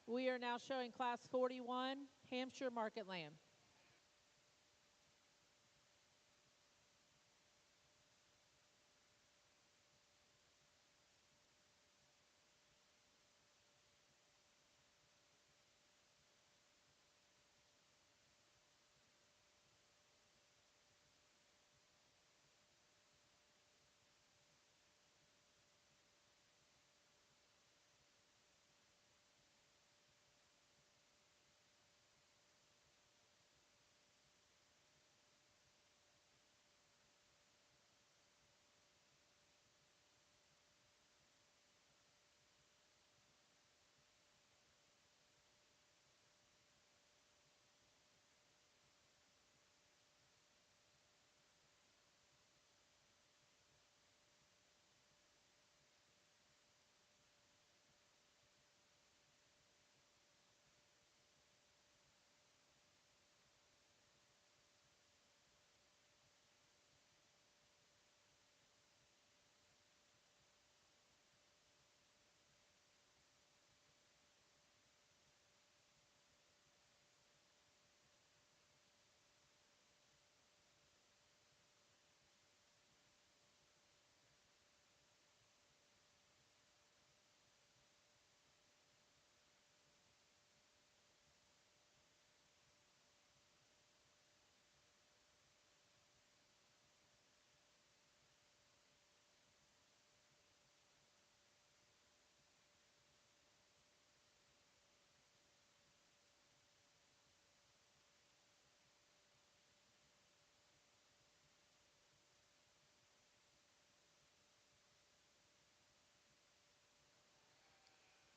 We are now showing Class 41, Hampshire Market Lamb.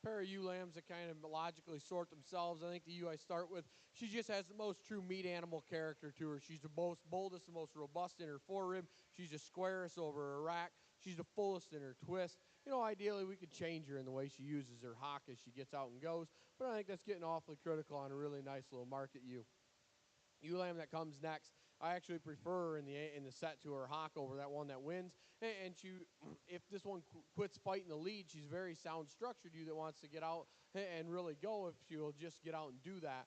Pair of ewe lambs that kind of logically sort themselves. I think the ewe I start with, she just has the most true meat animal character to her. She's the most boldest, the most robust in her forerib. She's the squarest over her rack. She's the fullest in her twist. Ideally we could change her in the way she uses her hock as she gets out and goes, but I think that's getting awfully critical on a really nice little market ewe. Ewe lamb that comes next, I actually prefer her in the set to her hock over that one that wins. And if this one quits fighting the lead, she's a very sound structured ewe that wants to get out and really go if she will just get out and do that.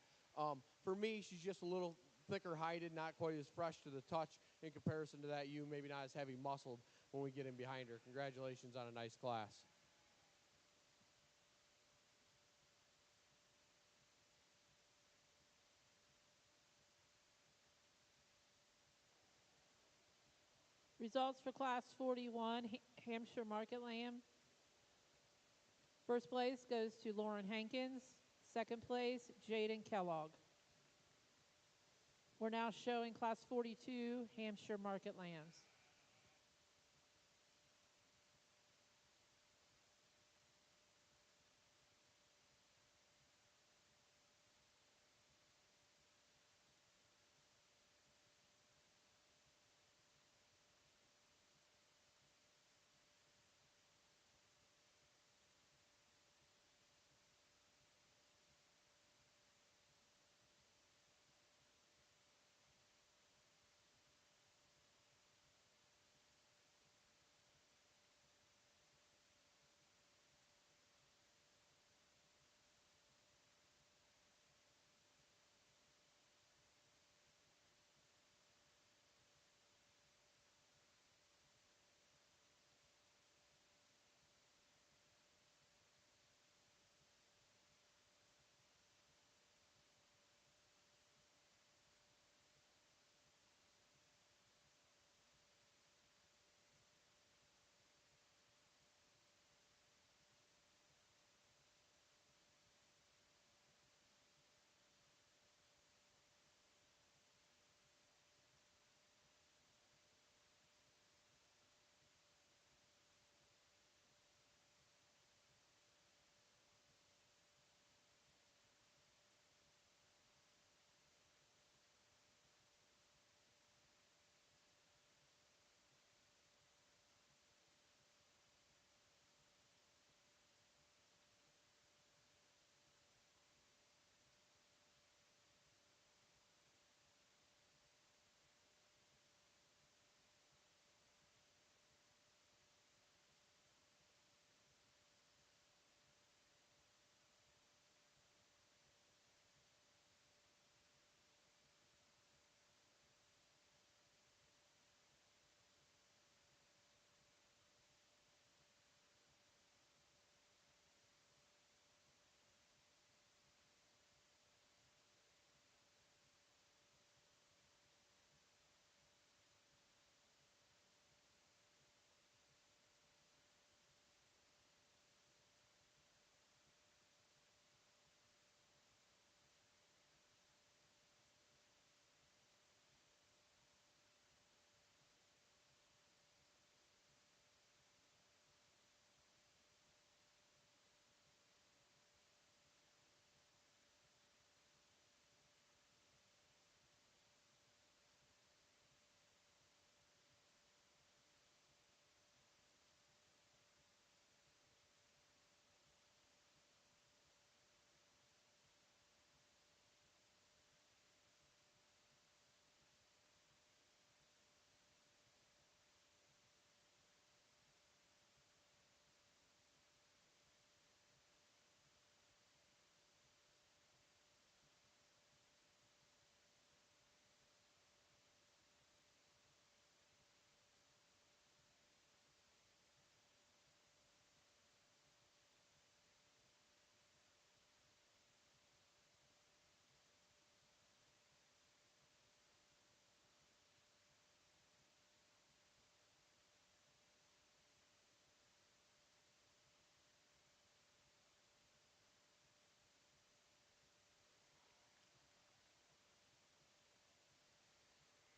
For me, she's just a little thicker hided, not quite as fresh to the touch in comparison to that ewe, maybe not as heavy muscled when we get in behind her. Congratulations on a nice class. Results for Class 41, Hampshire Market Lamb. First place goes to Lauren Hankins. Second place, Jaden Kellogg. We're now showing Class 42, Hampshire Market Lambs.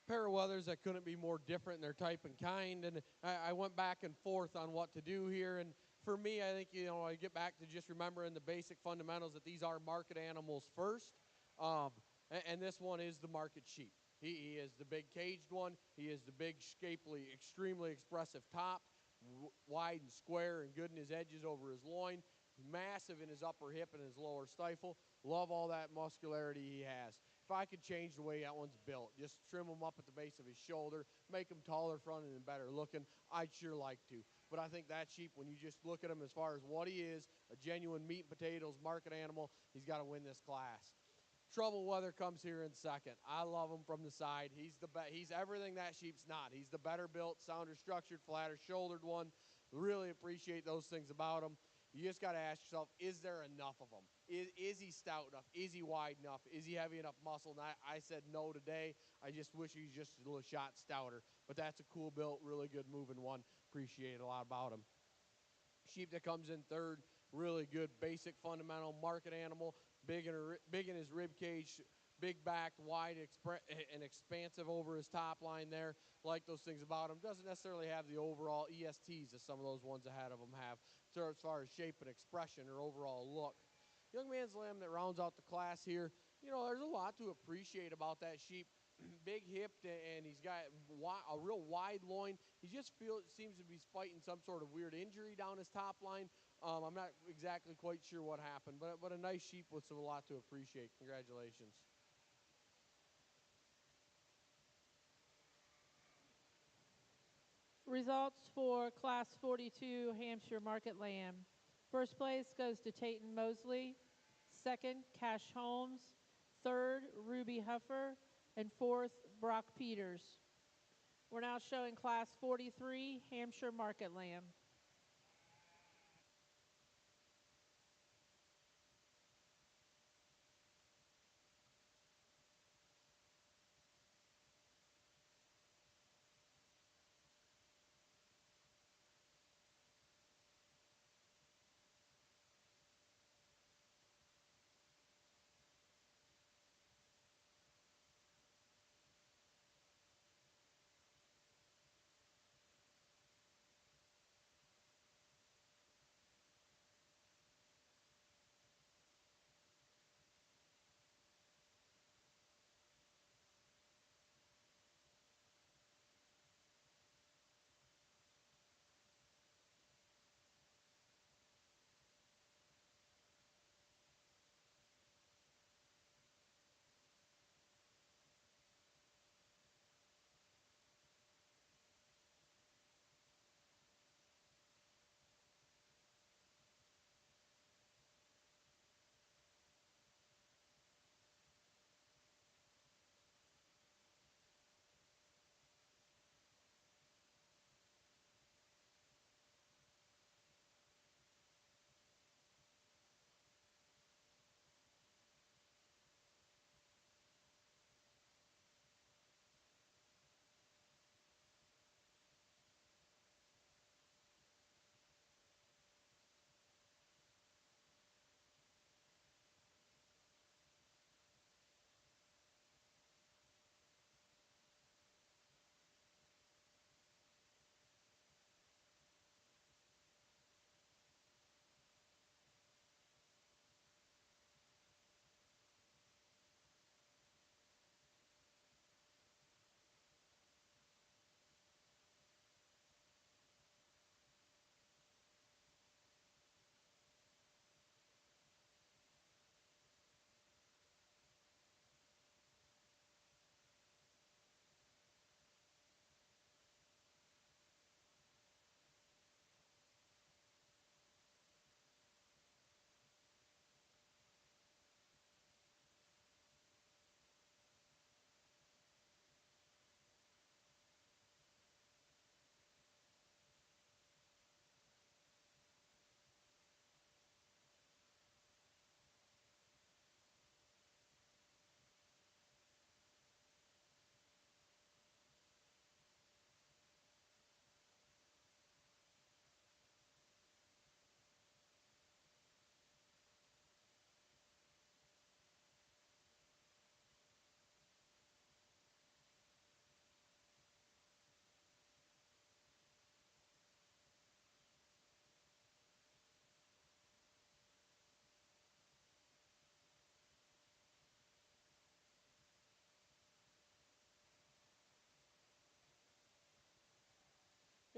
Pair of wethers that couldn't be more different in their type and kind. And I went back and forth on what to do here. And for me, I think, I get back to just remembering the basic fundamentals that these are market animals first. And this one is the market sheep. He is the big caged one. He is the big, shapely, extremely expressive top, wide and square and good in his edges over his loin, massive in his upper hip and his lower stifle. Love all that muscularity he has. If I could change the way that one's built, just trim him up at the base of his shoulder, make him taller fronted and better looking, I'd sure like to. But I think that sheep, when you just look at him as far as what he is, a genuine meat and potatoes market animal, he's got to win this class. Trouble Weather comes here in second. I love him from the side. He's everything that sheep's not. He's the better built, sounder structured, flatter shouldered one. Really appreciate those things about him. You just got to ask yourself, is there enough of them? Is he stout enough? Is he wide enough? Is he heavy enough muscle? And I said no today. I just wish he was just a little shot stouter. But that's a cool built, really good moving one. Appreciate a lot about him. Sheep that comes in third, really good, basic, fundamental market animal, big in his rib cage, big backed, wide and expansive over his top line there. Like those things about him. Doesn't necessarily have the overall ESTs that some of those ones ahead of him have, so as far as shape and expression or overall look. Young man's lamb that rounds out the class here, there's a lot to appreciate about that sheep. Big hipped, and he's got a real wide loin. He just seems to be fighting some sort of weird injury down his top line. I'm not exactly quite sure what happened, but a nice sheep with a lot to appreciate. Congratulations. Results for Class 42 Hampshire Market Lamb. First place goes to Tayton Mosley. Second, Cash Holmes. Third, Ruby Huffer. And fourth, Brock Peters. We're now showing Class 43 Hampshire Market Lamb.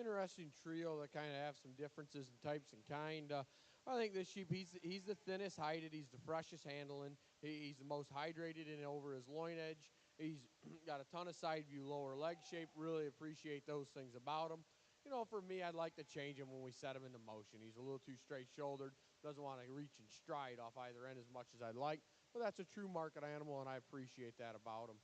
Interesting trio that kind of have some differences in types and kind. I think this sheep, he's the thinnest hided. He's the freshest handling. He's the most hydrated in over his loin edge. He's got a ton of side view lower leg shape. Really appreciate those things about him. For me, I'd like to change him when we set him into motion. He's a little too straight-shouldered. Doesn't want to reach and stride off either end as much as I'd like. But that's a true market animal, and I appreciate that about him.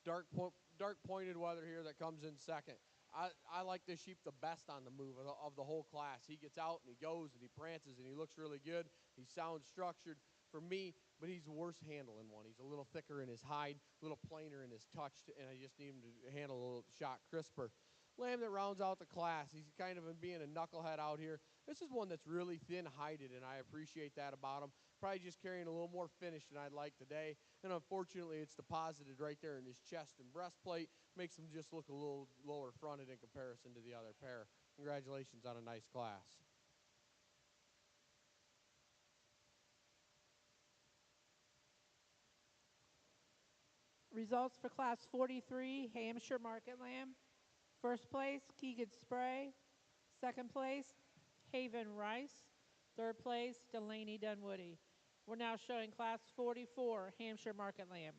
Dark pointed weather here that comes in second. I like this sheep the best on the move of the whole class. He gets out and he goes and he prances and he looks really good. He sounds structured for me, but he's worse handling one. He's a little thicker in his hide, a little plainer in his touch, and I just need him to handle a little shot crisper. Lamb that rounds out the class. He's kind of being a knucklehead out here. This is one that's really thin-hided, and I appreciate that about him. Probably just carrying a little more finish than I'd like today. And unfortunately, it's deposited right there in his chest and breastplate. Makes him just look a little lower fronted in comparison to the other pair. Congratulations on a nice class. Results for Class 43, Hampshire Market Lamb. First place, Keegan Spray. Second place, Haven Rice. Third place, Delaney Dunwoody. We're now showing Class 44, Hampshire Market Lamb.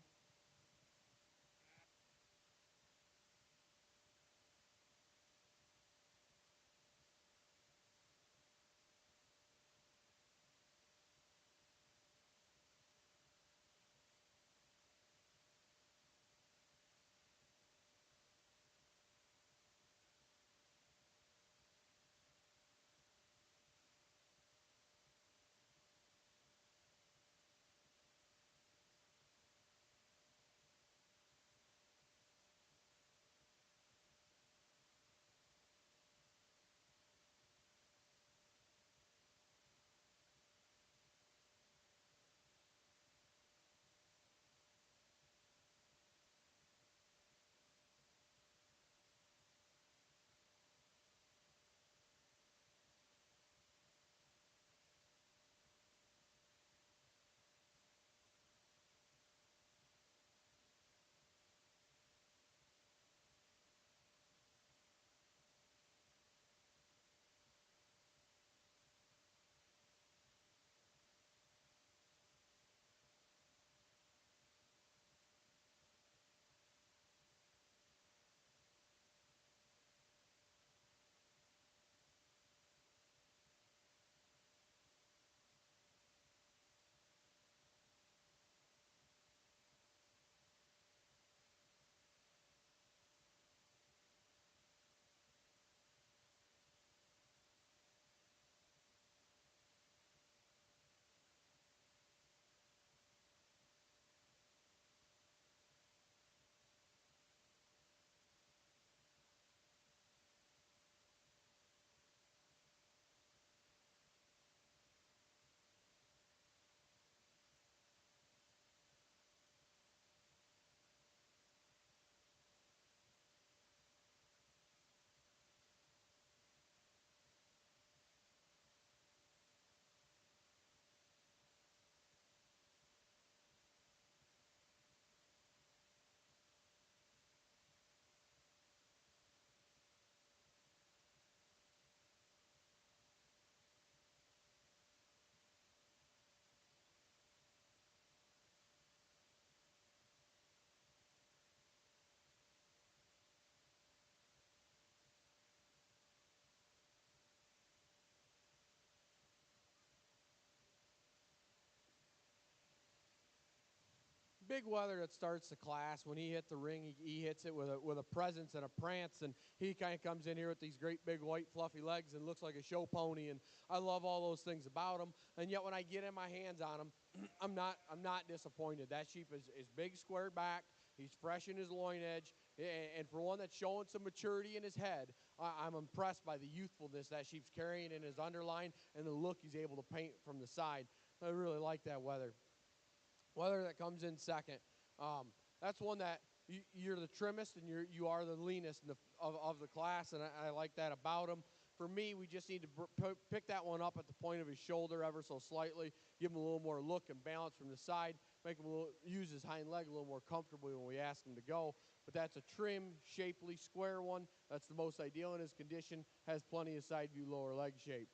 Big Weather that starts the class. When he hit the ring, he hits it with a presence and a prance, and he kind of comes in here with these great big white fluffy legs and looks like a show pony, and I love all those things about him. And yet when I get in my hands on him, I'm not disappointed. That sheep is big, squared back. He's fresh in his loin edge, and for one that's showing some maturity in his head, I'm impressed by the youthfulness that sheep's carrying in his underline and the look he's able to paint from the side. I really like that Weather. Weather that comes in second. That's one that you're the trimmest and you are the leanest of the class, and I like that about him. For me, we just need to pick that one up at the point of his shoulder ever so slightly, give him a little more look and balance from the side, make him use his hind leg a little more comfortably when we ask him to go. But that's a trim, shapely, square one. That's the most ideal in his condition, has plenty of side view lower leg shape.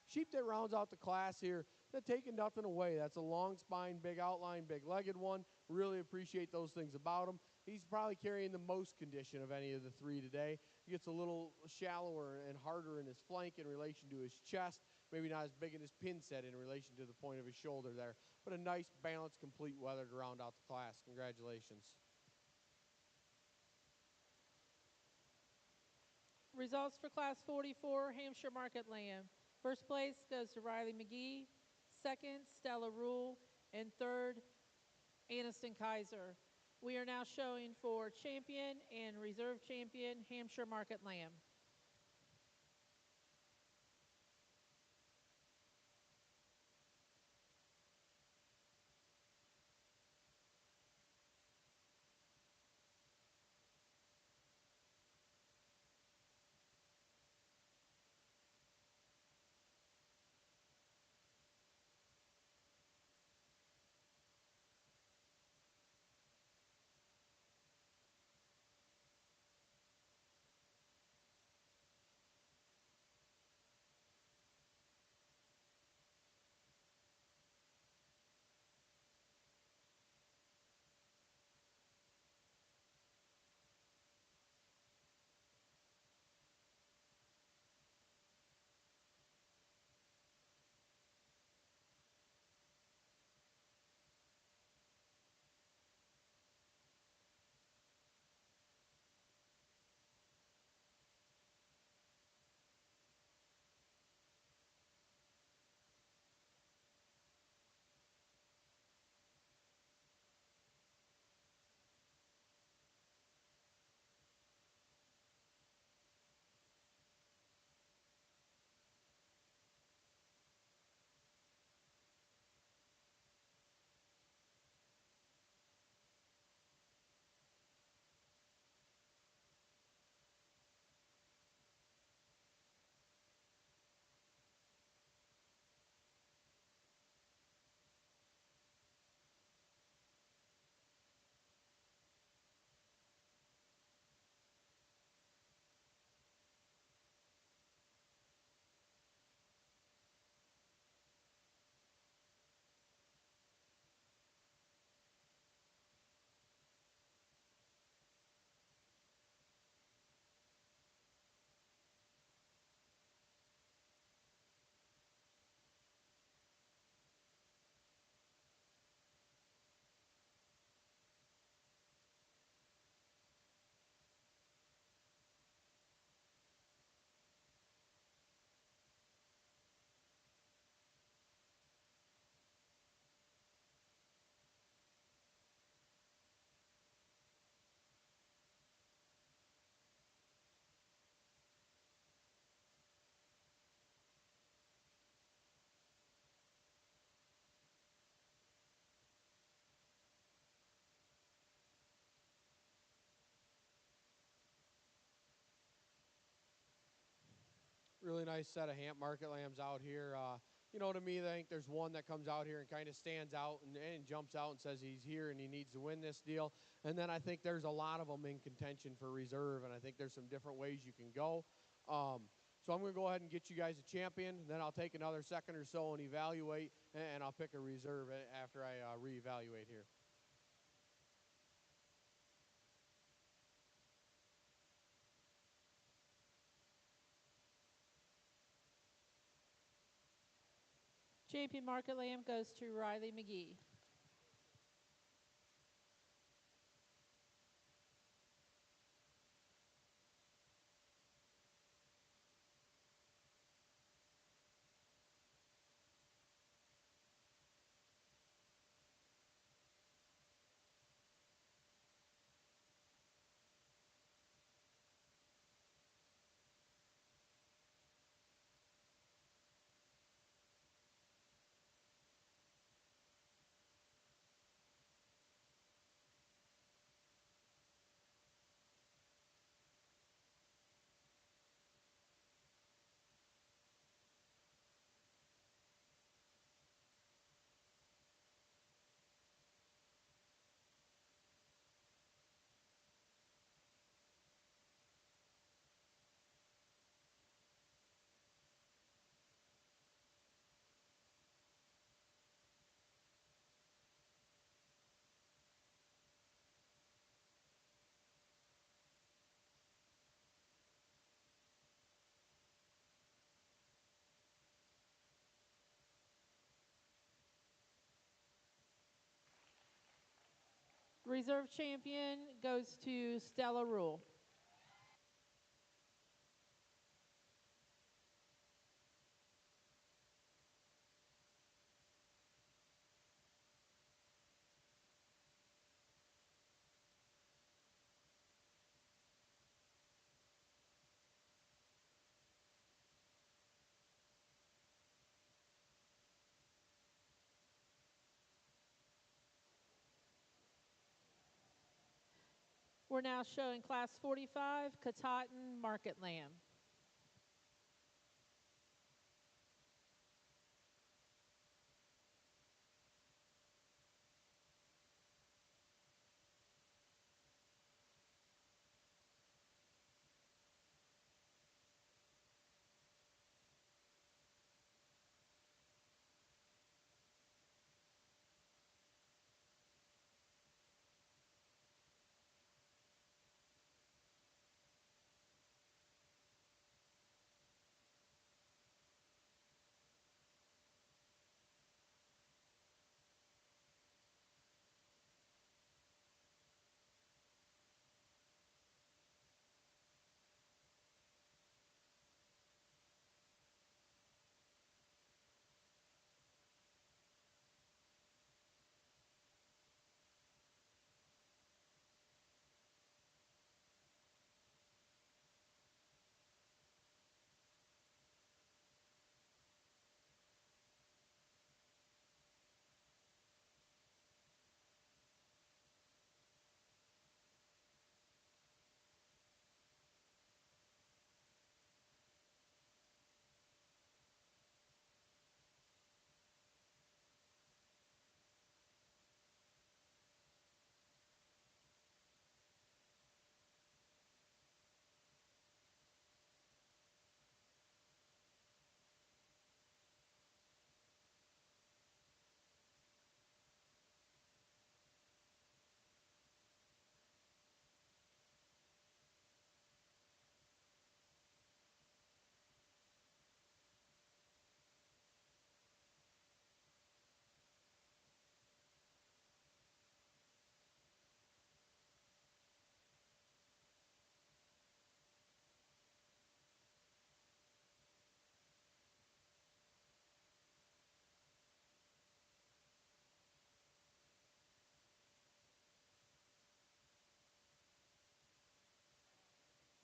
Sheep that rounds out the class here, they're taking nothing away. That's a long spine, big outline, big-legged one. Really appreciate those things about him. He's probably carrying the most condition of any of the three today. He gets a little shallower and harder in his flank in relation to his chest. Maybe not as big in his pin set in relation to the point of his shoulder there. But a nice, balanced, complete Weather to round out the class. Congratulations. Results for Class 44, Hampshire Market Lamb. First place goes to Riley McGee, second, Stella Rule, and third, Aniston Kaiser. We are now showing for champion and reserve champion, Hampshire Market Lamb. Really nice set of Hamp Market Lambs out here. To me, I think there's one that comes out here and kind of stands out and jumps out and says he's here and he needs to win this deal. And then I think there's a lot of them in contention for reserve, and I think there's some different ways you can go. So I'm going to go ahead and get you guys a champion. Then I'll take another second or so and evaluate, and I'll pick a reserve after I reevaluate here. Champion Market Lamb goes to Riley McGee. Reserve champion goes to Stella Rule. We're now showing Class 45, Katahdin Market Lamb.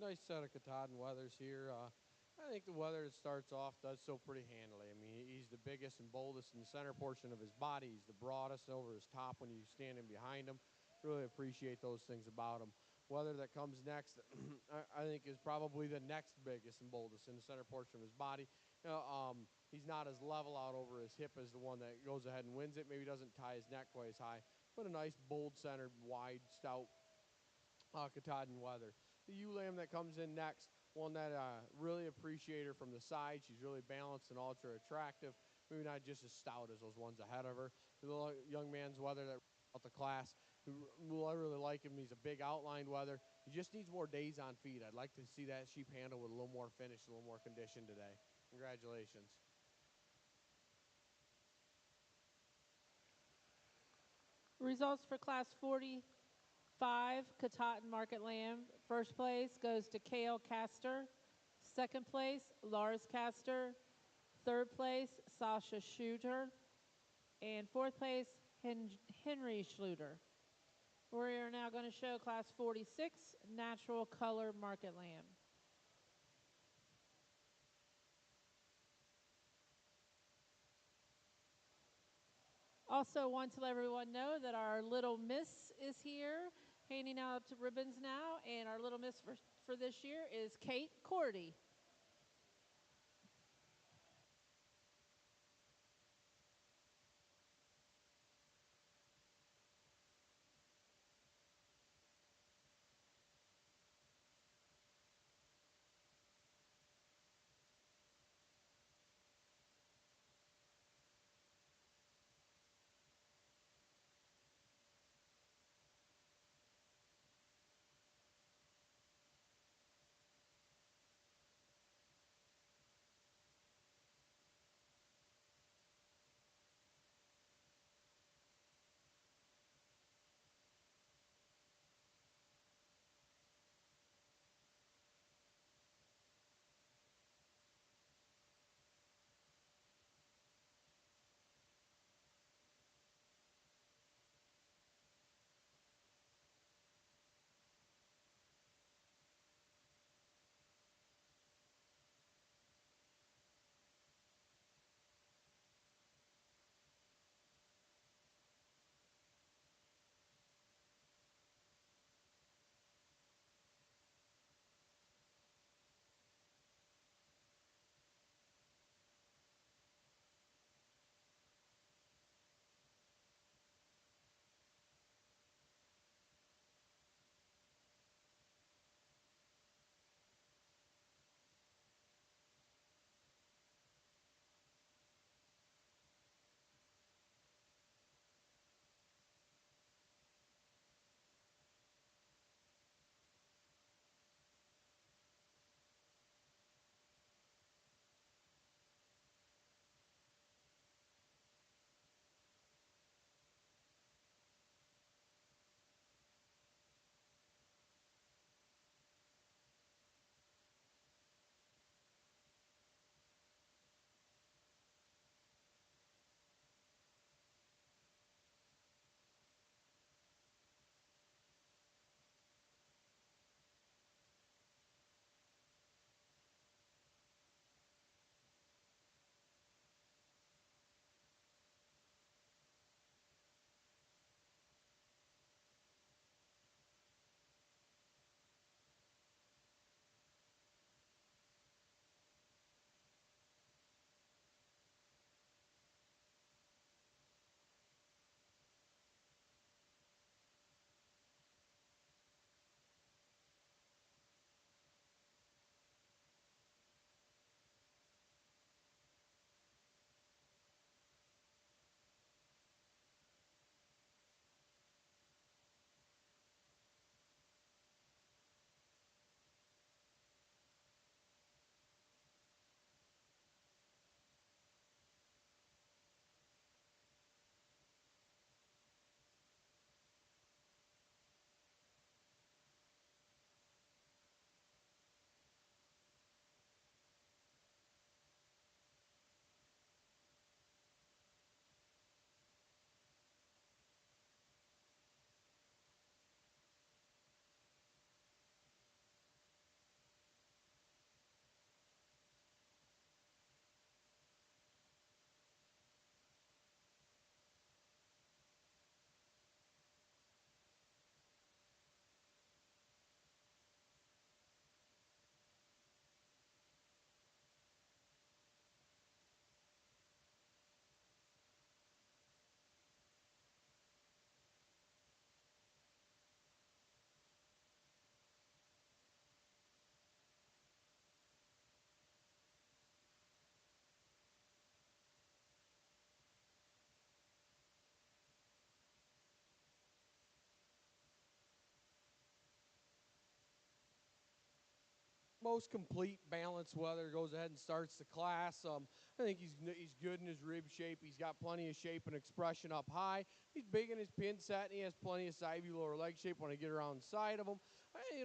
Nice set of Katahdin weathers here. I think the weather that starts off does so pretty handily. I mean, he's the biggest and boldest in the center portion of his body. He's the broadest over his top when you're standing behind him. Really appreciate those things about him. Weather that comes next, I think, is probably the next biggest and boldest in the center portion of his body. He's not as level out over his hip as the one that goes ahead and wins it. Maybe doesn't tie his neck quite as high, but a nice, bold-centered, wide, stout Katahdin weather. The ewe lamb that comes in next, one that really appreciate her from the side. She's really balanced and ultra attractive. Maybe not just as stout as those ones ahead of her. The little young man's weather that out the class. I really like him. He's a big outlined weather. He just needs more days on feed. I'd like to see that sheep handle with a little more finish, a little more condition today. Congratulations. Results for Class 45, Katahdin Market Lamb. First place goes to Kale Castor. Second place, Lars Castor. Third place, Sasha Shooter. And fourth place, Henry Schluter. We are now going to show Class 46, Natural Color Market Lamb. Also want to let everyone know that our Little Miss is here, handing out ribbons now, and our Little Miss for this year is Kate Cordy. most complete, balanced wether. Goes ahead and starts the class. I think he's good in his rib shape. He's got plenty of shape and expression up high. He's big in his pin set, and he has plenty of side view lower leg shape when I get around the side of him.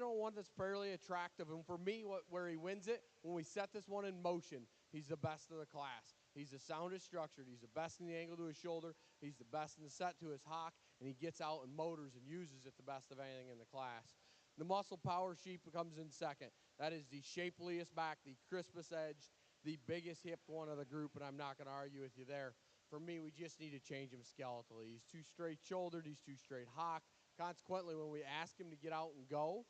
One that's fairly attractive. And for me, where he wins it, when we set this one in motion, he's the best of the class. He's the soundest structured. He's the best in the angle to his shoulder. He's the best in the set to his hock, and he gets out and motors and uses it the best of anything in the class. The muscle power sheep comes in second. That is the shapeliest back, the crispest edged, the biggest hipped one of the group, and I'm not going to argue with you there. For me, we just need to change him skeletally. He's too straight shouldered. He's too straight hocked. Consequently, when we ask him to get out and go,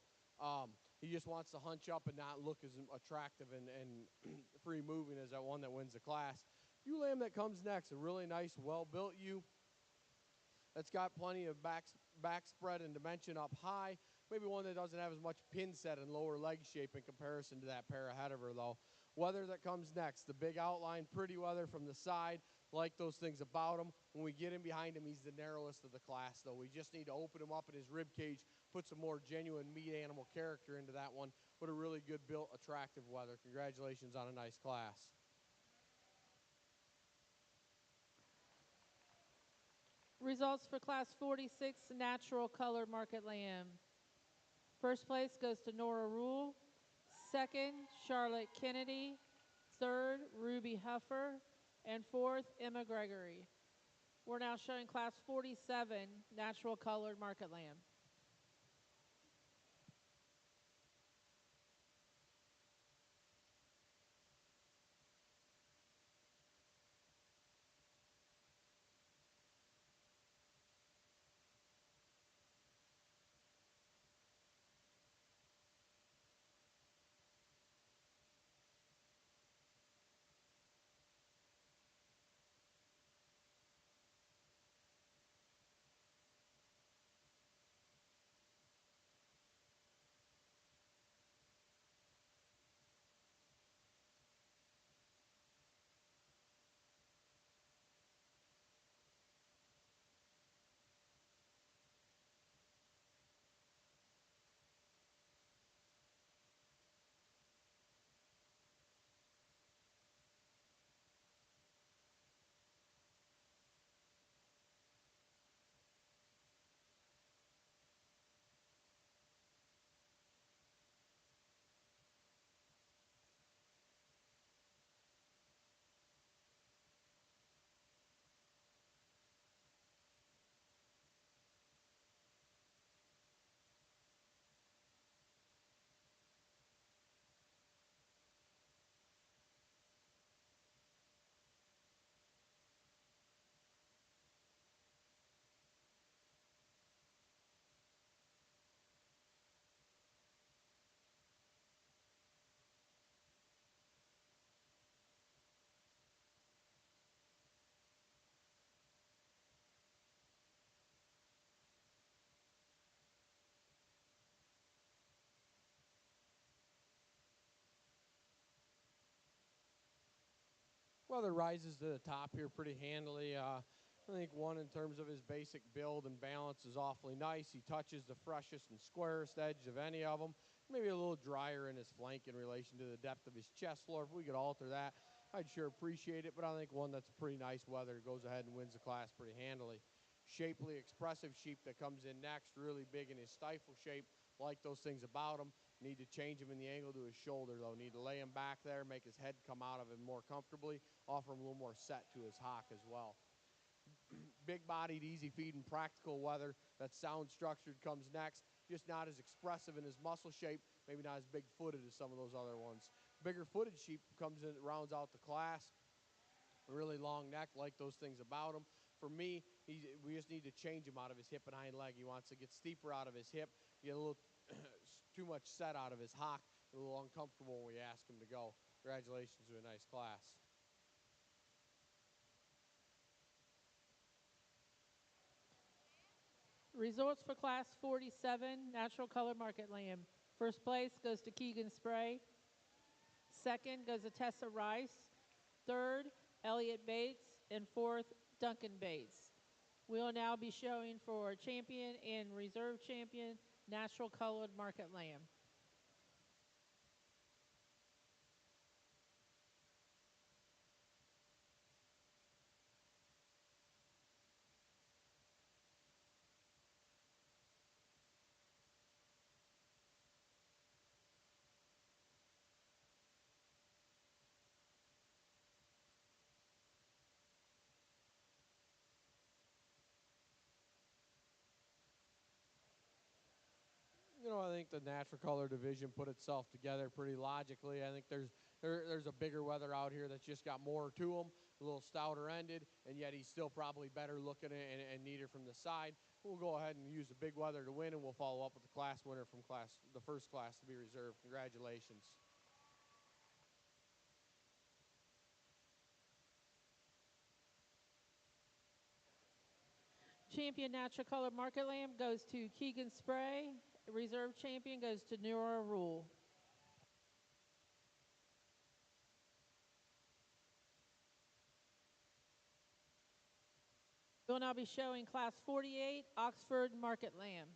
he just wants to hunch up and not look as attractive and free moving as that one that wins the class. Ewe lamb that comes next, a really nice, well-built ewe that's got plenty of back spread and dimension up high. Maybe one that doesn't have as much pin set and lower leg shape in comparison to that pair ahead of her, though. Wether that comes next, the big outline, pretty wether from the side. Like those things about him. When we get in behind him, he's the narrowest of the class, though. We just need to open him up in his rib cage, put some more genuine meat animal character into that one. Put a really good built, attractive wether. Congratulations on a nice class. Results for Class 46 Natural Colored Market Lamb. First place goes to Nora Rule. Second, Charlotte Kennedy. Third, Ruby Huffer. And fourth, Emma Gregory. We're now showing Class 47 Natural Colored Market Lamb. Wether rises to the top here pretty handily. I think one, in terms of his basic build and balance, is awfully nice. He touches the freshest and squarest edge of any of them. Maybe a little drier in his flank in relation to the depth of his chest floor. If we could alter that, I'd sure appreciate it. But I think one that's pretty nice wether goes ahead and wins the class pretty handily. Shapely, expressive sheep that comes in next, really big in his stifle shape. Like those things about him. Need to change him in the angle to his shoulder, though. Need to lay him back there, make his head come out of him more comfortably, offer him a little more set to his hock as well. Big-bodied, easy-feeding, practical wether that sound structured comes next. Just not as expressive in his muscle shape, maybe not as big-footed as some of those other ones. Bigger-footed sheep comes in, rounds out the class. A really long neck, like those things about him. For me, we just need to change him out of his hip and hind leg. He wants to get steeper out of his hip, get a little too much set out of his hock, a little uncomfortable when we ask him to go. Congratulations to a nice class. Results for Class 47 Natural Colored Market Lamb. First place goes to Keegan Spray. Second goes to Tessa Rice. Third, Elliot Bates. And fourth, Duncan Bates. We will now be showing for champion and reserve champion Natural Colored Market Lamb. I think the natural color division put itself together pretty logically. I think there's a bigger wether out here that's just got more to him, a little stouter ended, and yet he's still probably better looking and neater from the side. We'll go ahead and use the big wether to win, and we'll follow up with the class winner from the first class to be reserved. Congratulations. Champion Natural Color Market Lamb goes to Keegan Spray. Reserve champion goes to Nora Rule. We'll now be showing Class 48 Oxford Market Lamb.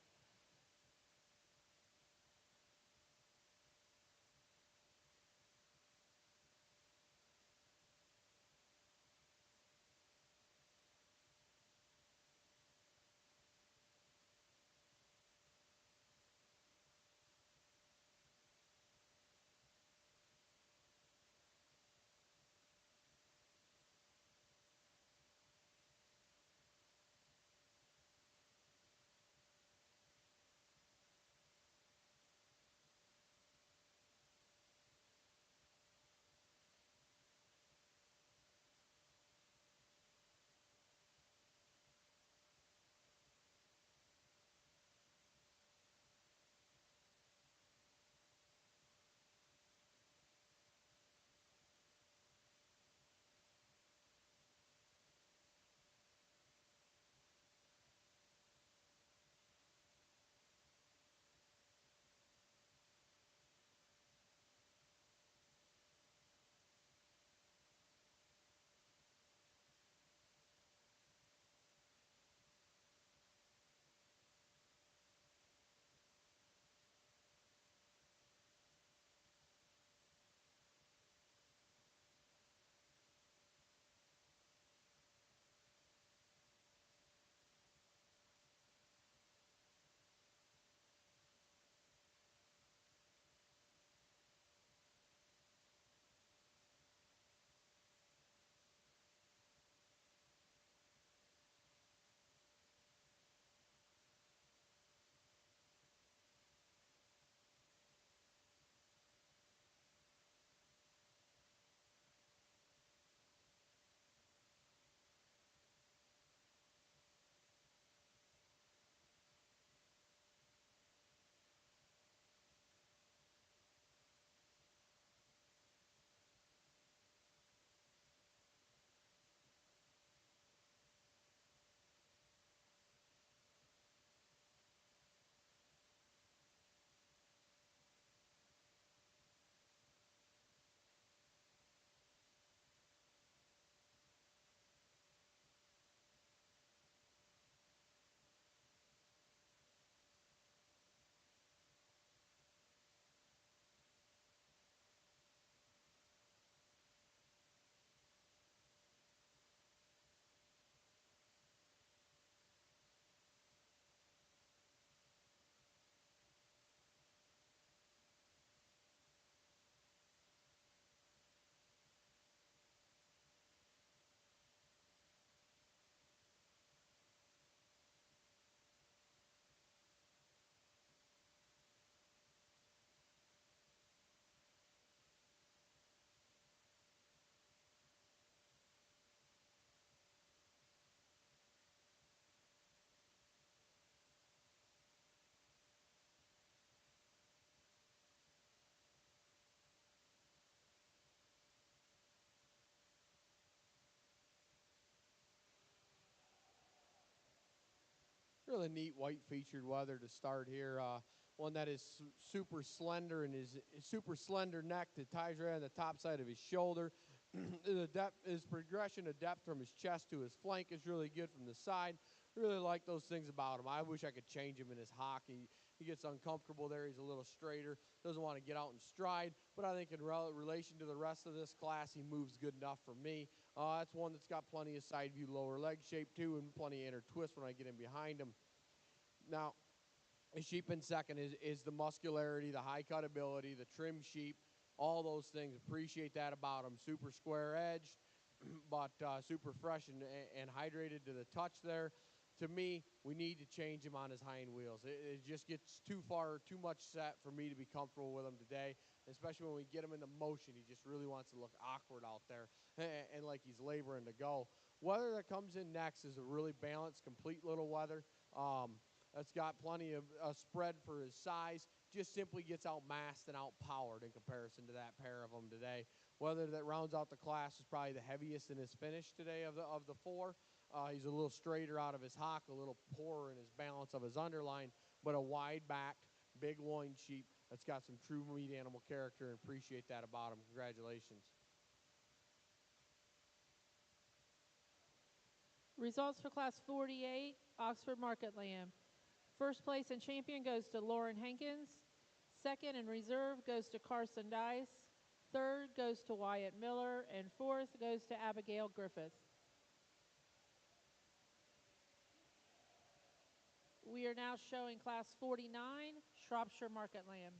Really neat white featured wether to start here. One that is super slender and is super slender neck that ties right on the top side of his shoulder. The depth, his progression of depth from his chest to his flank is really good from the side. Really like those things about him. I wish I could change him in his hock. He gets uncomfortable there. He's a little straighter. Doesn't want to get out and stride. But I think in relation to the rest of this class, he moves good enough for me. That's one that's got plenty of side view lower leg shape too, and plenty of inner twist when I get in behind him. Now, a sheep in second is the muscularity, the high cut ability, the trim sheep, all those things. Appreciate that about him. Super square edged, but super fresh and hydrated to the touch there. to me, we need to change him on his hind wheels. It just gets too much set for me to be comfortable with him today, especially when we get him into motion. He just really wants to look awkward out there and like he's laboring to go. Wether that comes in next is a really balanced, complete little wether. That's got plenty of spread for his size, just simply gets outmassed and outpowered in comparison to that pair of them today. Wether that rounds out the class is probably the heaviest in his finish today of the four. He's a little straighter out of his hock, a little poorer in his balance of his underline, but a wide-backed, big loin sheep that's got some true meat animal character, and appreciate that about him. Congratulations. Results for Class 48, Oxford Market Lamb. First place and champion goes to Lauren Hankins. Second and reserve goes to Carson Dice. Third goes to Wyatt Miller. And fourth goes to Abigail Griffith. We are now showing Class 49, Shropshire Market Lamb.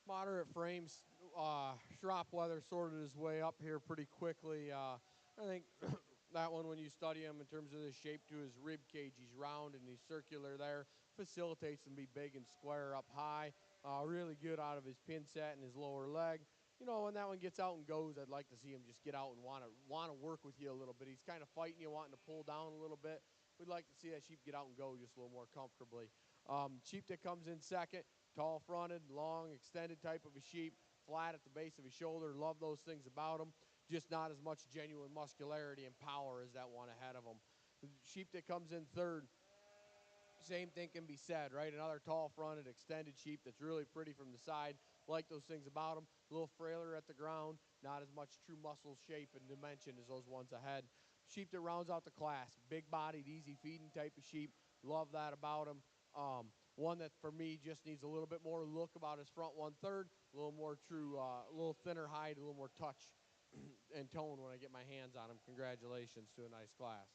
Moderate frames. Shrop Weather sorted his way up here pretty quickly. I think that one, when you study him in terms of the shape to his rib cage, he's round and he's circular there. Facilitates him to be big and square up high. Really good out of his pin set and his lower leg. You know, when that one gets out and goes, I'd like to see him just get out and want to work with you a little bit. He's kind of fighting you, wanting to pull down a little bit. We'd like to see that sheep get out and go just a little more comfortably. Sheep that comes in second, tall-fronted, long, extended type of a sheep, flat at the base of his shoulder. Love those things about him. Just not as much genuine muscularity and power as that one ahead of him. The sheep that comes in third, same thing can be said, right? Another tall-fronted, extended sheep that's really pretty from the side. Like those things about him. A little frailer at the ground, not as much true muscle shape and dimension as those ones ahead. Sheep that rounds out the class, big-bodied, easy-feeding type of sheep. Love that about him. One that, for me, just needs a little bit more look about his front 1/3, a little more true, a little thinner hide, a little more touch and tone when I get my hands on him. Congratulations to a nice class.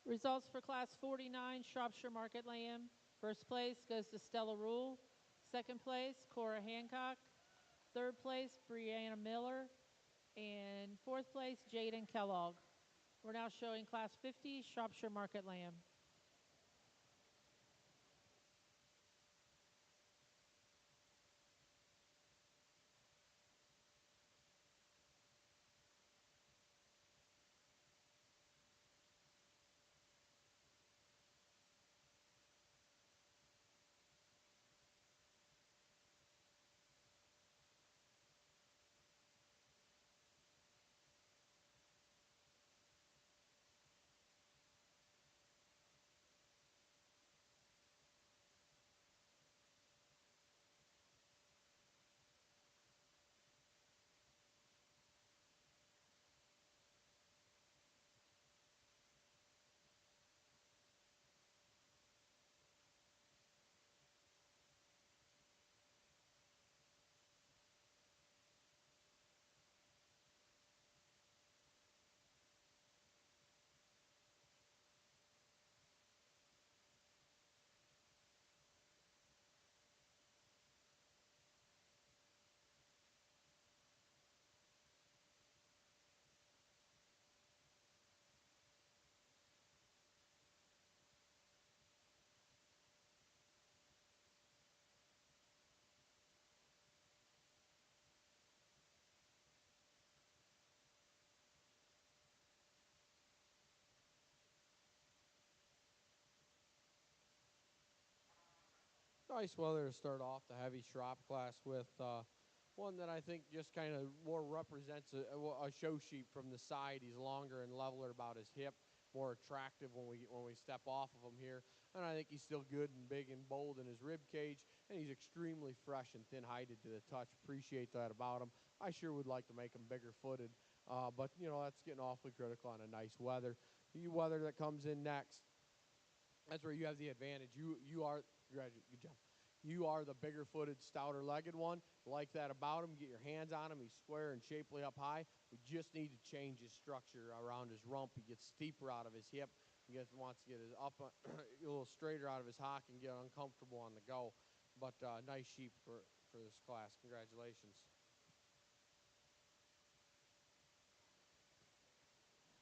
Results for Class 49, Shropshire Market Lamb. First place goes to Stella Rule. Second place, Cora Hancock. Third place, Brianna Miller. And fourth place, Jaden Kellogg. We're now showing Class 50, Shropshire Market Lamb. Nice weather to start off the heavy Shrop class with. One that I think just kind of more represents a show sheep from the side. He's longer and leveler about his hip, more attractive when we step off of him here. And I think he's still good and big and bold in his rib cage, and he's extremely fresh and thin-hided to the touch. Appreciate that about him. I sure would like to make him bigger-footed, but that's getting awfully critical on a nice weather. The weather that comes in next, that's where you have the advantage. You are good job. You are the bigger-footed, stouter-legged one. Like that about him. Get your hands on him. He's square and shapely up high. We just need to change his structure around his rump. He gets steeper out of his hip. He wants to get his up a little straighter out of his hock and get uncomfortable on the go. But nice sheep for this class. Congratulations.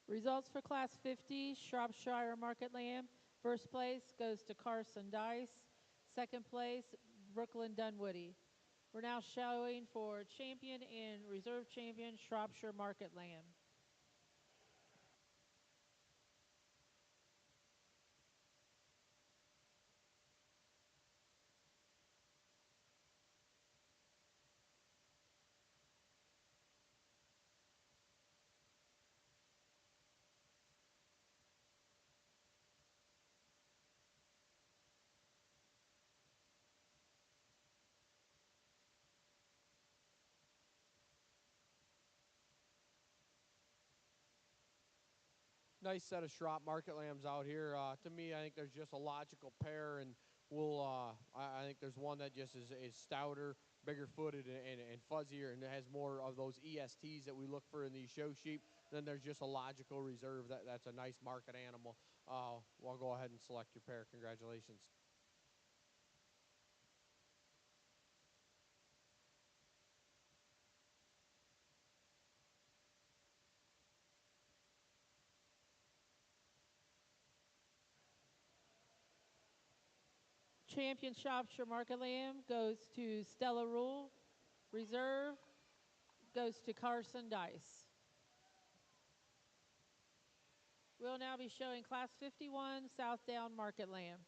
Results for Class 50, Shropshire Market Lamb. First place goes to Carson Dice. Second place, Brooklyn Dunwoody. We're now showing for champion and reserve champion Shropshire Market Lamb. Nice set of Shrop Market Lambs out here. To me, I think there's just a logical pair, and I think there's one that just is stouter, bigger-footed, and fuzzier, and has more of those ESTs that we look for in these show sheep. Then there's just a logical reserve that's a nice market animal. I'll go ahead and select your pair. Congratulations. Champion Shropshire Market Lamb goes to Stella Rule. Reserve goes to Carson Dice. We'll now be showing Class 51 Southdown Market Lamb.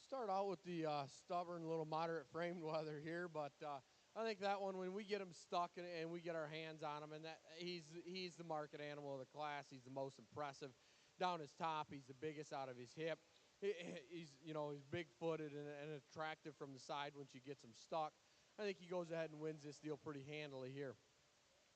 Start out with the stubborn little moderate framed weather here, but I think that one, when we get him stuck and we get our hands on him, and that he's the market animal of the class. He's the most impressive. Down his top, he's the biggest out of his hip. He's he's big-footed and attractive from the side once you gets him stuck. I think he goes ahead and wins this deal pretty handily here.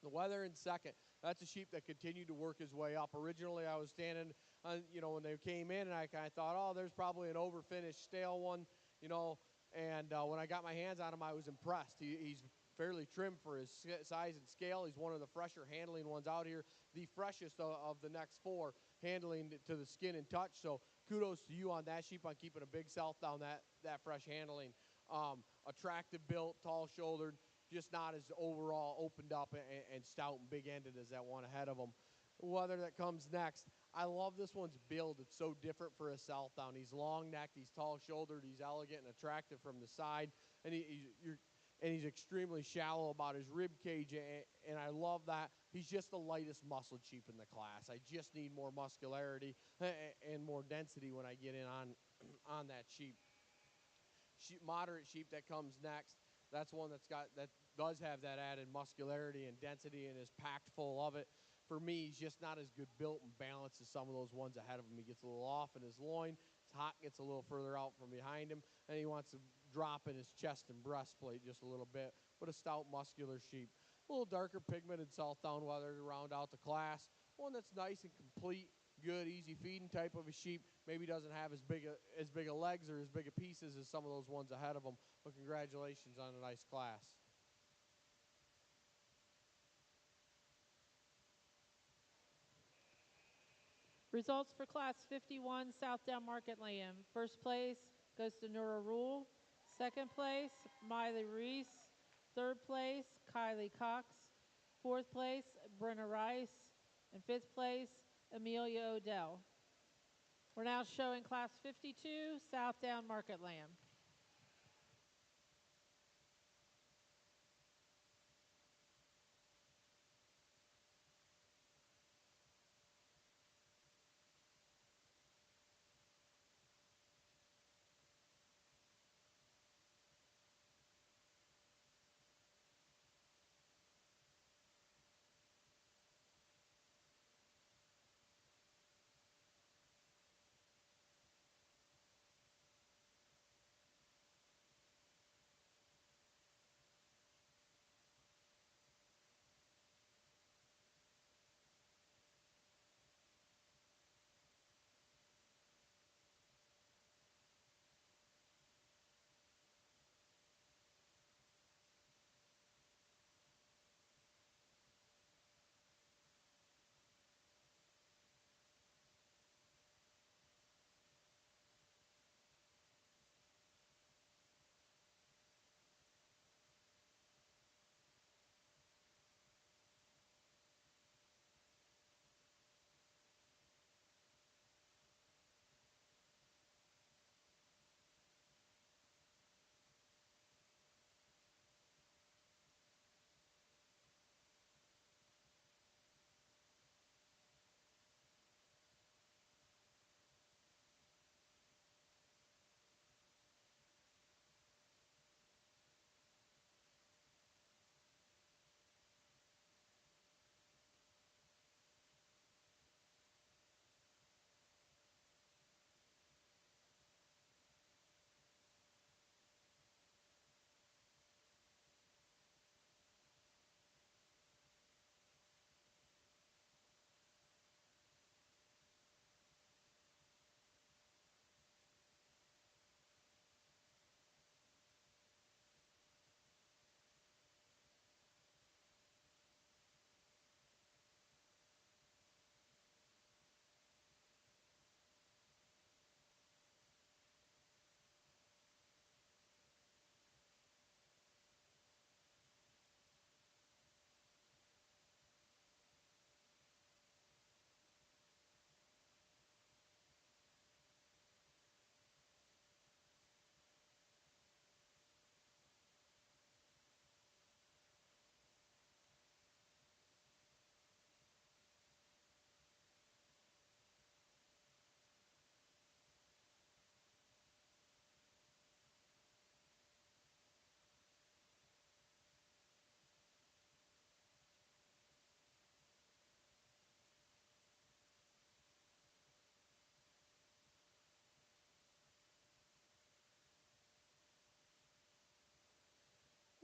The weather in second, that's a sheep that continued to work his way up. Originally, I was standing, when they came in, and I kind of thought, oh, there's probably an overfinished stale one, and when I got my hands on him, I was impressed. He's fairly trim for his size and scale. He's one of the fresher handling ones out here, the freshest of the next four, handling to the skin and touch. So kudos to you on that sheep on keeping a big Southdown that fresh handling. Attractive built, tall-shouldered, just not as overall opened up and stout and big-ended as that one ahead of him. Weather that comes next, I love this one's build. It's so different for a Southdown. He's long-necked, he's tall-shouldered, he's elegant and attractive from the side, and he's extremely shallow about his rib cage, and I love that. He's just the lightest muscled sheep in the class. I just need more muscularity and more density when I get in on that sheep. Moderate sheep that comes next, that's one that does have that added muscularity and density and is packed full of it. For me, he's just not as good built and balanced as some of those ones ahead of him. He gets a little off in his loin. His hock gets a little further out from behind him, and he wants to drop in his chest and breastplate just a little bit, but a stout, muscular sheep. A little darker pigmented Southdown weather to round out the class. One that's nice and complete, good, easy feeding type of a sheep. Maybe doesn't have as big a legs or as big a pieces as some of those ones ahead of him, but congratulations on a nice class. Results for Class 51 Southdown Market Lamb. First place goes to Nura Rule. Second place, Miley Reese. Third place, Kylie Cox. Fourth place, Brenna Rice. And fifth place, Amelia Odell. We're now showing Class 52 Southdown Market Lamb.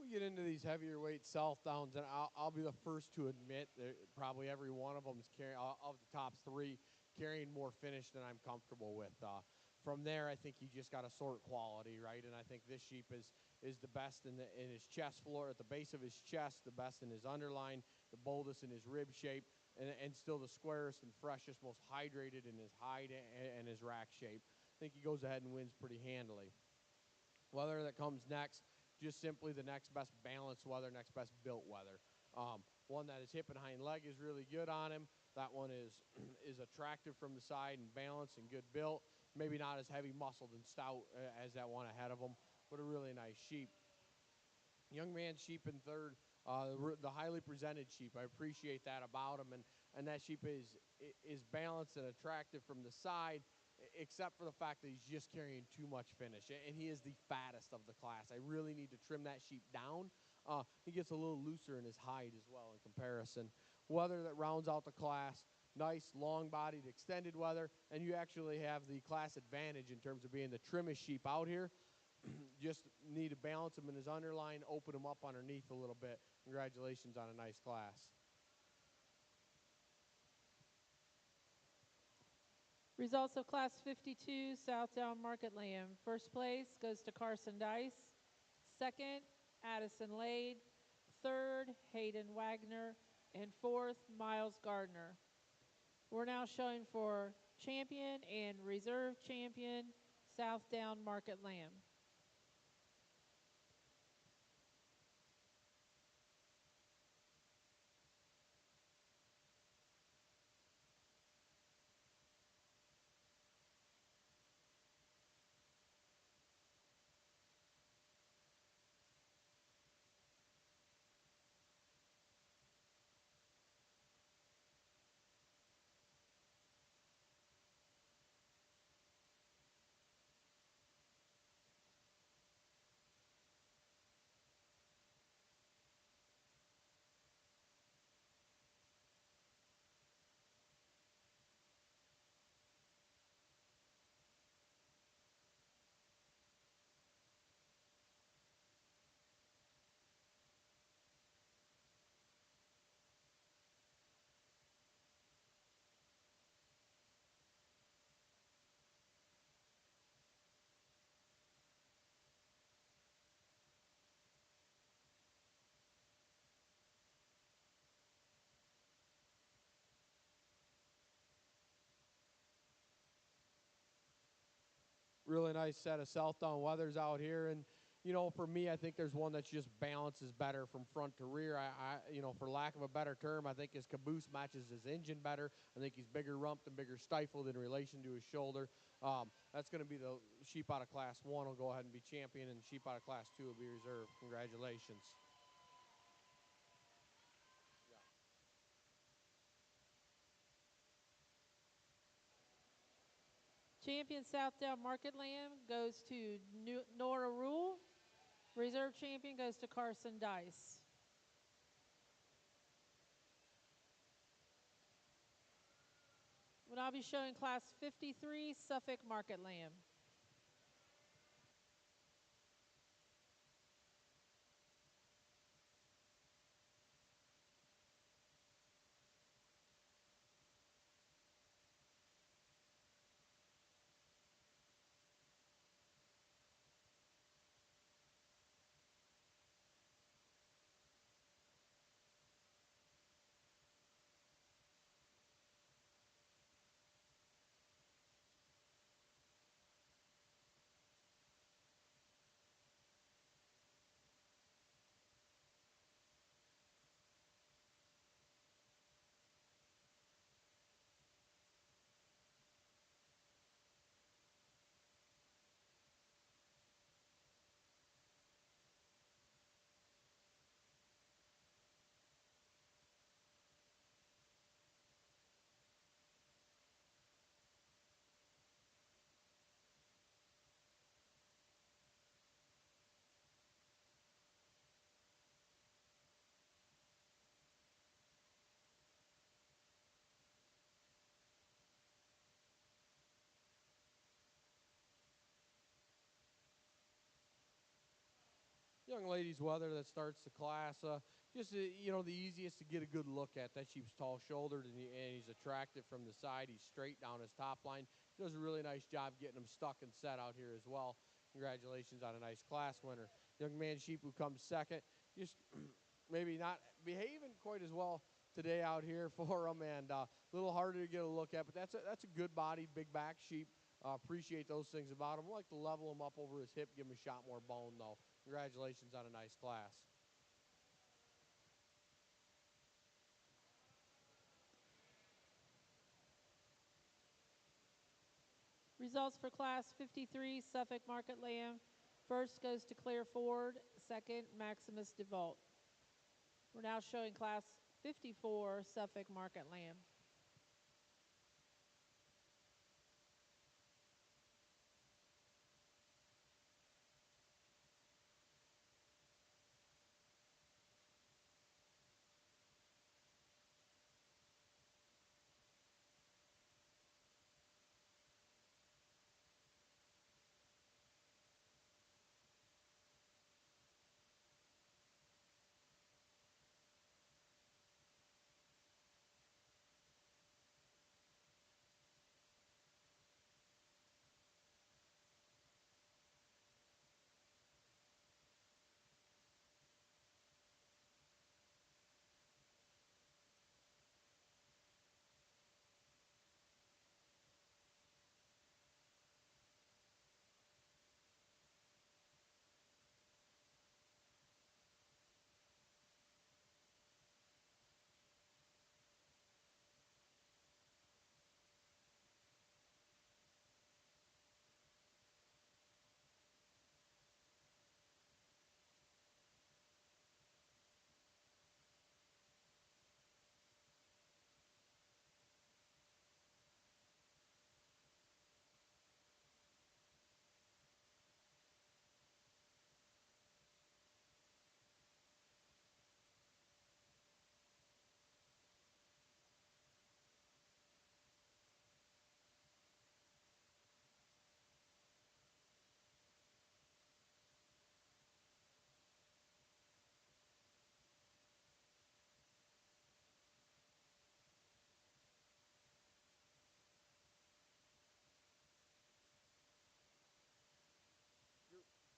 we get into these heavier weight Southdowns, and I'll be the first to admit that probably every one of them is carrying, of the top three, carrying more finish than I'm comfortable with. From there, I think you just got to sort quality, right? And I think this sheep is the best in his chest floor, at the base of his chest, the best in his underline, the boldest in his rib shape, and still the squarest and freshest, most hydrated in his hide and his rack shape. I think he goes ahead and wins pretty handily. Whether that comes next, just simply the next best balanced wether, next best built wether. One that his hip and hind leg is really good on him. That one is attractive from the side and balanced and good built. Maybe not as heavy muscled and stout as that one ahead of him, but a really nice sheep. Young man sheep in third, the highly presented sheep. I appreciate that about him, and that sheep is balanced and attractive from the side, except for the fact that he's just carrying too much finish, and he is the fattest of the class. I really need to trim that sheep down. He gets a little looser in his hide as well in comparison. Wether that rounds out the class, nice long-bodied extended wether, and you actually have the class advantage in terms of being the trimmest sheep out here. Just need to balance him in his underline, open him up underneath a little bit. Congratulations on a nice class. Results of Class 52, Southdown Market Lamb. First place goes to Carson Dice. Second, Addison Lade. Third, Hayden Wagner. And fourth, Miles Gardner. We're now showing for champion and reserve champion, Southdown Market Lamb. Really nice set of Southdown wethers out here, and for me, I think there's one that's just balances better from front to rear. For lack of a better term, I think his caboose matches his engine better. I think he's bigger rumped and bigger stifled in relation to his shoulder. That's going to be the sheep out of Class 1 will go ahead and be champion, and the sheep out of Class 2 will be reserved. Congratulations. Champion Southdown Market Lamb goes to Nora Rule. Reserve champion goes to Carson Dice. We'll now be showing Class 53, Suffolk Market Lamb. young lady's wether that starts the class. Just you know, the easiest to get a good look at. That sheep's tall-shouldered and he's attractive from the side. He's straight down his top line. Does a really nice job getting him stuck and set out here as well. Congratulations on a nice class winner. Young man sheep who comes second, just maybe not behaving quite as well today out here for him, and a little harder to get a look at. But that's a good bodied, big back sheep. Appreciate those things about him. We'd like to level him up over his hip, give him a shot more bone though. Congratulations on a nice class. Results for Class 53 Suffolk Market Lamb. First goes to Claire Ford, second Maximus DeVault. We're now showing Class 54 Suffolk Market Lamb.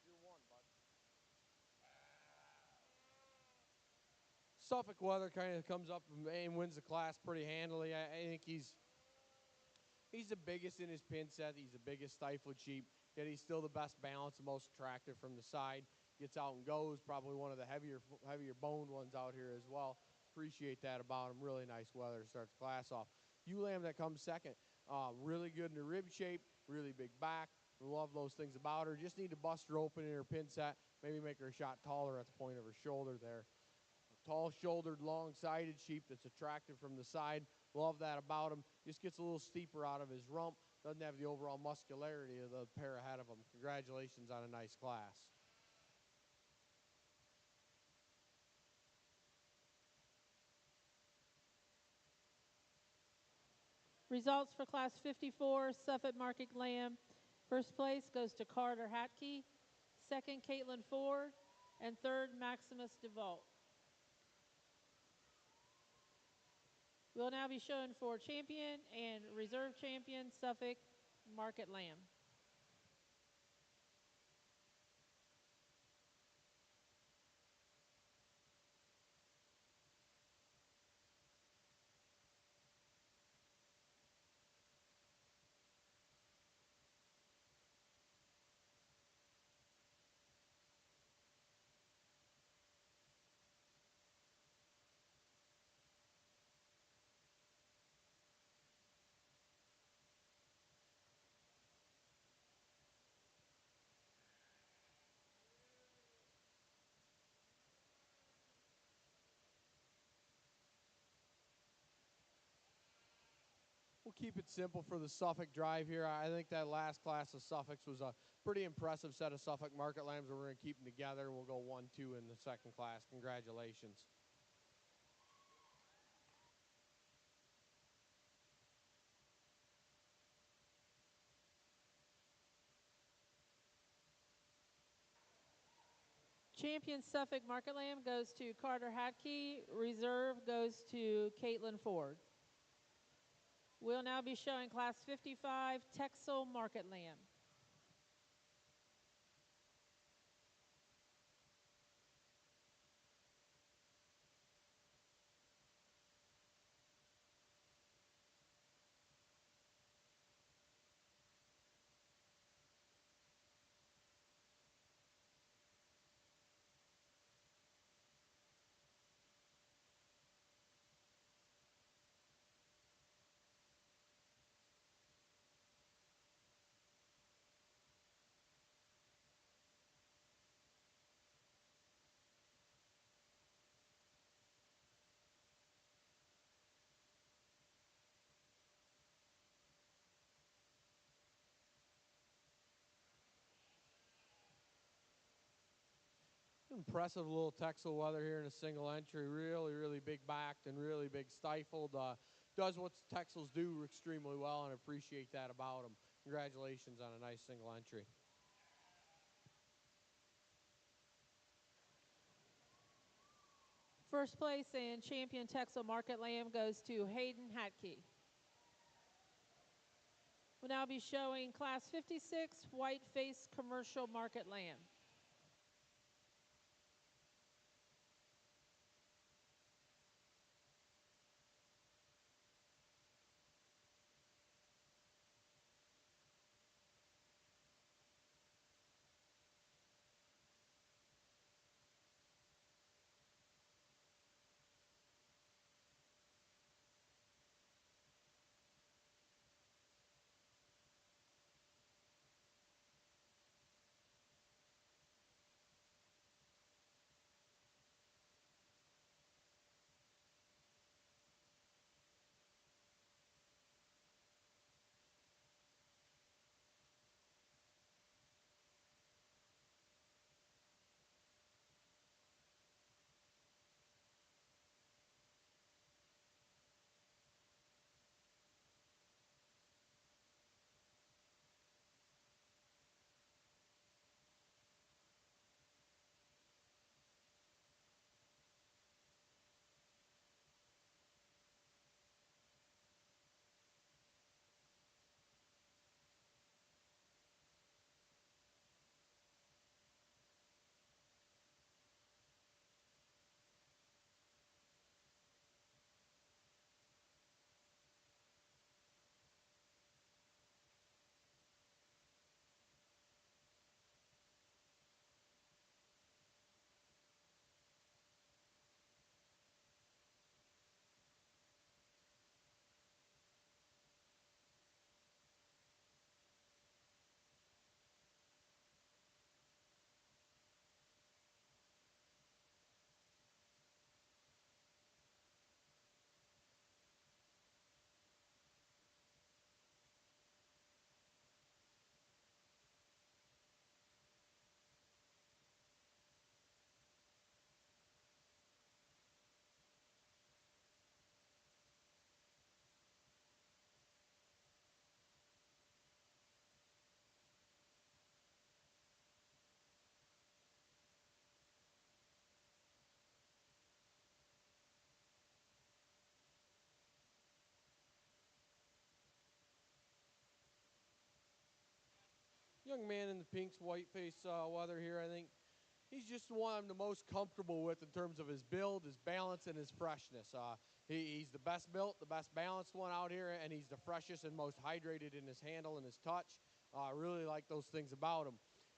You're one, bud. Suffolk Weather kind of comes up and wins the class pretty handily. I think he's the biggest in his pin set. He's the biggest stifled sheep, yet he's still the best balanced, the most attractive from the side. Gets out and goes. Probably one of the heavier boned ones out here as well. Appreciate that about him. Really nice weather to start the class off. Ewe lamb that comes second. Really good in the rib shape. Really big back. We love those things about her. Just need to bust her open in her pin set. Maybe make her a shot taller at the point of her shoulder there. Tall-shouldered, long-sided sheep that's attractive from the side. Love that about him. Just gets a little steeper out of his rump. Doesn't have the overall muscularity of the pair ahead of him. Congratulations on a nice class. Results for Class 54 Suffolk Market Lamb. First place goes to Carter Hatke, second Caitlin Ford, and third Maximus DeVault. We'll now be showing for champion and reserve champion Suffolk Market Lamb. We'll keep it simple for the Suffolk drive here. I think that last class of Suffolks was a pretty impressive set of Suffolk Market Lambs. We're going to keep them together. We'll go 1-2 in the second class. Congratulations. Champion Suffolk Market Lamb goes to Carter Hadkey. Reserve goes to Caitlin Ford. We'll now be showing Class 55 Texel Market Lamb. Impressive little Texel weather here in a single entry. Really, really big backed and really big stifled. Does what Texels do extremely well, and appreciate that about him. Congratulations on a nice single entry. First place and champion Texel Market Lamb goes to Hayden Hadkey. We'll now be showing Class 56 White-Faced Commercial Market Lamb. Young man in the pinks, white face weather here, I think. He's just the one I'm the most comfortable with in terms of his build, his balance, and his freshness. He's the best built, the best balanced one out here, and he's the freshest and most hydrated in his handle and his touch. I really like those things about him.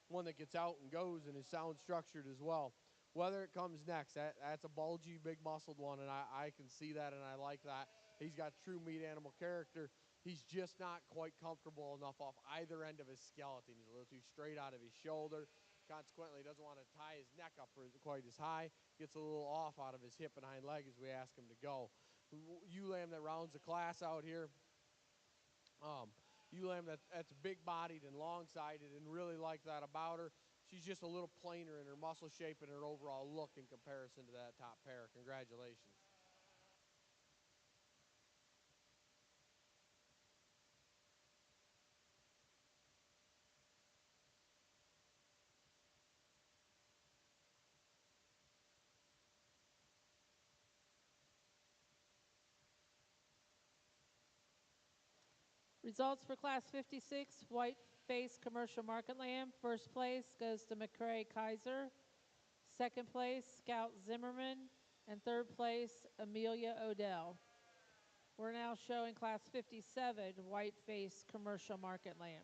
One that gets out and goes and is sound structured as well. Whether it comes next, that's a bulgy, big muscled one, and I can see that, and I like that. He's got true meat animal character. He's just not quite comfortable enough off either end of his skeleton. He's a little too straight out of his shoulder. Consequently, he doesn't want to tie his neck up quite as high. Gets a little off out of his hip and hind leg as we ask him to go. Ewe lamb that rounds the class out here. Ewe lamb that's big-bodied and long-sided, and really like that about her. She's just a little plainer in her muscle shape and her overall look in comparison to that top pair. Congratulations. Results for Class 56, white-faced commercial market lamb. First place goes to McCrae Kaiser. Second place, Scout Zimmerman. And third place, Amelia Odell. We're now showing Class 57, white-faced commercial market lamb.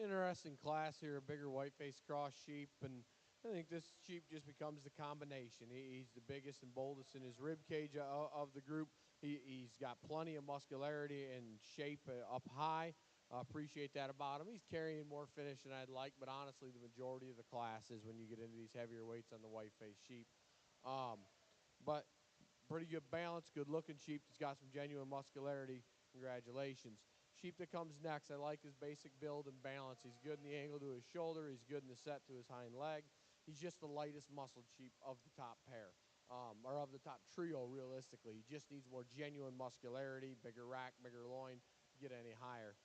Interesting class here, a bigger white-faced cross sheep, and I think this sheep just becomes the combination. He's the biggest and boldest in his rib cage of the group. He's got plenty of muscularity and shape up high. Appreciate that about him. He's carrying more finish than I'd like, but honestly, the majority of the class is when you get into these heavier weights on the white-faced sheep. But pretty good balance, good-looking sheep. He's got some genuine muscularity. Congratulations. Sheep that comes next, I like his basic build and balance. He's good in the angle to his shoulder. He's good in the set to his hind leg. He's just the lightest muscled sheep of the top pair, or of the top trio, realistically. He just needs more genuine muscularity, bigger rack, bigger loin, get any higher.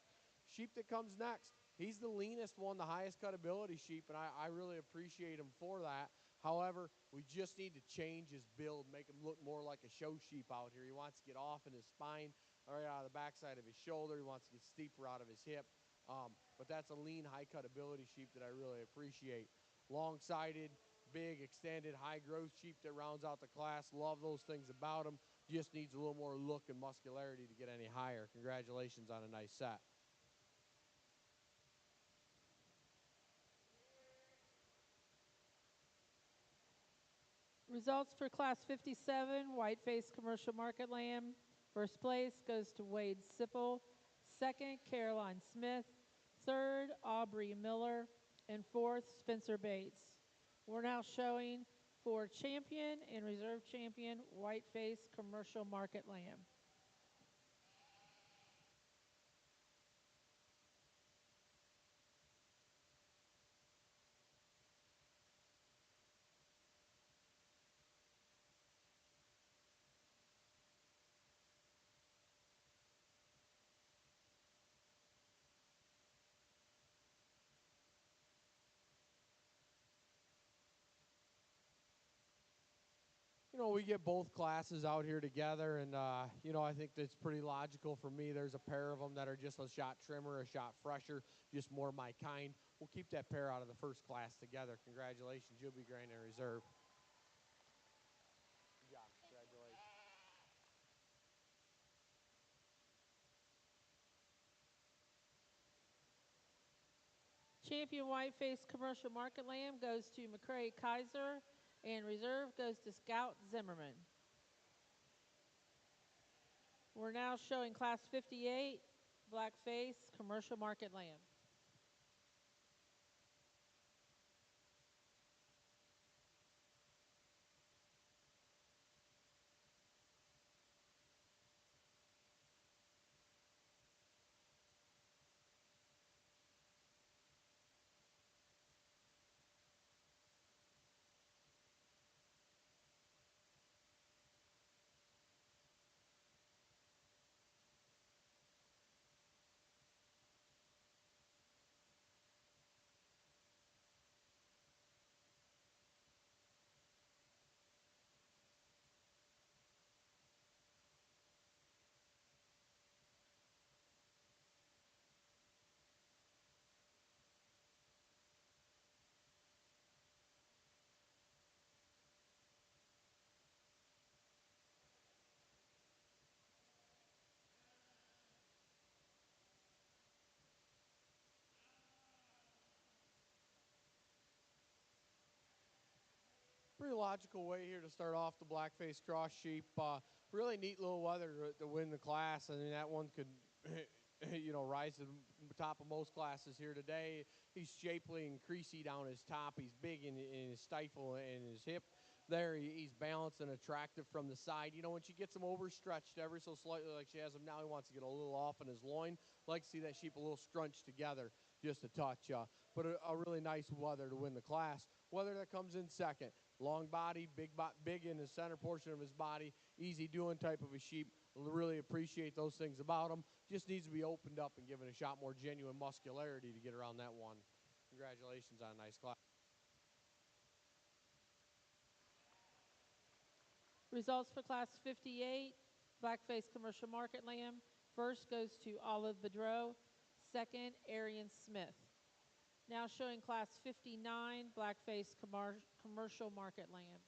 Sheep that comes next, he's the leanest one, the highest cutability sheep, and I really appreciate him for that. However, we just need to change his build, make him look more like a show sheep out here. He wants to get off in his spine, right out of the backside of his shoulder. He wants to get steeper out of his hip. But that's a lean, high cutability sheep that I really appreciate. Long-sided, big, extended, high-growth sheep that rounds out the class. Love those things about him. Just needs a little more look and muscularity to get any higher. Congratulations on a nice set. Results for Class 57, white-faced commercial market lamb. First place goes to Wade Sipple. Second, Caroline Smith. Third, Aubrey Miller. And fourth, Spencer Bates. We're now showing for champion and reserve champion whiteface commercial market lamb. We get both classes out here together, and I think that's pretty logical for me. There's a pair of them that are just a shot trimmer, a shot fresher, just more my kind. We'll keep that pair out of the first class together. Congratulations, you'll be grand in reserve. Good job. Congratulations. Champion whiteface commercial market lamb goes to McCrae Kaiser, and reserve goes to Scout Zimmerman. We're now showing class 58, blackface commercial market lamb. Pretty logical way here to start off the blackface cross sheep. Really neat little weather to win the class. I mean, that one could, rise to the top of most classes here today. He's shapely and creasy down his top. He's big in his stifle and his hip. There, he's balanced and attractive from the side. When she gets him overstretched ever so slightly like she has him now, he wants to get a little off in his loin. Like to see that sheep a little scrunched together, just a touch. But a really nice weather to win the class. Weather that comes in second. Long body, big in the center portion of his body, easy doing type of a sheep. Really appreciate those things about him. Just needs to be opened up and given a shot more genuine muscularity to get around that one. Congratulations on a nice class. Results for class 58, blackface commercial market lamb. First goes to Olive Bedreau. Second, Arian Smith. Now showing class 59, blackface commercial market lamb.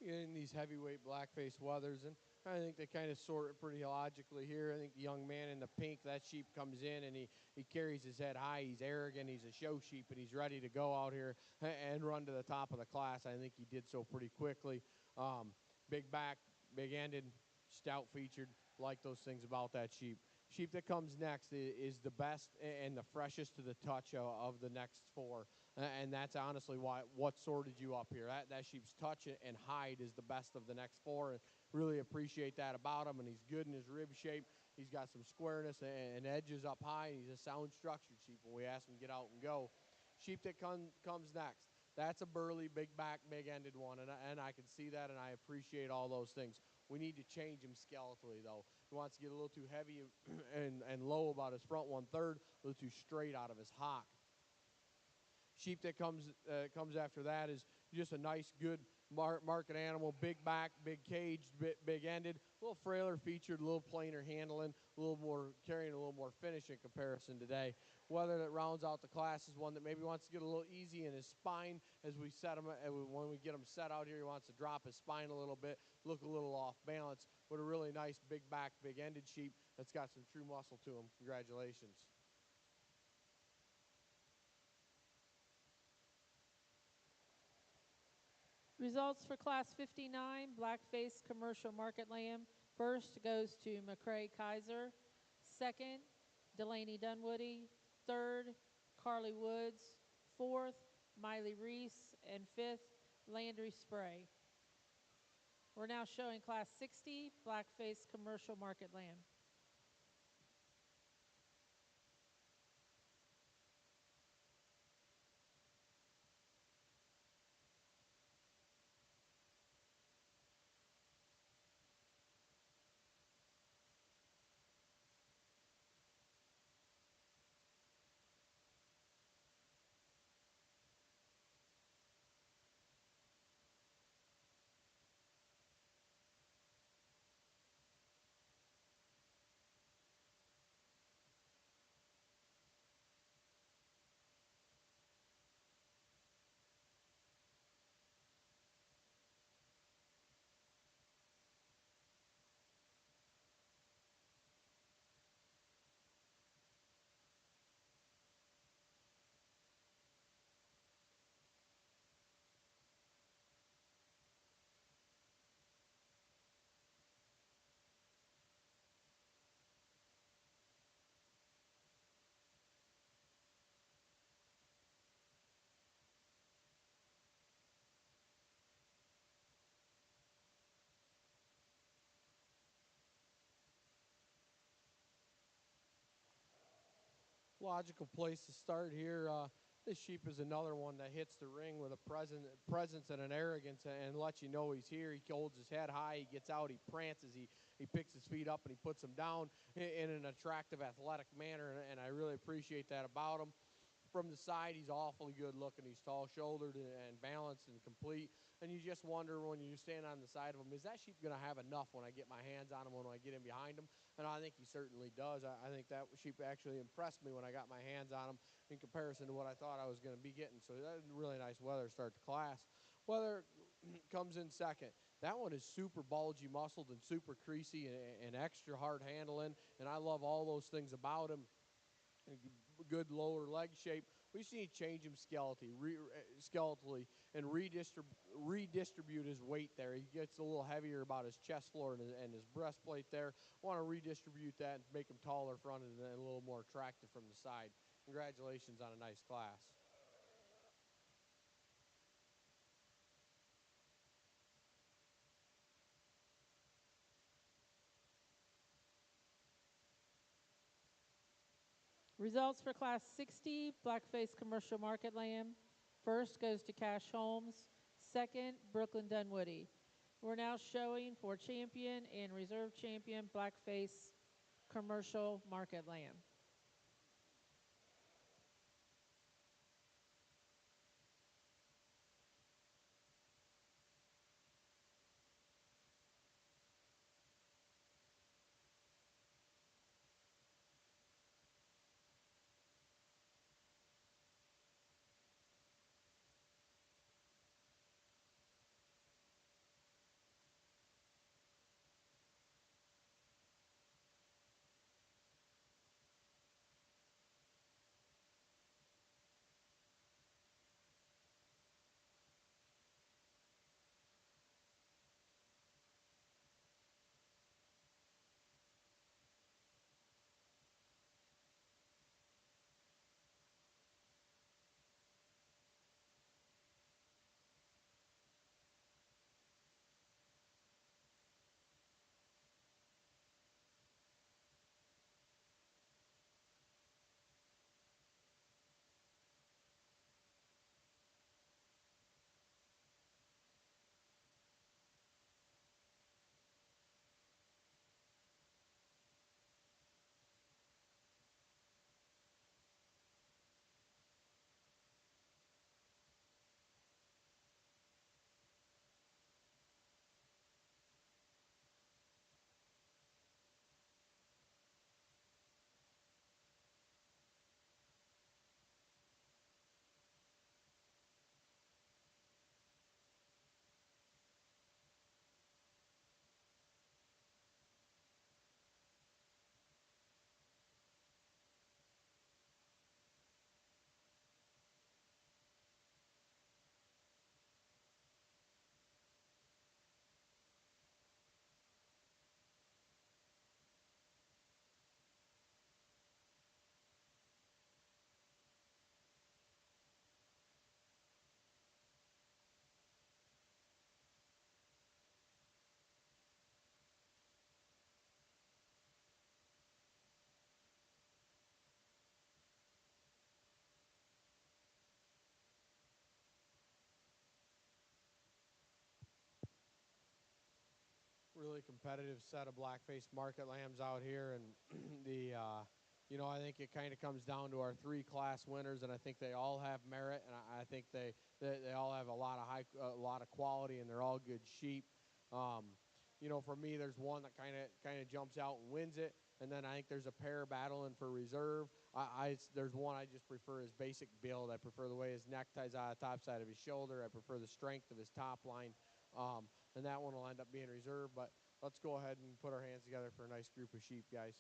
in these heavyweight black-faced wethers, and I think they kind of sort it pretty logically here. I think the young man in the pink, that sheep comes in and he carries his head high. He's arrogant. He's a show sheep, and he's ready to go out here and run to the top of the class. I think he did so pretty quickly. Big back, big-ended, stout-featured. Like those things about that sheep. Sheep that comes next is the best and the freshest to the touch of the next four. And that's honestly what sorted you up here. That sheep's touch and hide is the best of the next four, and really appreciate that about him. And he's good in his rib shape. He's got some squareness and edges up high, and he's a sound structured sheep when we ask him to get out and go. Sheep that comes next. That's a burly, big back, big-ended one, and I can see that, and I appreciate all those things. We need to change him skeletally, though. He wants to get a little too heavy and low about his front one-third, a little too straight out of his hock. Sheep that comes after that is just a nice, good market animal, big back, big caged, big-ended, a little frailer featured, a little plainer handling, a little more carrying, a little more finish in comparison today. Whether that rounds out the class is one that maybe wants to get a little easy in his spine as we set him. When we get him set out here, he wants to drop his spine a little bit, look a little off balance, but a really nice big back, big-ended sheep that's got some true muscle to him. Congratulations. Results for Class 59, Black-Faced Commercial Market Lamb. First goes to McCrae Kaiser. Second, Delaney Dunwoody. Third, Carly Woods. Fourth, Miley Reese. And fifth, Landry Spray. We're now showing Class 60, Black-Faced Commercial Market Lamb. Logical place to start here. This sheep is another one that hits the ring with a presence and an arrogance and lets you know he's here. He holds his head high. He gets out. He prances. He picks his feet up and he puts them down in an attractive, athletic manner, and I really appreciate that about him. From the side, he's awfully good looking. He's tall-shouldered and balanced and complete. And you just wonder when you stand on the side of him, is that sheep going to have enough when I get my hands on him, when I get in behind him? And I think he certainly does. I think that sheep actually impressed me when I got my hands on him in comparison to what I thought I was going to be getting. So that's really nice weather start to class. Weather comes in second. That one is super bulgy muscled and super creasy and extra hard handling. And I love all those things about him. Good lower leg shape. We just need to change him skeletally and redistribute his weight there. He gets a little heavier about his chest floor and his breastplate there. Want to redistribute that and make him taller fronted and a little more attractive from the side. Congratulations on a nice class. Results for Class 60, Black-Faced Commercial Market Lamb. First goes to Cash Holmes. Second, Brooklyn Dunwoody. We're now showing for champion and reserve champion Black-Faced Commercial Market Lamb. really competitive set of black-faced market lambs out here, and I think it kind of comes down to our three class winners, and I think they all have merit, and I think they all have a lot of quality, and they're all good sheep. For me, there's one that kind of jumps out and wins it, and then I think there's a pair battling for reserve. There's one I just prefer his basic build. I prefer the way his neck ties out of the top side of his shoulder. I prefer the strength of his top line, and that one will end up being reserve. But let's go ahead and put our hands together for a nice group of sheep, guys.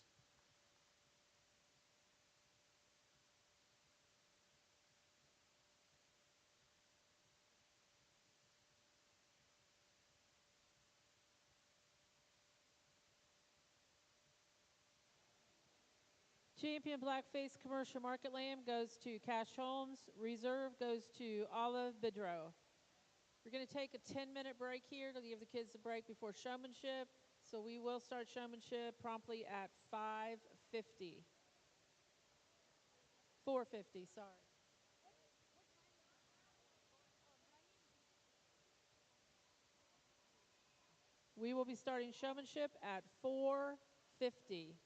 Champion Blackface Commercial Market Lamb goes to Cash Holmes. Reserve goes to Olive Bidrow. We're going to take a 10-minute break here to give the kids a break before Showmanship. So we will start Showmanship promptly at 5:50. 4:50, sorry. We will be starting Showmanship at 4:50.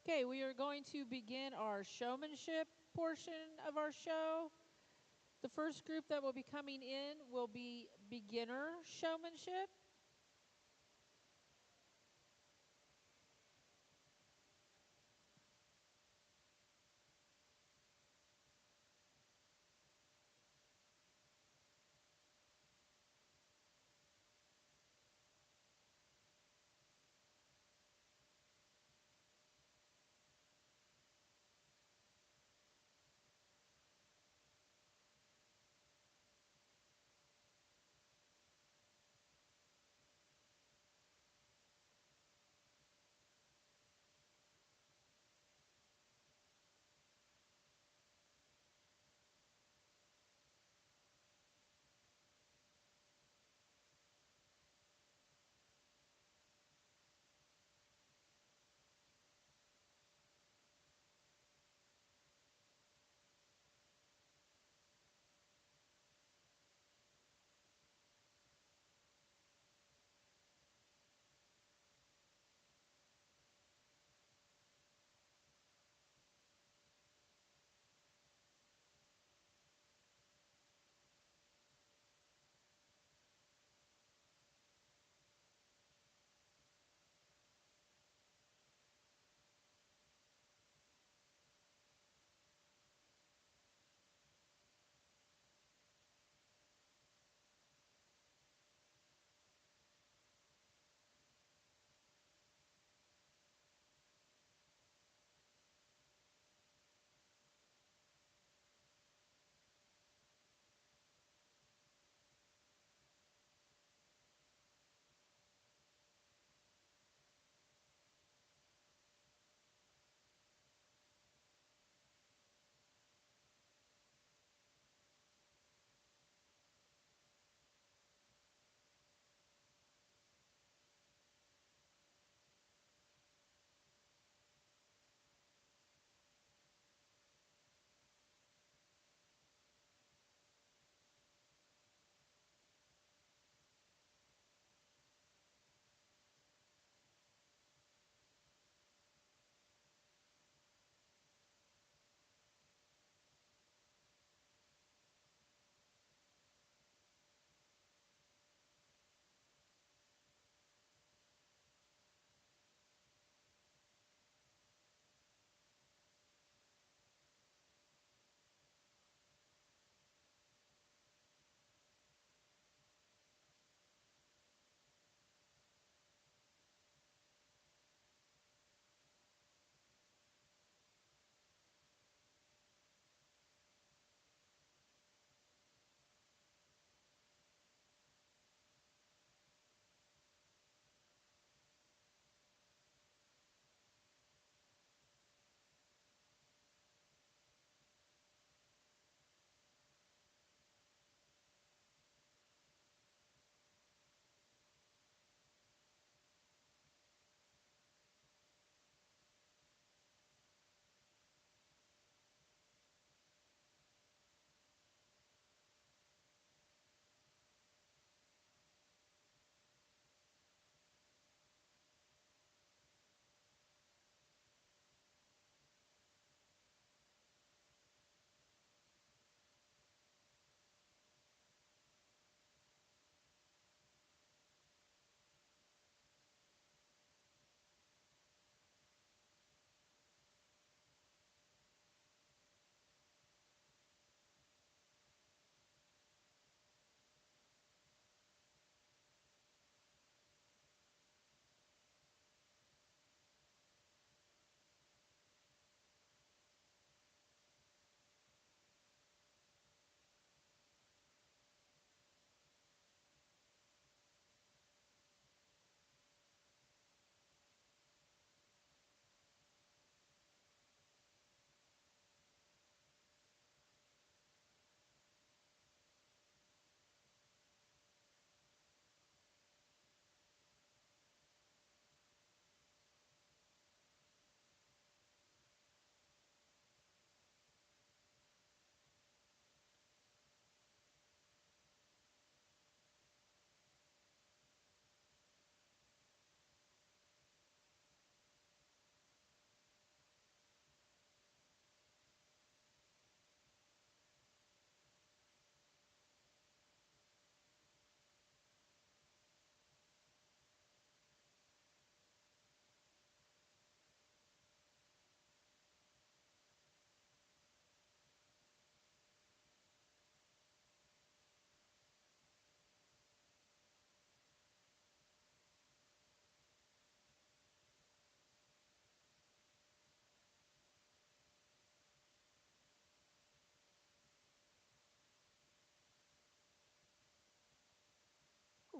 Okay, we are going to begin our showmanship portion of our show. The first group that will be coming in will be beginner showmanship.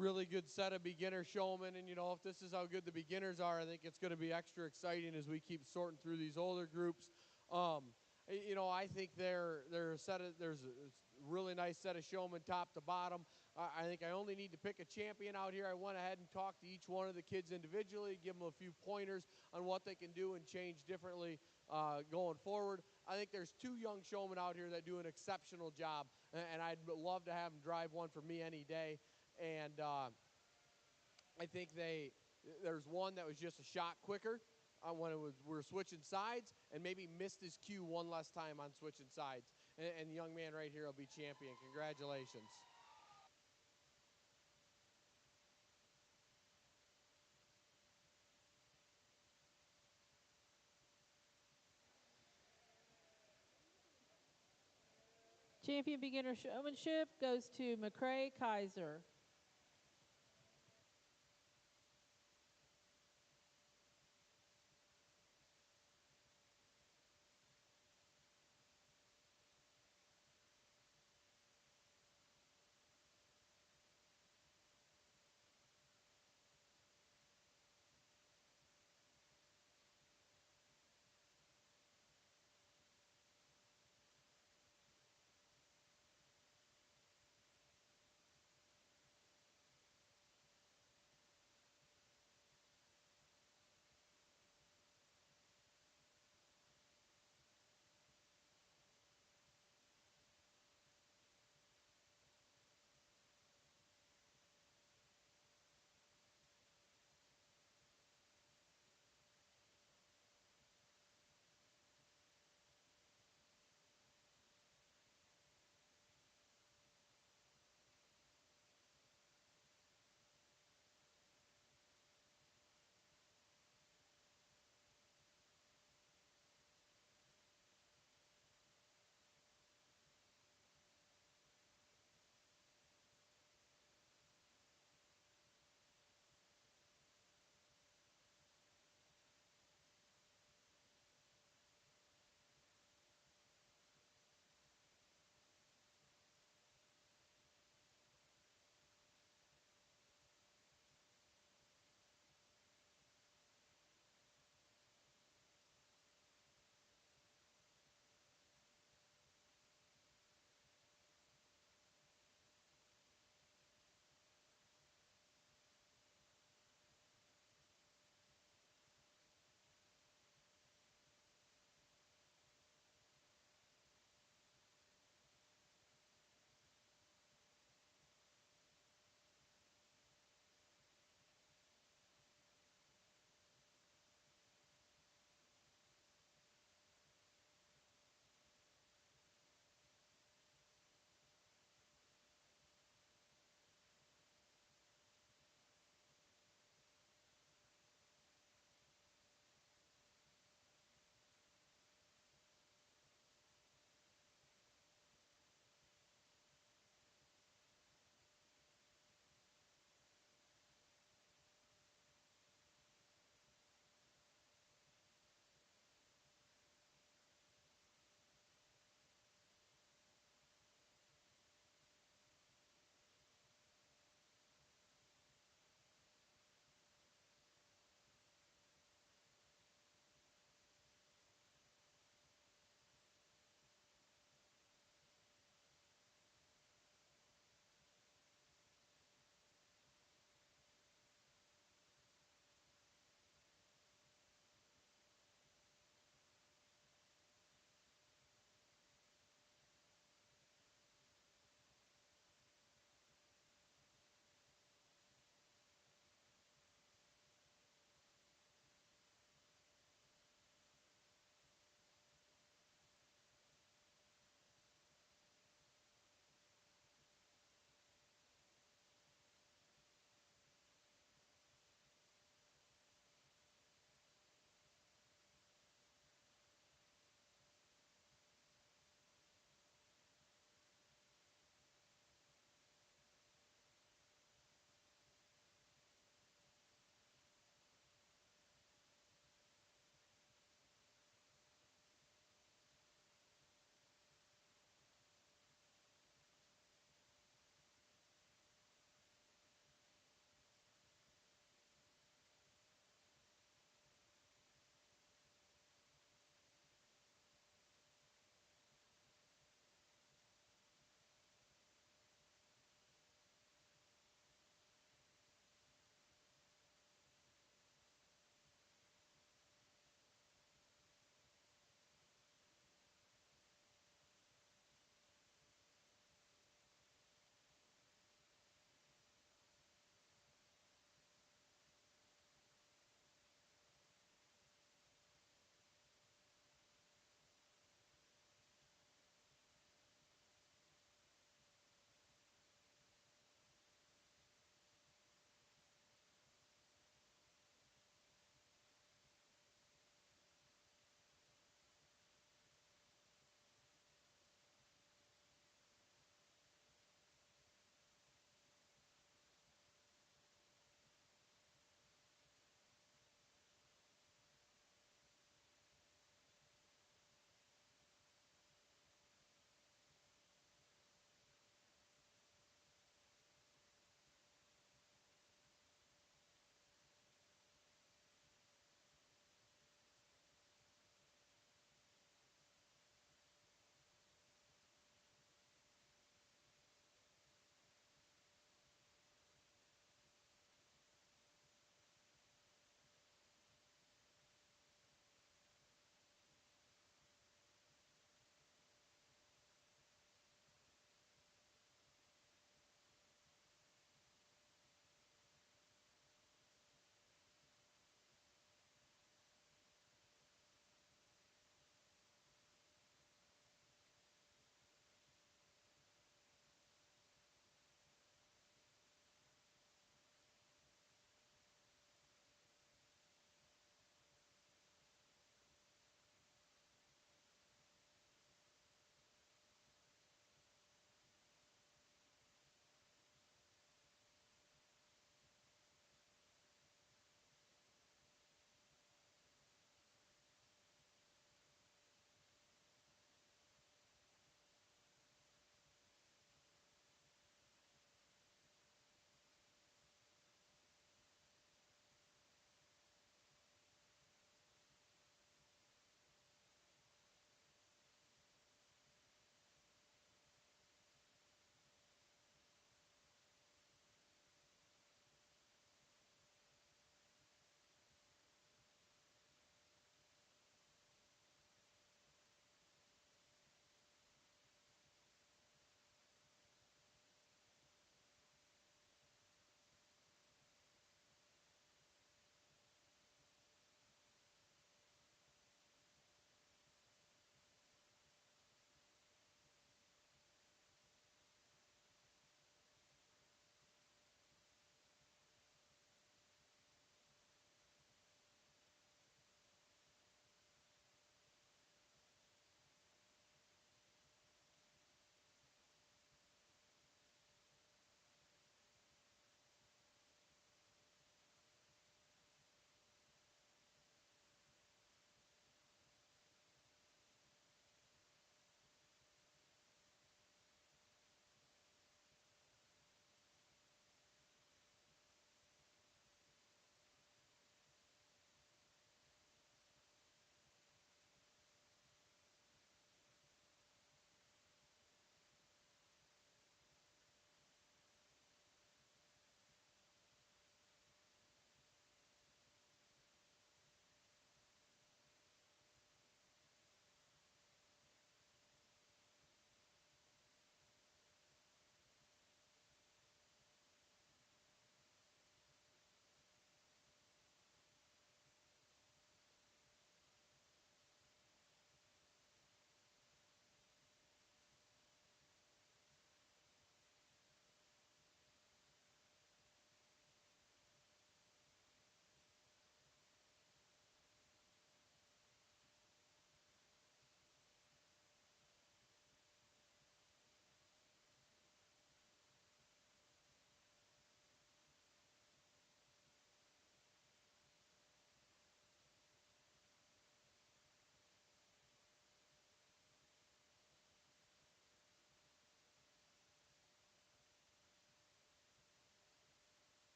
really good set of beginner showmen. And, if this is how good the beginners are, I think it's going to be extra exciting as we keep sorting through these older groups. I think there's a really nice set of showmen top to bottom. I think I only need to pick a champion out here. I went ahead and talked to each one of the kids individually, give them a few pointers on what they can do and change differently going forward. I think there's two young showmen out here that do an exceptional job, and I'd love to have them drive one for me any day. And I think there's one that was just a shot quicker when we were switching sides, and maybe missed his cue one less time on switching sides. And the young man right here will be champion. Congratulations. Champion beginner showmanship goes to McCrae Kaiser.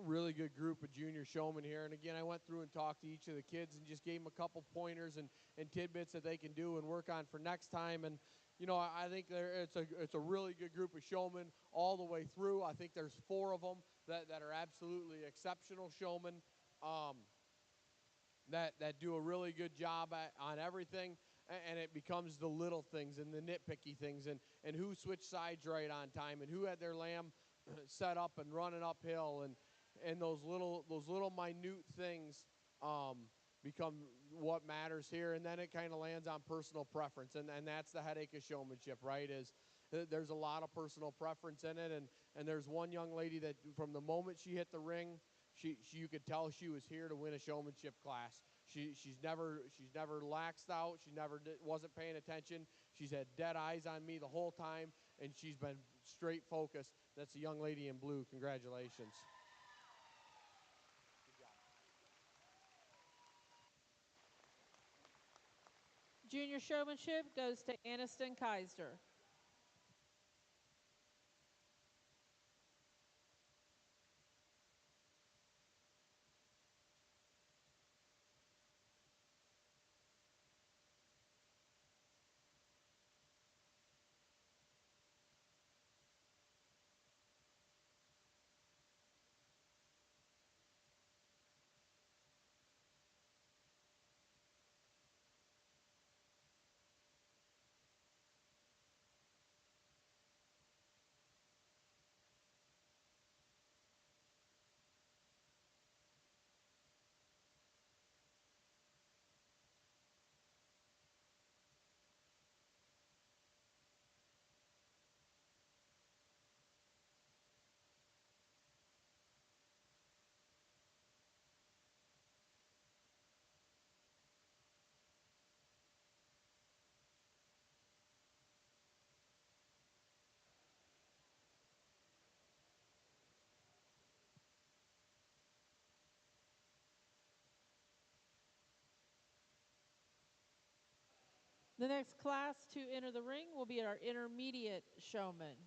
really good group of junior showmen here. And again, I went through and talked to each of the kids and just gave them a couple pointers and tidbits that they can do and work on for next time. And you know, I think it's a really good group of showmen all the way through. I think there's 4 of them that are absolutely exceptional showmen. That do a really good job on everything, and it becomes the little things and the nitpicky things and who switched sides right on time and who had their lamb set up and running uphill and those little minute things become what matters here, and then it kind of lands on personal preference, and that's the headache of showmanship, right? Is there's a lot of personal preference in it, and there's one young lady that from the moment she hit the ring, she you could tell she was here to win a showmanship class. She's never laxed out. She never wasn't paying attention. She's had dead eyes on me the whole time, and she's been straight focused. That's the young lady in blue. Congratulations. Junior showmanship goes to Aniston Kaiser. The next class to enter the ring will be our intermediate showman.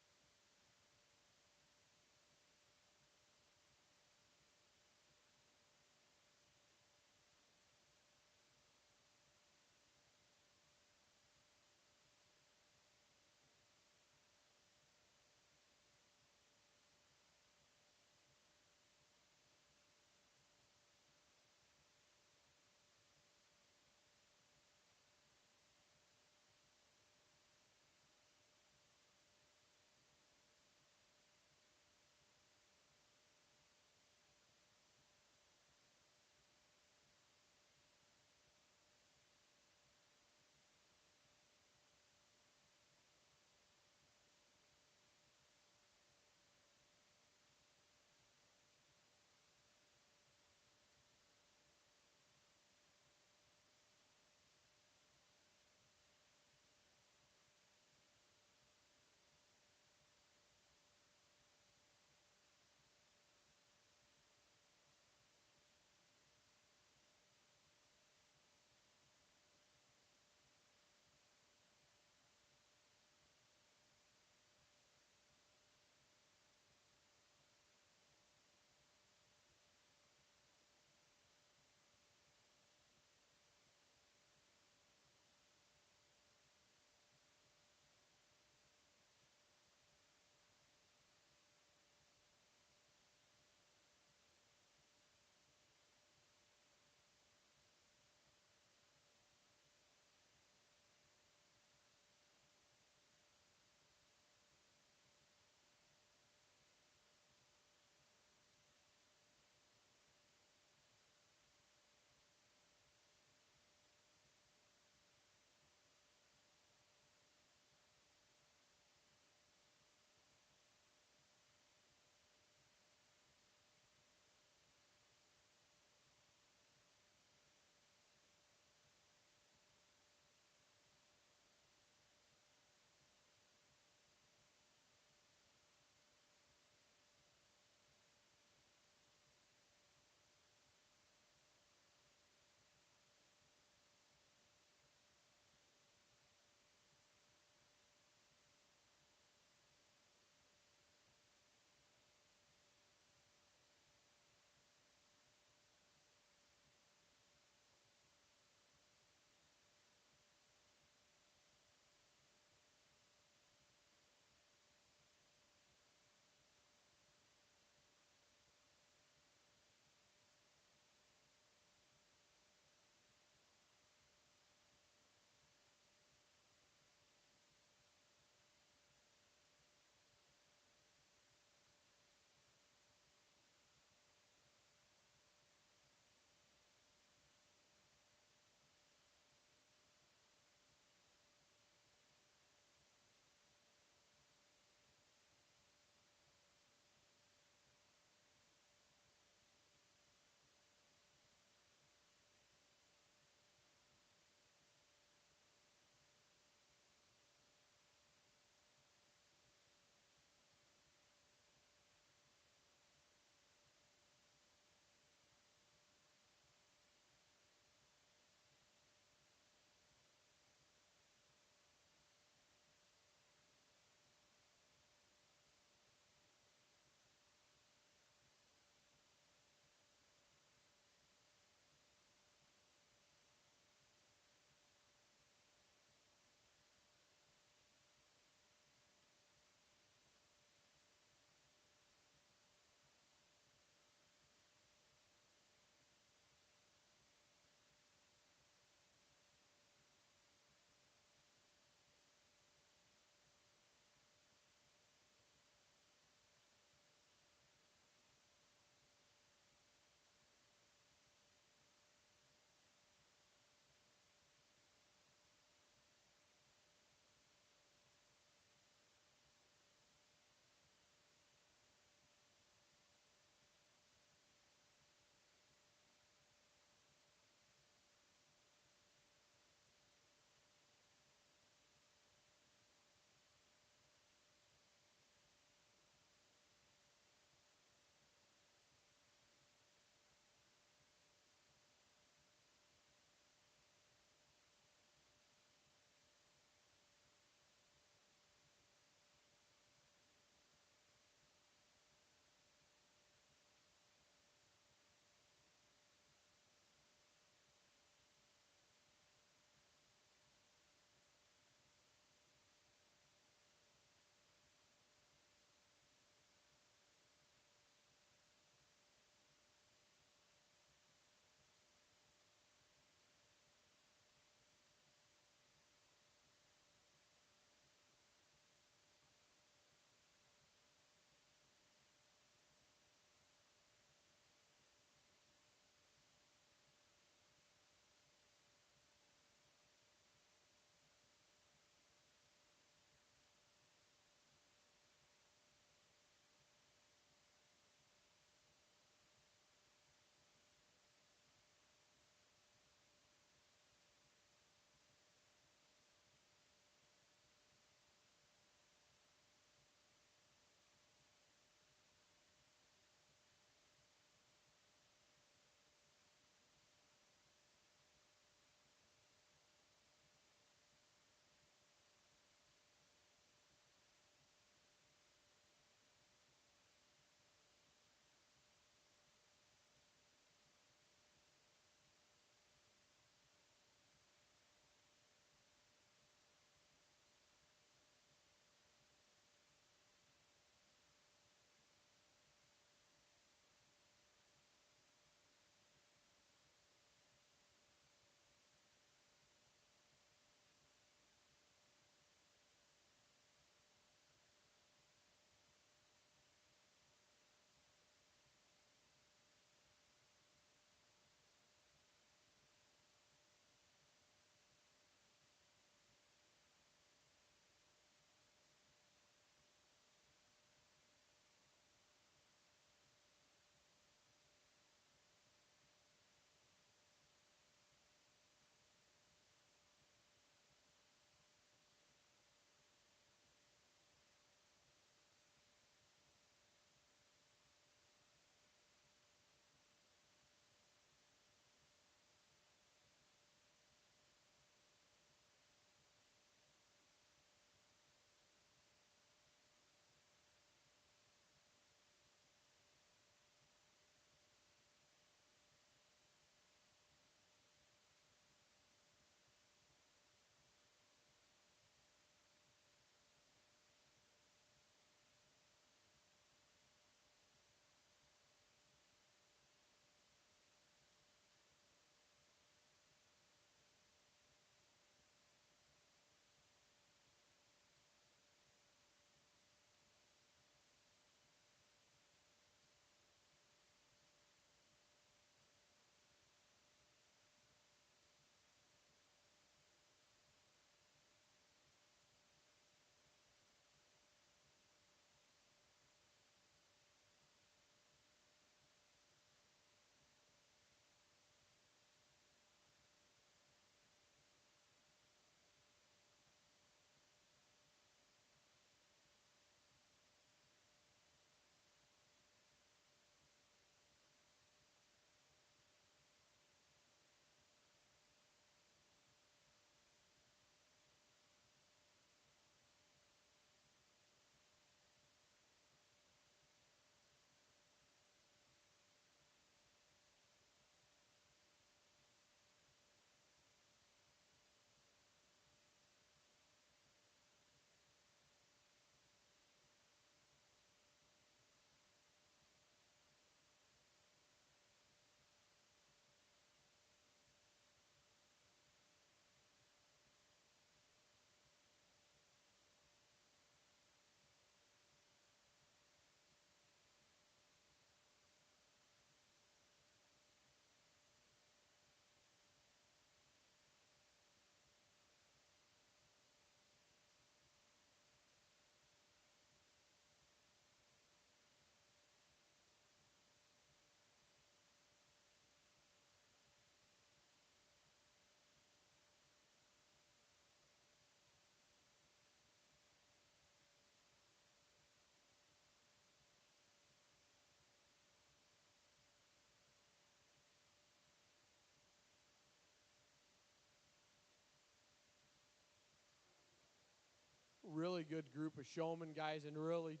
really good group of showman guys and really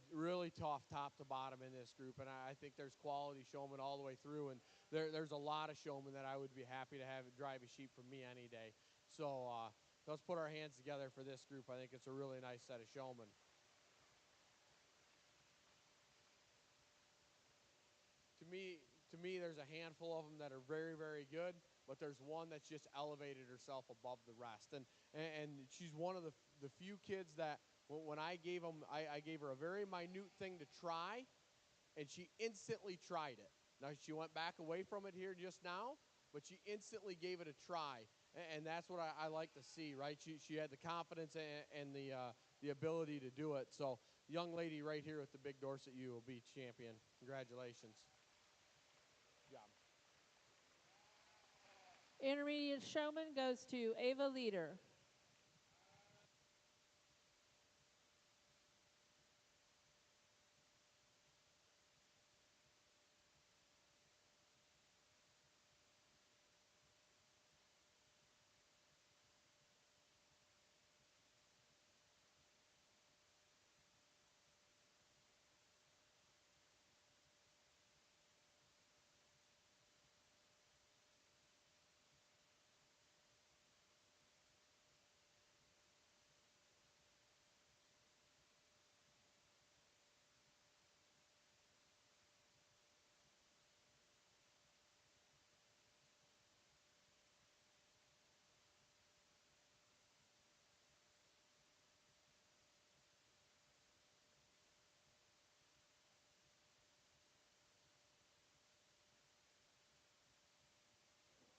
tough top to bottom in this group. And I think there's quality showmen all the way through. And there's a lot of showmen that I would be happy to have drive a sheep for me any day. So let's put our hands together for this group. I think it's a really nice set of showmen. To me, there's a handful of them that are very good, but there's one that's just elevated herself above the rest. And she's one of the few kids that when I gave I gave her a very minute thing to try, and she instantly tried it. Now, she went back away from it here just now, but she instantly gave it a try. And that's what I like to see, right? She had the confidence and the ability to do it. So, young lady right here with the big Dorset ewe will be champion. Congratulations. Yeah. Intermediate showman goes to Ava Leader.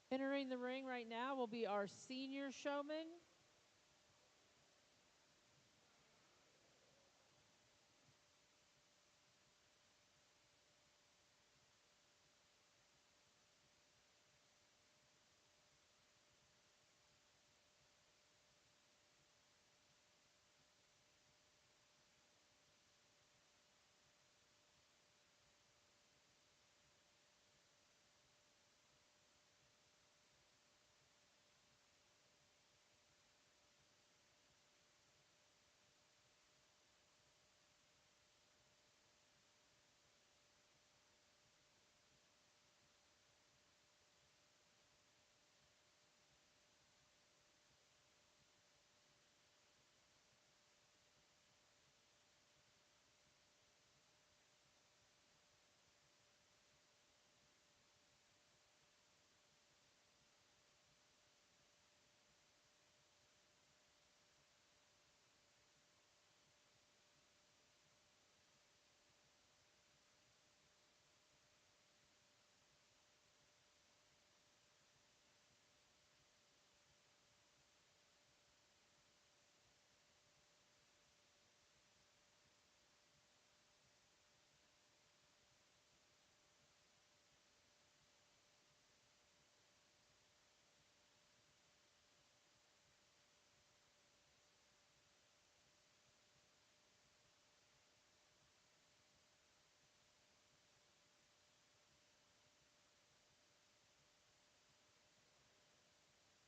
Entering the ring right now will be our senior showman.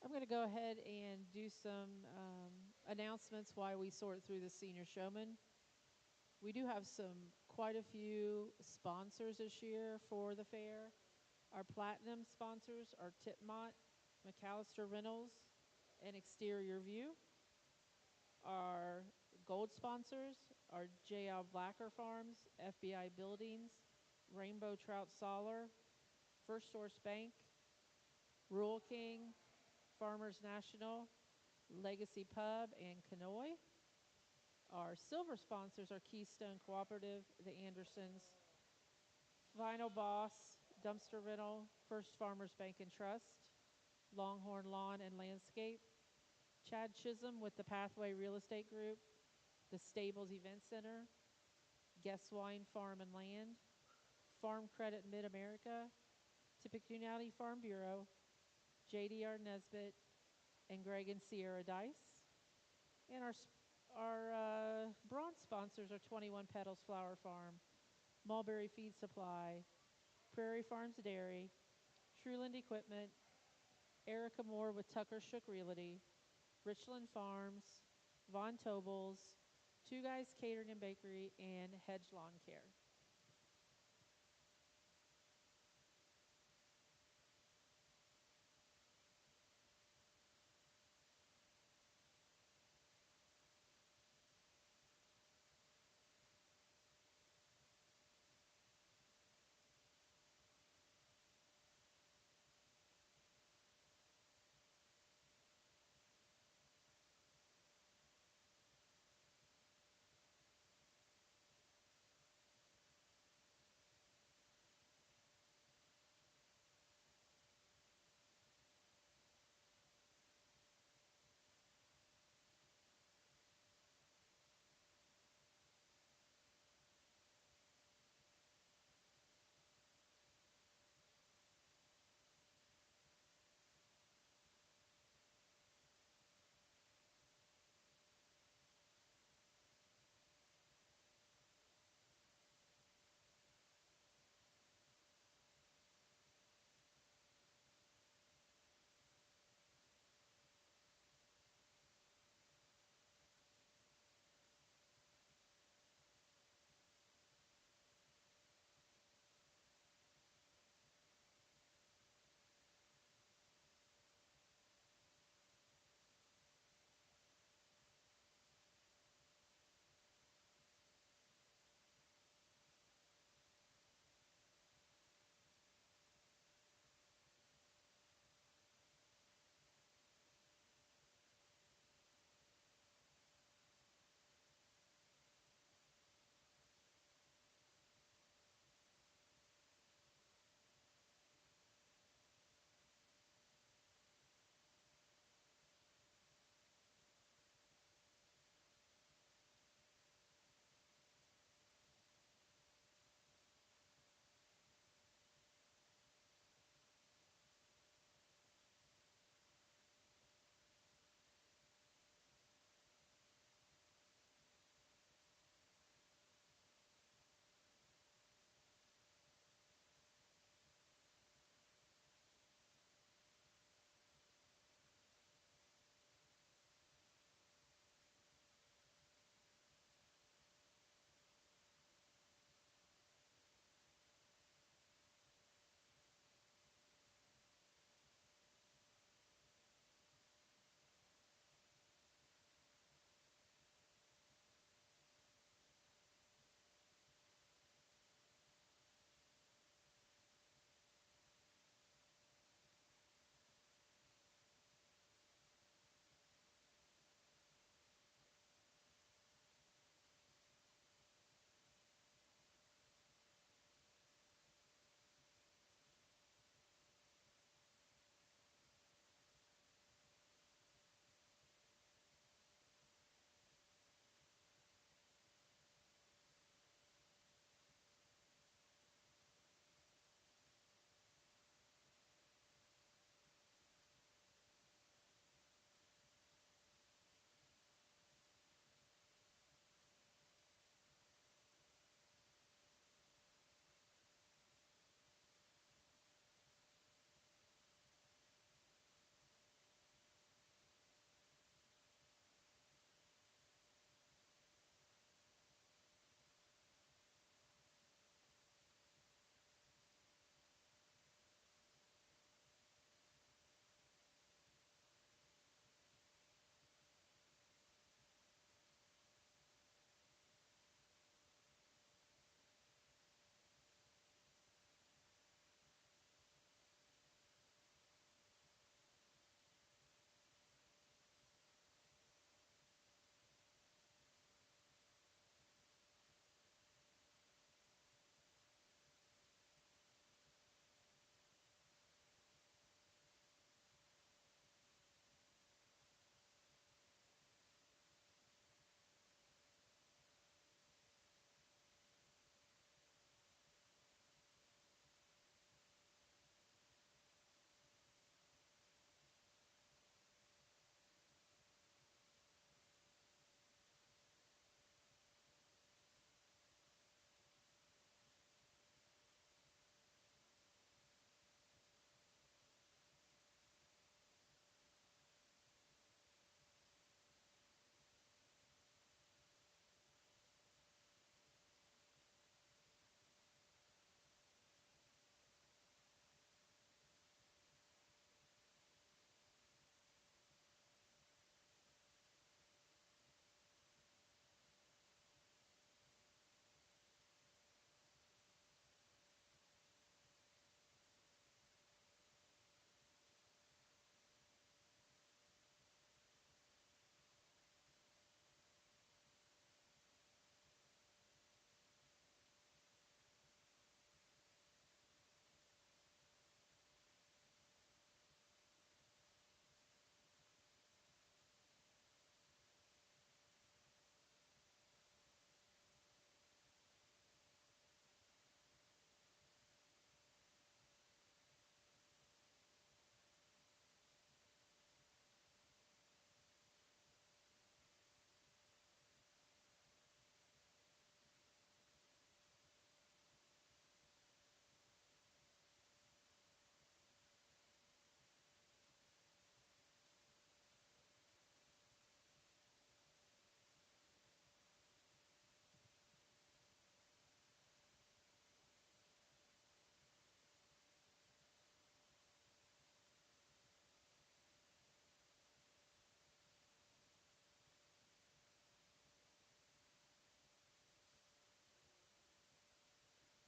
I'm going to go ahead and do some announcements while we sort through the senior showman. We do have quite a few sponsors this year for the fair. Our platinum sponsors are Tipmont, McAllister Reynolds, and Exterior View. Our gold sponsors are J.L. Blacker Farms, FBI Buildings, Rainbow Trout Solar, First Source Bank, Rural King, Farmers National, Legacy Pub, and Canoe. Our silver sponsors are Keystone Cooperative, the Andersons, Final Boss, Dumpster Rental, First Farmers Bank and Trust, Longhorn Lawn and Landscape, Chad Chisholm with the Pathway Real Estate Group, the Stables Event Center, Guest Wine Farm and Land, Farm Credit Mid-America, Tippecanoe Farm Bureau, JDR Nesbitt, and Greg and Sierra Dice. And our bronze sponsors are 21 Petals Flower Farm, Mulberry Feed Supply, Prairie Farms Dairy, Truland Equipment, Erica Moore with Tucker Shook Realty, Richland Farms, Von Tobels, Two Guys Catering and Bakery, and Hedge Lawn Care.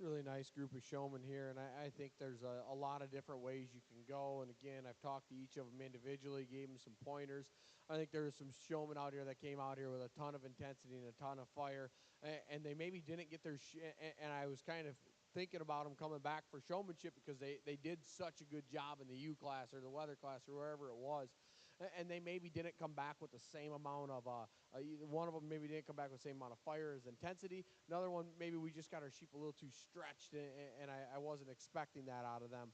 Really nice group of showmen here, and I think there's a lot of different ways you can go. And again, I've talked to each of them individually, gave them some pointers. I think there were some showmen out here that came out here with a ton of intensity and a ton of fire, and they maybe didn't get their and I was kind of thinking about them coming back for showmanship because they did such a good job in the U class or the weather class or wherever it was, and they maybe didn't come back with the same amount of one of them maybe didn't come back with the same amount of fire as intensity. Another one, maybe we just got our sheep a little too stretched, and I wasn't expecting that out of them.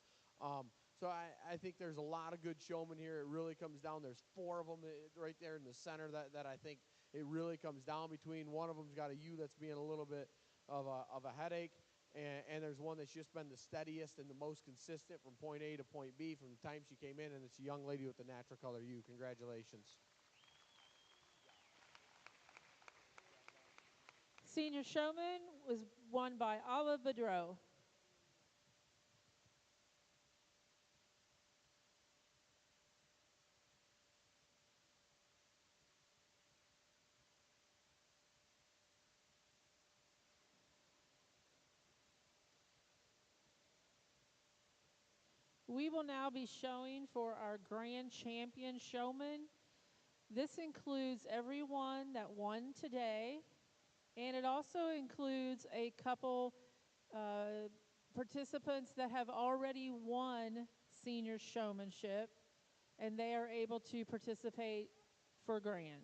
So I think there's a lot of good showmen here. It really comes down. There's 4 of them right there in the center that I think it really comes down between. One of them's got a ewe that's being a little bit of a headache. And there's one that's just been the steadiest and the most consistent from point A to point B from the time she came in, and it's a young lady with the natural color ewe. Congratulations. Senior Showman was won by Olive Bedreau. We will now be showing for our grand champion showman. This includes everyone that won today, and it also includes a couple participants that have already won senior showmanship, and they are able to participate for grand.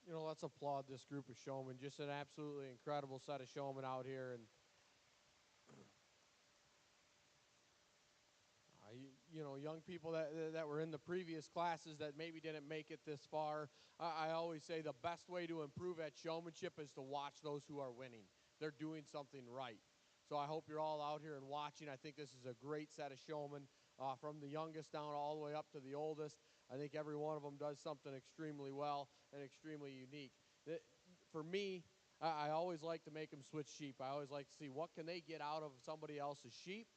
You know, let's applaud this group of showmen. Just an absolutely incredible set of showmen out here. And you know, young people that were in the previous classes that maybe didn't make it this far. I always say the best way to improve at showmanship is to watch those who are winning. They're doing something right. So I hope you're all out here and watching. I think this is a great set of showmen, from the youngest down all the way up to the oldest. I think every one of them does something extremely well and extremely unique. For me, I always like to make them switch sheep. I always like to see what can they get out of somebody else's sheep,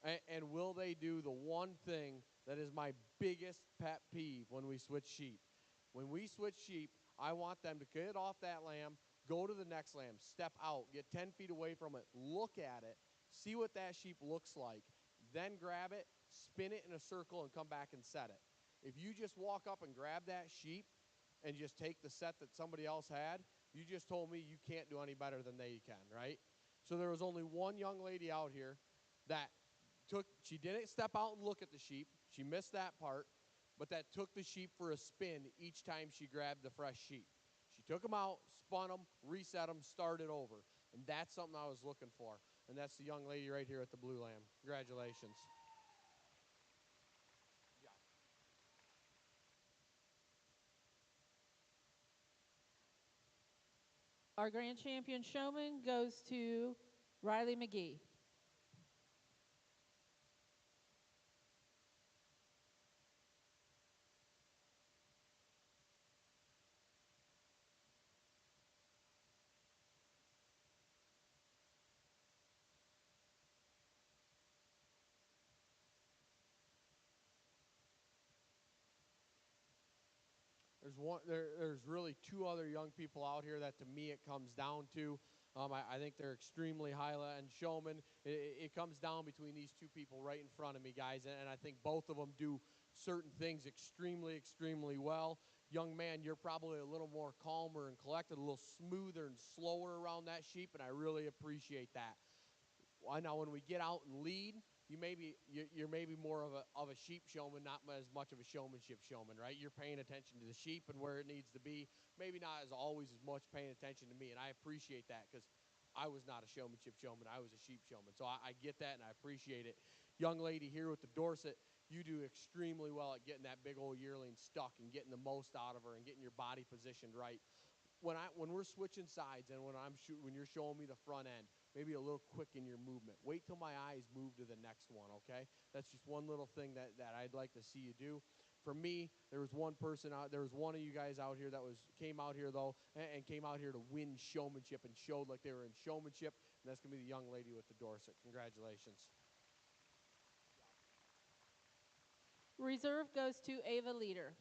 and will they do the one thing that is my biggest pet peeve when we switch sheep? When we switch sheep, I want them to get off that lamb, go to the next lamb, step out, get 10 feet away from it, look at it, see what that sheep looks like, then grab it, spin it in a circle, and come back and set it. If you just walk up and grab that sheep and just take the set that somebody else had, you just told me you can't do any better than they can, right? So there was only one young lady out here that she didn't step out and look at the sheep. She missed that part, but that took the sheep for a spin each time she grabbed the fresh sheep. She took them out, spun them, reset them, started over. And that's something I was looking for. And that's the young lady right here at the Blue Lamb. Congratulations. Our grand champion showman goes to Riley McGee. There's really two other young people out here that to me it comes down to. I think they're extremely high-end showmen. It comes down between these two people right in front of me, guys, and I think both of them do certain things extremely, extremely well. Young man, you're probably a little more calmer and collected, a little smoother and slower around that sheep, and I really appreciate that. Now, when we get out and lead, you're maybe more of a sheep showman, not as much of a showmanship showman, right? You're paying attention to the sheep and where it needs to be. Maybe not as always as much paying attention to me, and I appreciate that because I was not a showmanship showman. I was a sheep showman, so I get that and I appreciate it. Young lady here with the Dorset, you do extremely well at getting that big old yearling stuck and getting the most out of her and getting your body positioned right. When we're switching sides and when you're showing me the front end, maybe a little quick in your movement. Wait till my eyes move to the next one, okay? That's just one little thing that I'd like to see you do. For me, there was one of you guys out here that came out here though and came out here to win showmanship and showed like they were in showmanship, and that's gonna be the young lady with the Dorset. Congratulations. Reserve goes to Ava Leader.